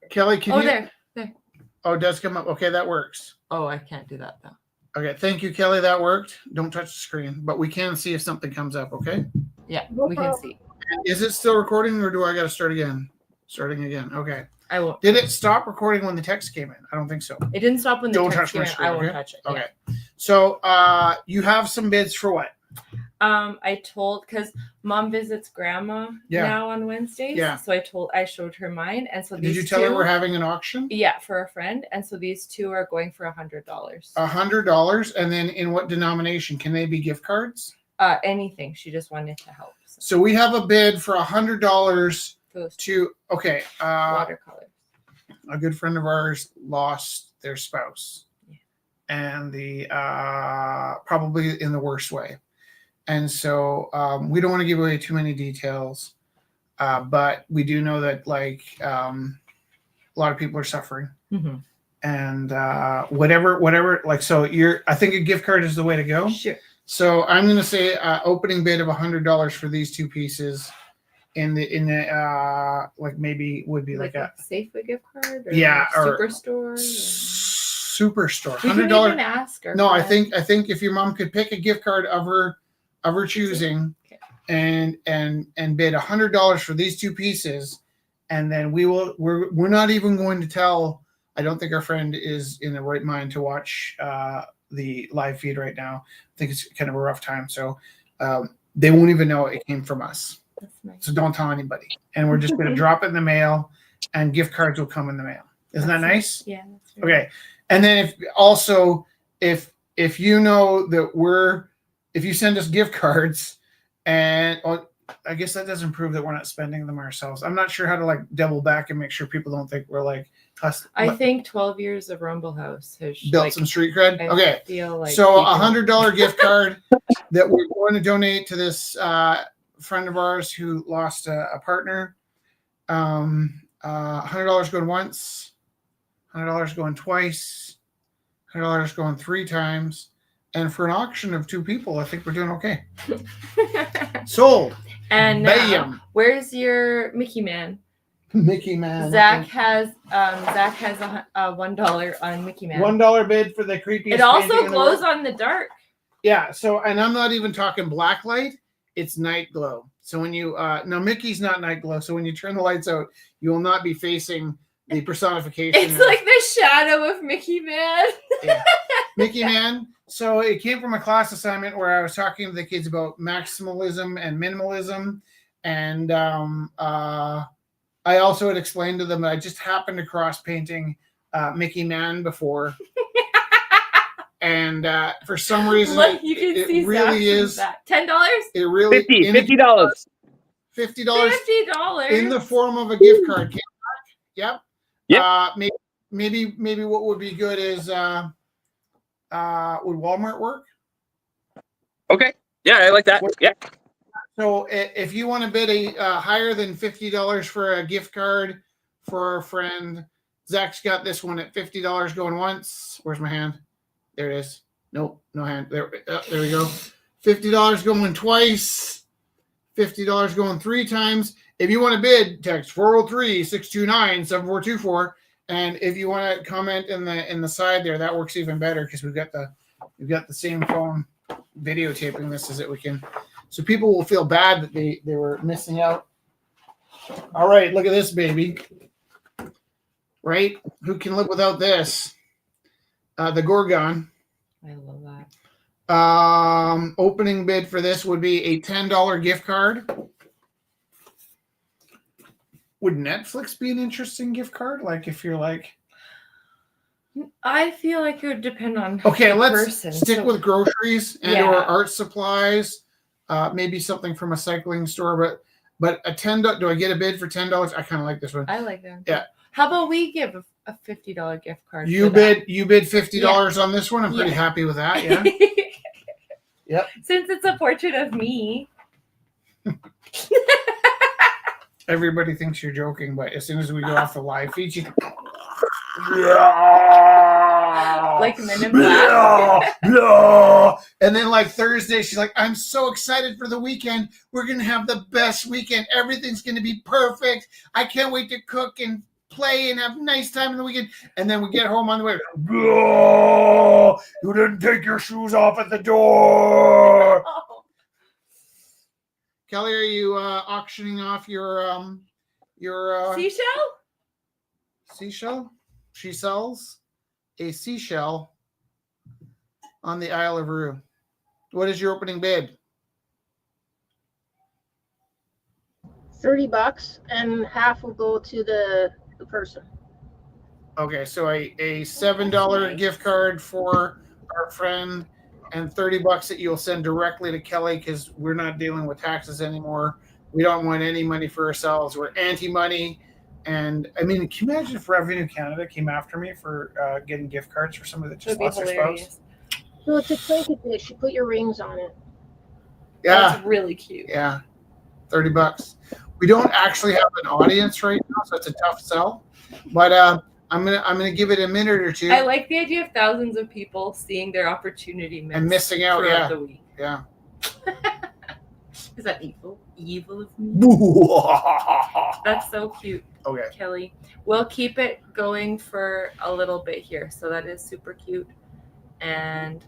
Kelly, can you? There. Oh, it does come up. Okay, that works. Oh, I can't do that though. Okay, thank you, Kelly. That worked. Don't touch the screen, but we can see if something comes up. Okay. Yeah, we can see. Is it still recording, or do I got to start again? Starting again. Okay. I won't. Did it stop recording when the text came in? I don't think so. It didn't stop when the Don't text touch my came in. screen, I won't okay? touch it. Okay. Yeah. So you have some bids for what? I told because Mom visits Grandma now on Wednesdays. Yeah. So I showed her mine, and so Did you tell her we're having an auction? Yeah, for a friend, and so these 2 are going for $100. $100, and then in what denomination? Can they be gift cards? Anything. She just wanted to help. So we have a bid for $100 Those to. Okay. watercolors. A good friend of ours lost their spouse, Yeah. and the probably in the worst way. And so we don't want to give away too many details, but we do know that like a lot of people are suffering, Mm-hmm. and whatever. Like so, I think a gift card is the way to go. Sure. So I'm going to say opening bid of $100 for these 2 pieces. In the like maybe would be like a Safeway gift card or or Superstore. Superstore. $100. Ask her. No, I think if your mom could pick a gift card of her choosing, okay. and bid $100 for these 2 pieces, and then we're not even going to tell. I don't think our friend is in the right mind to watch the live feed right now. I think it's kind of a rough time, so they won't even know it came from us. That's nice. So don't tell anybody. And we're just going to drop it in the mail, and gift cards will come in the mail. Isn't that nice? Yeah. That's really Okay. And then if you know that if you send us gift cards, and I guess that doesn't prove that we're not spending them ourselves. I'm not sure how to like double back and make sure people don't think we're like us. I think 12 years of Rumble House has built some street cred. Okay. Feel like so $100 gift card that we're going to donate to this friend of ours who lost a partner. $100 going once, $100 going twice, $100 going 3 times, and for an auction of 2 people, I think we're doing okay. Sold. And bam. Where's your Mickey Man? Mickey Man. Zach has a $1 on Mickey Man. $1 bid for the creepiest. It also glows on the dark. Yeah. So, and I'm not even talking black light. It's night glow. So when you now Mickey's not night glow. So when you turn the lights out, you will not be facing the personification. It's like the shadow of Mickey Man. Yeah. Mickey Man. So it came from a class assignment where I was talking to the kids about maximalism and minimalism, and I also had explained to them that I just happened to cross painting Mickey Man before. And for some reason, look, you can see it really is $10. It really $50. $50 in the form of a gift card. Yep. Yep. Maybe what would be good is would Walmart work? Okay. Yeah, I like that. Yeah. So if you want to bid a higher than $50 for a gift card for our friend, Zach's got this one at $50 going once. Where's my hand? There it is. Nope, no hand. There we go. $50 going twice. $50 going 3 times. If you want to bid, text 403-629-7424. And if you want to comment in the side there, that works even better because we've got the same phone videotaping this as that we can. So people will feel bad that they were missing out. All right, look at this baby. Right? Who can live without this? The Gorgon. I love that. Opening bid for this would be a $10 gift card. Would Netflix be an interesting gift card? Like if you're like, I feel like it would depend on okay, the let's person. stick with groceries and or art supplies. maybe something from a cycling store, but a $10. Do I get a bid for $10? I kind of like this one. I like that. Yeah. How about we give a $50 gift card? You for that? bid $50 on this one. I'm pretty Yeah. happy with that. Yeah. Yep. Since it's a portrait of me. Everybody thinks you're joking, but as soon as we go off the live feed, you Like Men in Black. And then like Thursday, she's like, I'm so excited for the weekend. We're going to have the best weekend. Everything's going to be perfect. I can't wait to cook and play and have a nice time in the weekend. And then we get home on the way. You didn't take your shoes off at the door. Kelly, are you auctioning off your Seashell? seashell? She sells a seashell on the Isle of Roux. What is your opening bid? $30, and half will go to the person. Okay, so a $7 gift card for our friend and $30 that you'll send directly to Kelly because we're not dealing with taxes anymore. We don't want any money for ourselves. We're anti-money. And I mean, can you imagine if Revenue Canada came after me for getting gift cards for somebody that just That'd be lost their hilarious. spouse? So it's a trinket dish. You put your rings on it. Yeah, That's really cute. yeah, $30. We don't actually have an audience right now, so it's a tough sell. But I'm gonna give it a minute or two. I like the idea of thousands of people seeing their opportunity And missing out, throughout yeah. the week. Yeah. Is that evil? Evil of me? That's so cute, Okay. Kelly. We'll keep it going for a little bit here. So that is super cute. And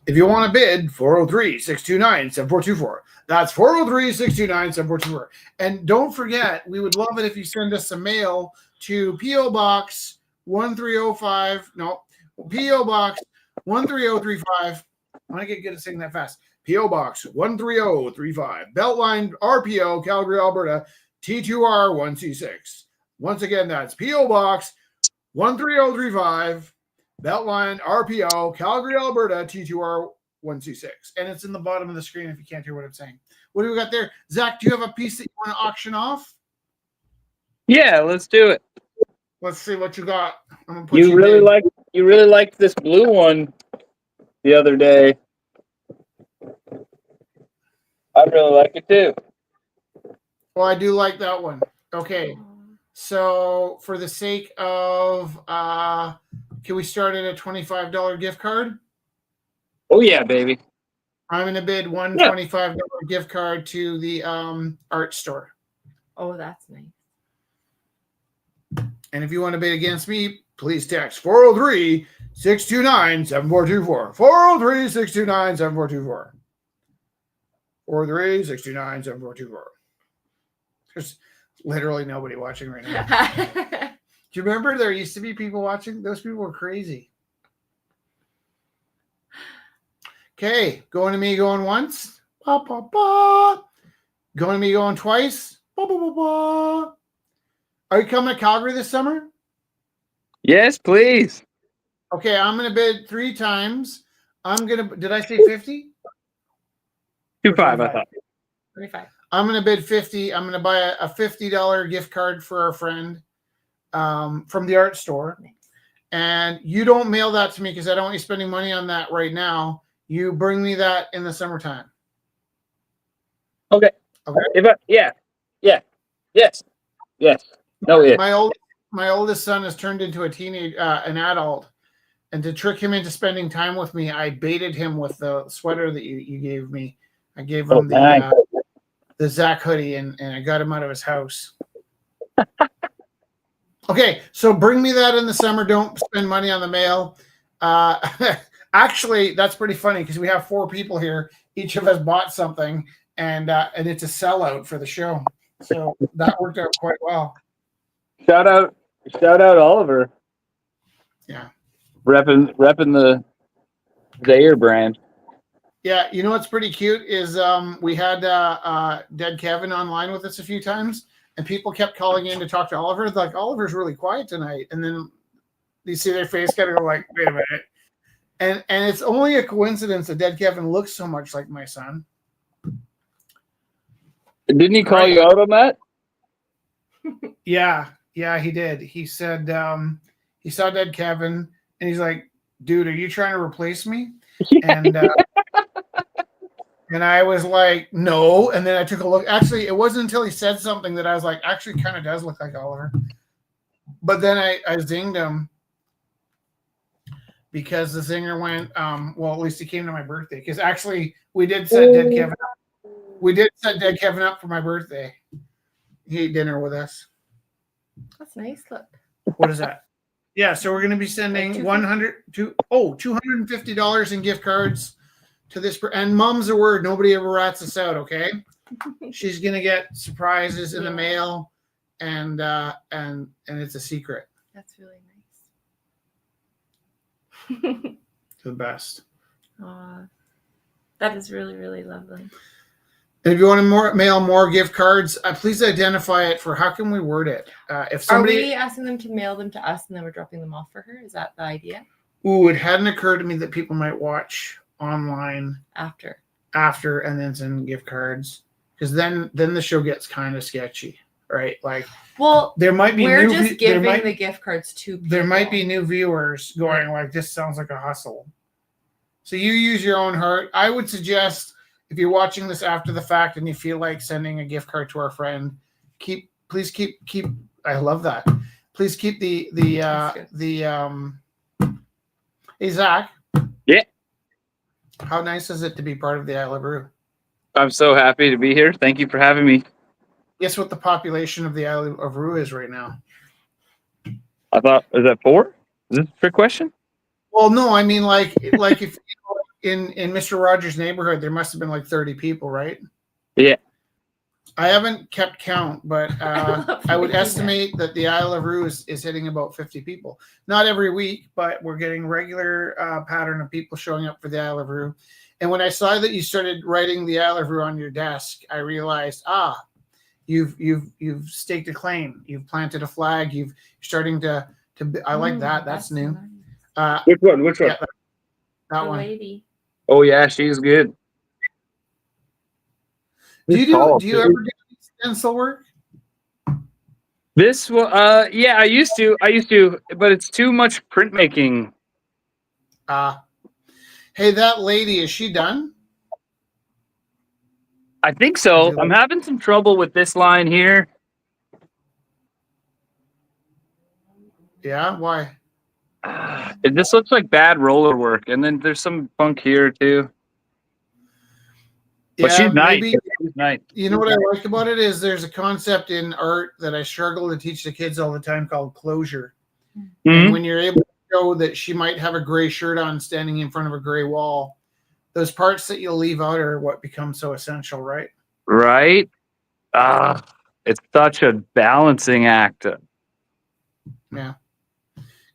If you want to bid, 403-629-7424. That's 403-629-7424. And don't forget, we would love it if you send us some mail to P.O. Box 13035. No, P.O. Box 13035. I want to get good at saying that fast. P.O. Box 13035. Beltline RPO, Calgary, Alberta, T2R1C6. Once again, that's P.O. Box 13035. Beltline RPO, Calgary, Alberta, T2R1C6. And it's in the bottom of the screen if you can't hear what I'm saying. What do we got there? Zach, do you have a piece that you want to auction off? Yeah, let's do it. Let's see what you got. I'm gonna put You really in. liked this blue one the other day. I really like it too. Well, I do like that one. Okay. So for the sake of can we start at a $25 gift card? Oh yeah, baby. I'm gonna bid one $25 gift card to the art store. oh, that's nice. And if you want to bid against me, please text 403-629-7424. 403-629-7424. 403-629-7424. There's literally nobody watching right now. Do you remember there used to be people watching? Those people were crazy. Okay, going to me going once. Ba, ba, ba. Going to me going twice. Ba, ba, ba, ba. Are you coming to Calgary this summer? Yes, please. Okay, I'm going to bid 3 times. Did I say 50? 25, I thought. 25. I'm going to bid 50. I'm going to buy a $50 gift card for our friend from the art store. And you don't mail that to me because I don't want you spending money on that right now. You bring me that in the summertime. Okay. Okay. Yes. No, yeah. My oldest son has turned into an adult. And to trick him into spending time with me, I baited him with the sweater that you gave me. I gave him the Zach hoodie, and I got him out of his house. Okay, so bring me that in the summer. Don't spend money on the mail. Actually, that's pretty funny because we have 4 people here. Each of us bought something, and it's a sellout for the show. So that worked out quite well. Shout out Oliver. Yeah. Repping the Zaire brand. Yeah, you know what's pretty cute is we had Dead Kevin online with us a few times, and people kept calling in to talk to Oliver. They're like, Oliver's really quiet tonight. And then you see their face kind of go like, wait a minute. And it's only a coincidence that Dead Kevin looks so much like my son. Didn't he call Right. you out on that? Yeah, he did. He said he saw Dead Kevin, and he's like, "Dude, are you trying to replace me?" And and I was like, "No." And then I took a look. Actually, it wasn't until he said something that I was like, "Actually, kind of does look like Oliver." But then I zinged him because the zinger went. Well, at least he came to my birthday. Because actually, we did set Dead Kevin up. We did set Dead Kevin up for my birthday. He ate dinner with us. That's nice. Look. What is that? Yeah, so we're going to be sending $250 in gift cards to this. And mom's a word. Nobody ever rats us out, okay? She's going to get surprises in the mail, and it's a secret. That's really nice. The best. That is really, really lovely. And if you want to mail more gift cards, please identify it for how can we word it? If somebody, are we asking them to mail them to us and then we're dropping them off for her? Is that the idea? Ooh, it hadn't occurred to me that people might watch online after and then send gift cards, because then the show gets kind of sketchy, right? Like, well, there might be we're just giving the gift cards to people. There might be new viewers going like, this sounds like a hustle. So you use your own heart. I would suggest, if you're watching this after the fact and you feel like sending a gift card to our friend, please keep. I love that. Please keep the Hey, Zach. Yeah. How nice is it to be part of the Isle of Roux? I'm so happy to be here. Thank you for having me. Guess what the population of the Isle of Roux is right now? I thought, is that 4? Is this a trick question? Well, no, I mean like if in Mr. Rogers' neighborhood, there must have been like 30 people, right? Yeah. I haven't kept count, but I would estimate that the Isle of Roux is hitting about 50 people. Not every week, but we're getting regular pattern of people showing up for the Isle of Roux. And when I saw that you started writing the Isle of Roux on your desk, I realized, you've staked a claim. You've planted a flag. You're starting to. I like that. That's new. Nice. Which one? Yeah, that one. Lady. Oh yeah, she's good. Do you ever do stencil work? This yeah, I used to, but it's too much printmaking. Hey, that lady, is she done? I think so. I'm having some trouble with this line here. Yeah, why? It just looks like bad roller work, and then there's some funk here too. But she's nice. She's nice. You know what I like about it is there's a concept in art that I struggle to teach the kids all the time called closure. Mm-hmm. And when you're able to show that she might have a gray shirt on standing in front of a gray wall, those parts that you'll leave out are what become so essential, right? Right. It's such a balancing act. Yeah.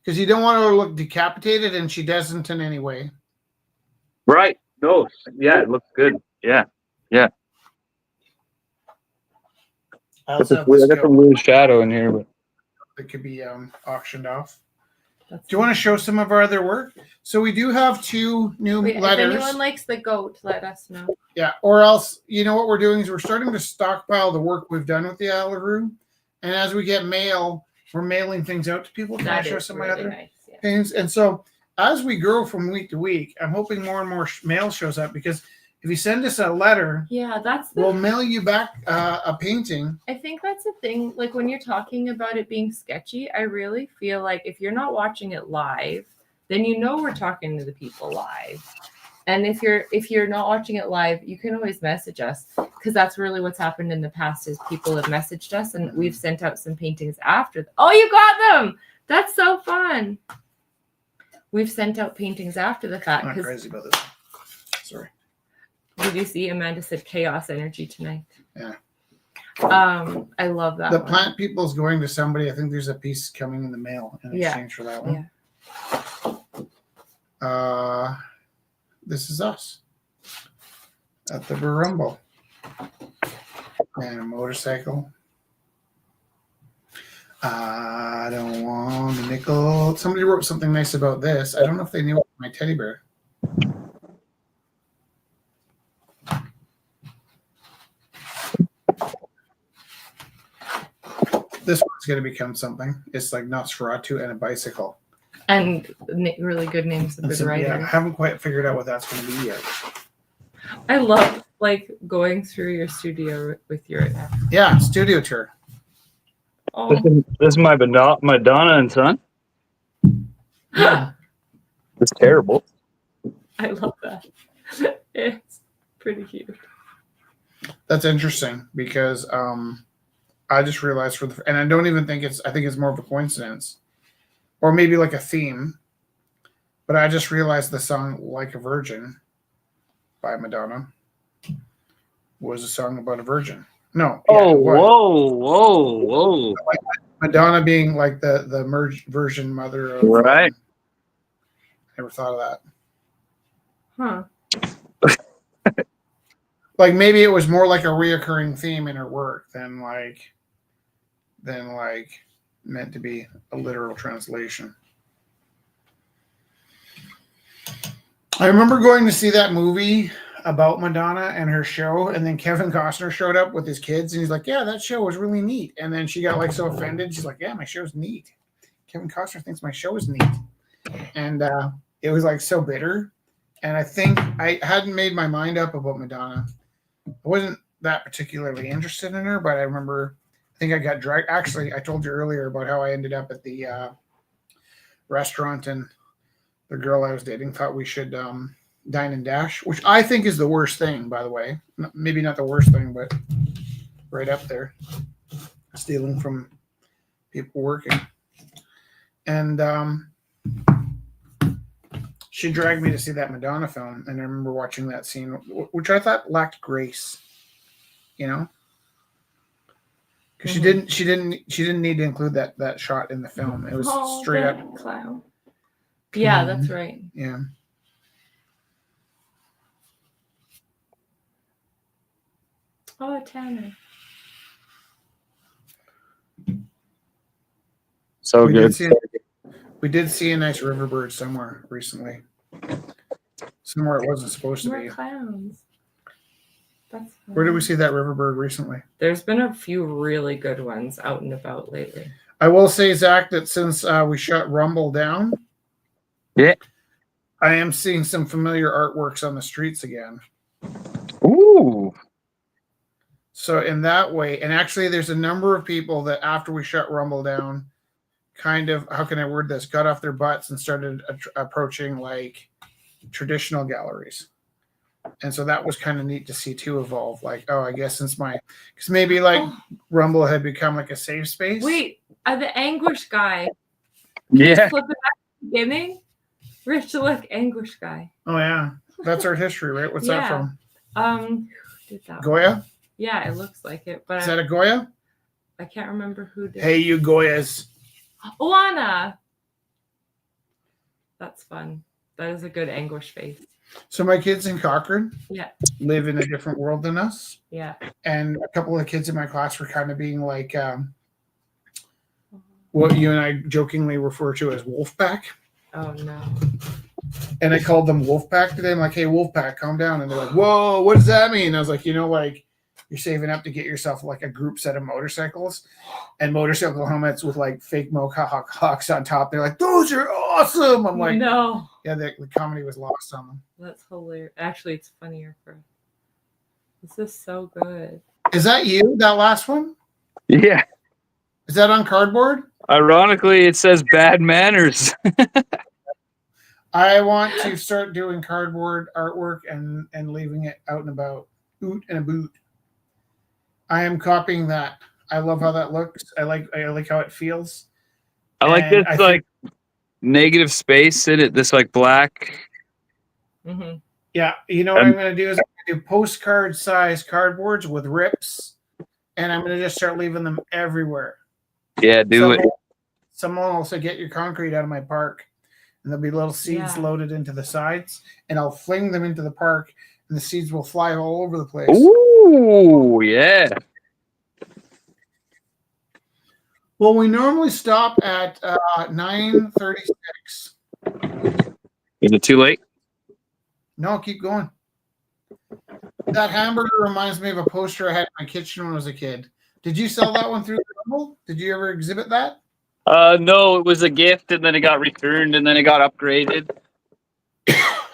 Because you don't want her to look decapitated, and she doesn't in any way. Right. No. Yeah, it looks good. Yeah. Yeah. I got some weird shadow in here, but it could be auctioned off. Do you want to show some of our other work? So we do have 2 new letters. If anyone likes the goat, let us know. Yeah, or else, you know what we're doing is we're starting to stockpile the work we've done with the Isle of Roux, and as we get mail, we're mailing things out to people. Can I show some of my other things? And so as we grow from week to week, I'm hoping more and more mail shows up, because if you send us a letter, we'll mail you back a painting. I think that's the thing. Like, when you're talking about it being sketchy, I really feel like if you're not watching it live, then you know we're talking to the people live. And if you're not watching it live, you can always message us, because that's really what's happened in the past is people have messaged us, and we've sent out some paintings after. Oh, you got them! That's so fun. We've sent out paintings after the fact. I'm not crazy about this. Sorry. Did you see Amanda said chaos energy tonight? Yeah. I love that. The plant people's going to somebody. I think there's a piece coming in the mail in exchange for that one. Yeah. This is us at the Barumbo. And a motorcycle. I don't want a nickel. Somebody wrote something nice about this. I don't know if they knew it was my teddy bear. This one's going to become something. It's like Nosferatu and a bicycle. And really good names of And good so, writers. yeah, I haven't quite figured out what that's going to be yet. I love like going through your studio with you right now. Yeah, studio tour. Oh, This is my Madonna and Son. Yeah. It's terrible. I love that. It's pretty cute. That's interesting because I just realized and I don't even think I think it's more of a coincidence or maybe like a theme, but I just realized the song Like a Virgin by Madonna was a song about a virgin. No. Yeah, Oh, it was. whoa. Madonna being like the virgin mother of. Right. Never thought of that. Huh. Like maybe it was more like a reoccurring theme in her work than like meant to be a literal translation. I remember going to see that movie about Madonna and her show, and then Kevin Costner showed up with his kids, and he's like, "Yeah, that show was really neat." And then she got like so offended, she's like, "Yeah, my show's neat. Kevin Costner thinks my show is neat," and it was like so bitter. And I think I hadn't made my mind up about Madonna. I wasn't that particularly interested in her, but I remember, I think I got dragged. Actually, I told you earlier about how I ended up at the restaurant, and the girl I was dating thought we should dine and dash, which I think is the worst thing, by the way. Maybe not the worst thing, but right up there. Stealing from people working. And she dragged me to see that Madonna film, and I remember watching that scene, which I thought lacked grace, you know, because she didn't need to include that shot in the film. It was straight up clown. Yeah, that's right. Yeah. Oh, Tanner. So good. We did see a nice river bird somewhere recently. Somewhere it wasn't supposed to More be. clowns. That's fun. Where did we see that river bird recently? There's been a few really good ones out and about lately. I will say, Zach, that since we shut Rumble down, Yeah. I am seeing some familiar artworks on the streets again. Ooh. So in that way, and actually there's a number of people that after we shut Rumble down, kind of, how can I word this, got off their butts and started approaching like traditional galleries. And so that was kind of neat to see too evolve. Like, oh, I guess because maybe like Rumble had become like a safe space. Wait, the Anguish guy. Yeah. Flip it back to the beginning. Rich, look, Anguish guy. Oh yeah, that's art history, right? What's that from? Who did that? Goya? Yeah, it looks like it, but Is that a Goya? I can't remember who did. Hey, you Goyas. Oana. That's fun. That is a good Anguish face. So my kids in Cochrane live in a different world than us. Yeah. And a couple of the kids in my class were kind of being like what you and I jokingly refer to as Wolfpack. Oh no. And I called them Wolfpack today. I'm like, hey, Wolfpack, calm down. And they're like, whoa, what does that mean? I was like, like you're saving up to get yourself like a group set of motorcycles and motorcycle helmets with like fake mohawks on top. They're like, those are awesome. I'm like, no. Yeah, the comedy was lost on them. That's hilarious. Actually, it's funnier for us. This is so good. Is that you, that last one? Yeah. Is that on cardboard? Ironically, it says bad manners. I want to start doing cardboard artwork and leaving it out and about. Oot and a boot. I am copying that. I love how that looks. I like how it feels. I like And this negative space in it, this like black. Mm-hmm. Yeah, you know what I'm going to do is I'm going to do postcard size cardboards with rips, and I'm going to just start leaving them everywhere. Yeah, do it. Someone will say, get your concrete out of my park. And there'll be little seeds loaded into the sides, and I'll fling them into the park, and the seeds will fly all over the place. Ooh, yeah. Well, we normally stop at 9:36. Is it too late? No, keep going. That hamburger reminds me of a poster I had in my kitchen when I was a kid. Did you sell that one through the Rumble? Did you ever exhibit that? No, it was a gift, and then it got returned, and then it got upgraded.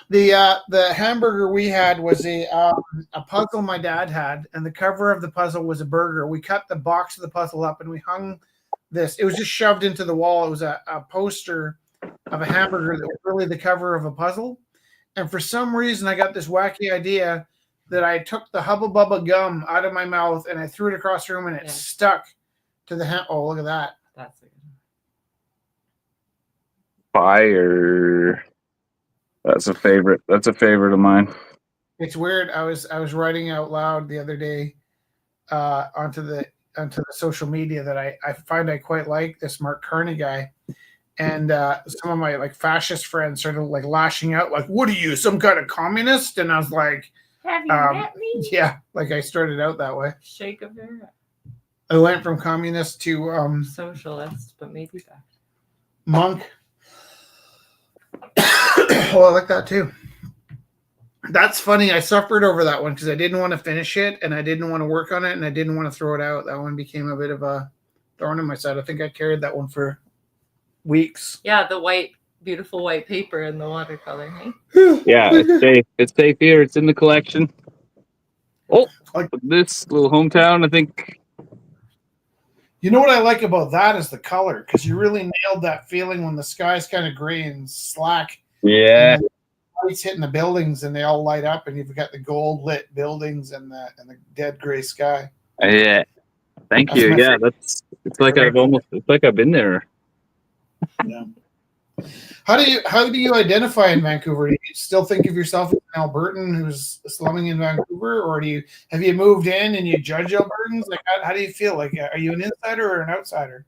The hamburger we had was a puzzle my dad had, and the cover of the puzzle was a burger. We cut the box of the puzzle up, and we hung this. It was just shoved into the wall. It was a poster of a hamburger that was really the cover of a puzzle. And for some reason, I got this wacky idea that I took the Hubba Bubba gum out of my mouth and I threw it across the room, and it stuck to the Oh, look at that! That's a good one. Fire. That's a favorite. That's a favorite of mine. It's weird. I was writing out loud the other day onto the social media that I find I quite like this Mark Carney guy, and some of my like fascist friends started like lashing out, like, "What are you, some kind of communist?" And I was like, Have you met me? "Yeah." Like I started out that way. Shake of your head. I went from communist to Socialist, but maybe back. monk. Oh, I like that too. That's funny. I suffered over that one because I didn't want to finish it, and I didn't want to work on it, and I didn't want to throw it out. That one became a bit of a thorn in my side. I think I carried that one for weeks. Yeah, the white, beautiful white paper and the watercolor. Hey? Yeah, it's safe. It's safe here. It's in the collection. Oh, Like- this little hometown, I think. You know what I like about that is the color, because you really nailed that feeling when the sky's kind of gray and slack. Yeah. And the lights hitting the buildings and they all light up, and you've got the gold lit buildings and the dead gray sky. Yeah. Thank That's you. my Yeah, favorite. it's like I've been there. Yeah. How do you identify in Vancouver? Do you still think of yourself as an Albertan who's slumming in Vancouver, or have you moved in and you judge Albertans? Like, how do you feel? Like, are you an insider or an outsider?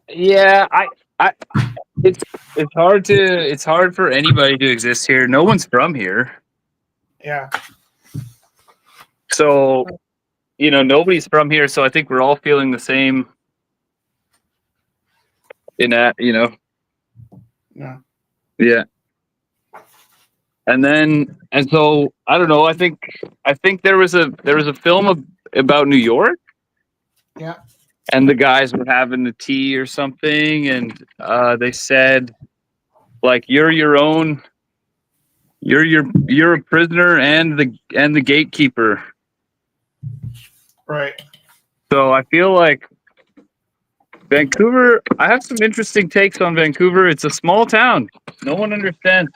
Yeah, it's hard for anybody to exist here. No one's from here. Yeah. So, nobody's from here, so I think we're all feeling the same in that, Yeah. Yeah. And so I don't know, I think there was a film about New York. Yeah. And the guys were having the tea or something, and they said, like, you're a prisoner and the gatekeeper. Right. So I feel like Vancouver, I have some interesting takes on Vancouver. It's a small town. No one understands.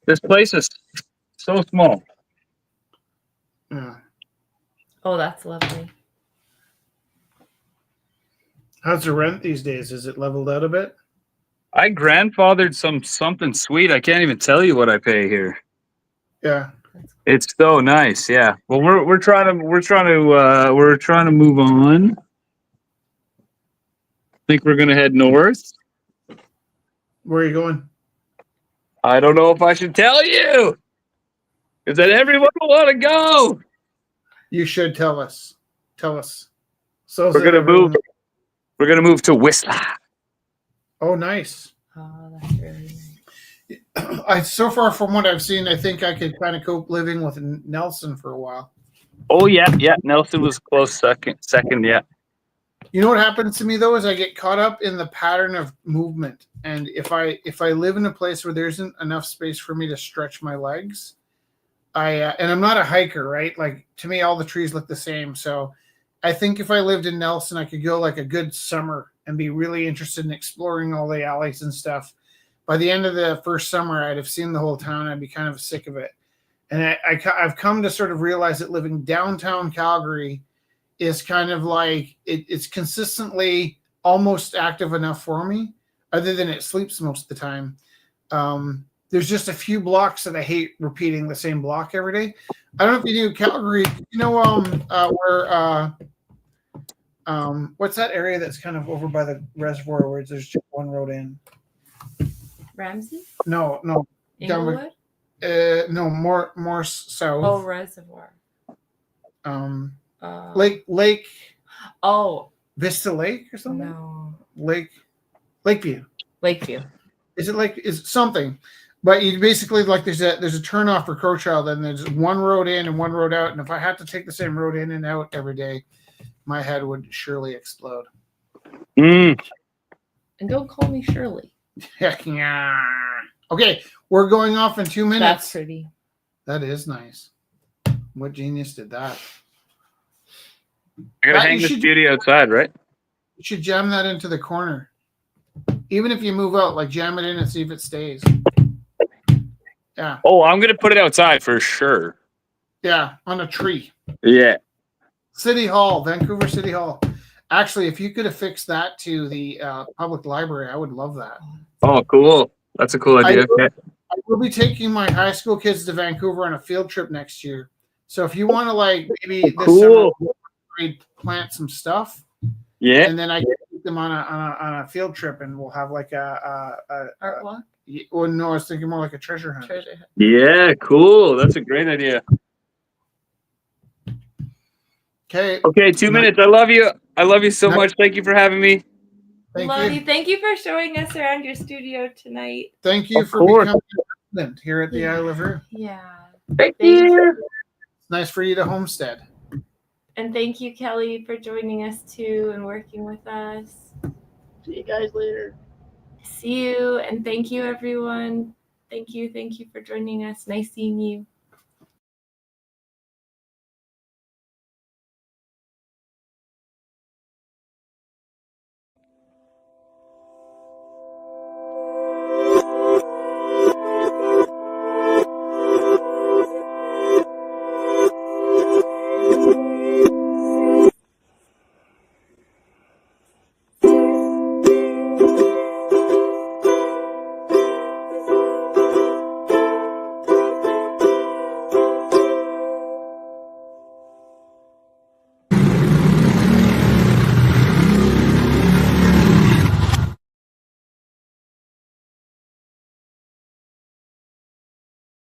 This place is so small. Yeah. Oh, that's lovely. How's the rent these days? Is it leveled out a bit? I grandfathered something sweet. I can't even tell you what I pay here. Yeah. It's so nice. Yeah. Well, we're trying to move on. I think we're gonna head north. Where are you going? I don't know if I should tell you, because then everyone will want to go. You should tell us. Tell us. So We're gonna move. We're gonna move to Whistler. Oh, nice. Oh, that's really nice. So far from what I've seen, I think I could kind of cope living with Nelson for a while. Oh yeah. Nelson was close second. Yeah. You know what happens to me though is I get caught up in the pattern of movement, and if I live in a place where there isn't enough space for me to stretch my legs, and I'm not a hiker, right? Like, to me, all the trees look the same. So I think if I lived in Nelson, I could go like a good summer and be really interested in exploring all the alleys and stuff. By the end of the first summer, I'd have seen the whole town. I'd be kind of sick of it. And I've come to sort of realize that living downtown Calgary is kind of like, it's consistently almost active enough for me, other than it sleeps most of the time. There's just a few blocks that I hate repeating the same block every day. I don't know if you do Calgary. You know where what's that area that's kind of over by the reservoir where there's just one road in? Ramsey? No. Inglewood? No, more south. Oh, Reservoir. Lake. Oh. Vista Lake or something? No. Lakeview. Is it something? But you basically, like, there's a turnoff for Crowchild, and there's one road in and one road out. And if I had to take the same road in and out every day, my head would surely explode. Mm. And don't call me Shirley. Okay, we're going off in 2 minutes. That's pretty. That is nice. What genius did that? I gotta That- hang you the should- studio outside, right? You should jam that into the corner. Even if you move out, like jam it in and see if it stays. Yeah. Oh, I'm gonna put it outside for sure. Yeah, on a tree. Yeah. City Hall, Vancouver City Hall. Actually, if you could affix that to the public library, I would love that. Oh, cool. That's a cool idea. I will be taking my high school kids to Vancouver on a field trip next year. So if you want to, like, maybe this Cool. summer plant some stuff, Yeah. and then I can take them on a field trip, and we'll have like Art walk? well, no, I was thinking more like a treasure hunt. Treasure hunt. Yeah, cool. That's a great idea. Okay. Okay, 2 minutes. I love you. I love you so much. Thank you for having me. Thank you. Thank you for showing us around your studio tonight. Thank you Of for course. becoming a resident here at the Isle of Roux. Yeah. Thank you. It's nice for you to homestead. And thank you, Kelly, for joining us too and working with us. See you guys later. See you, and thank you, everyone. Thank you for joining us. Nice seeing you.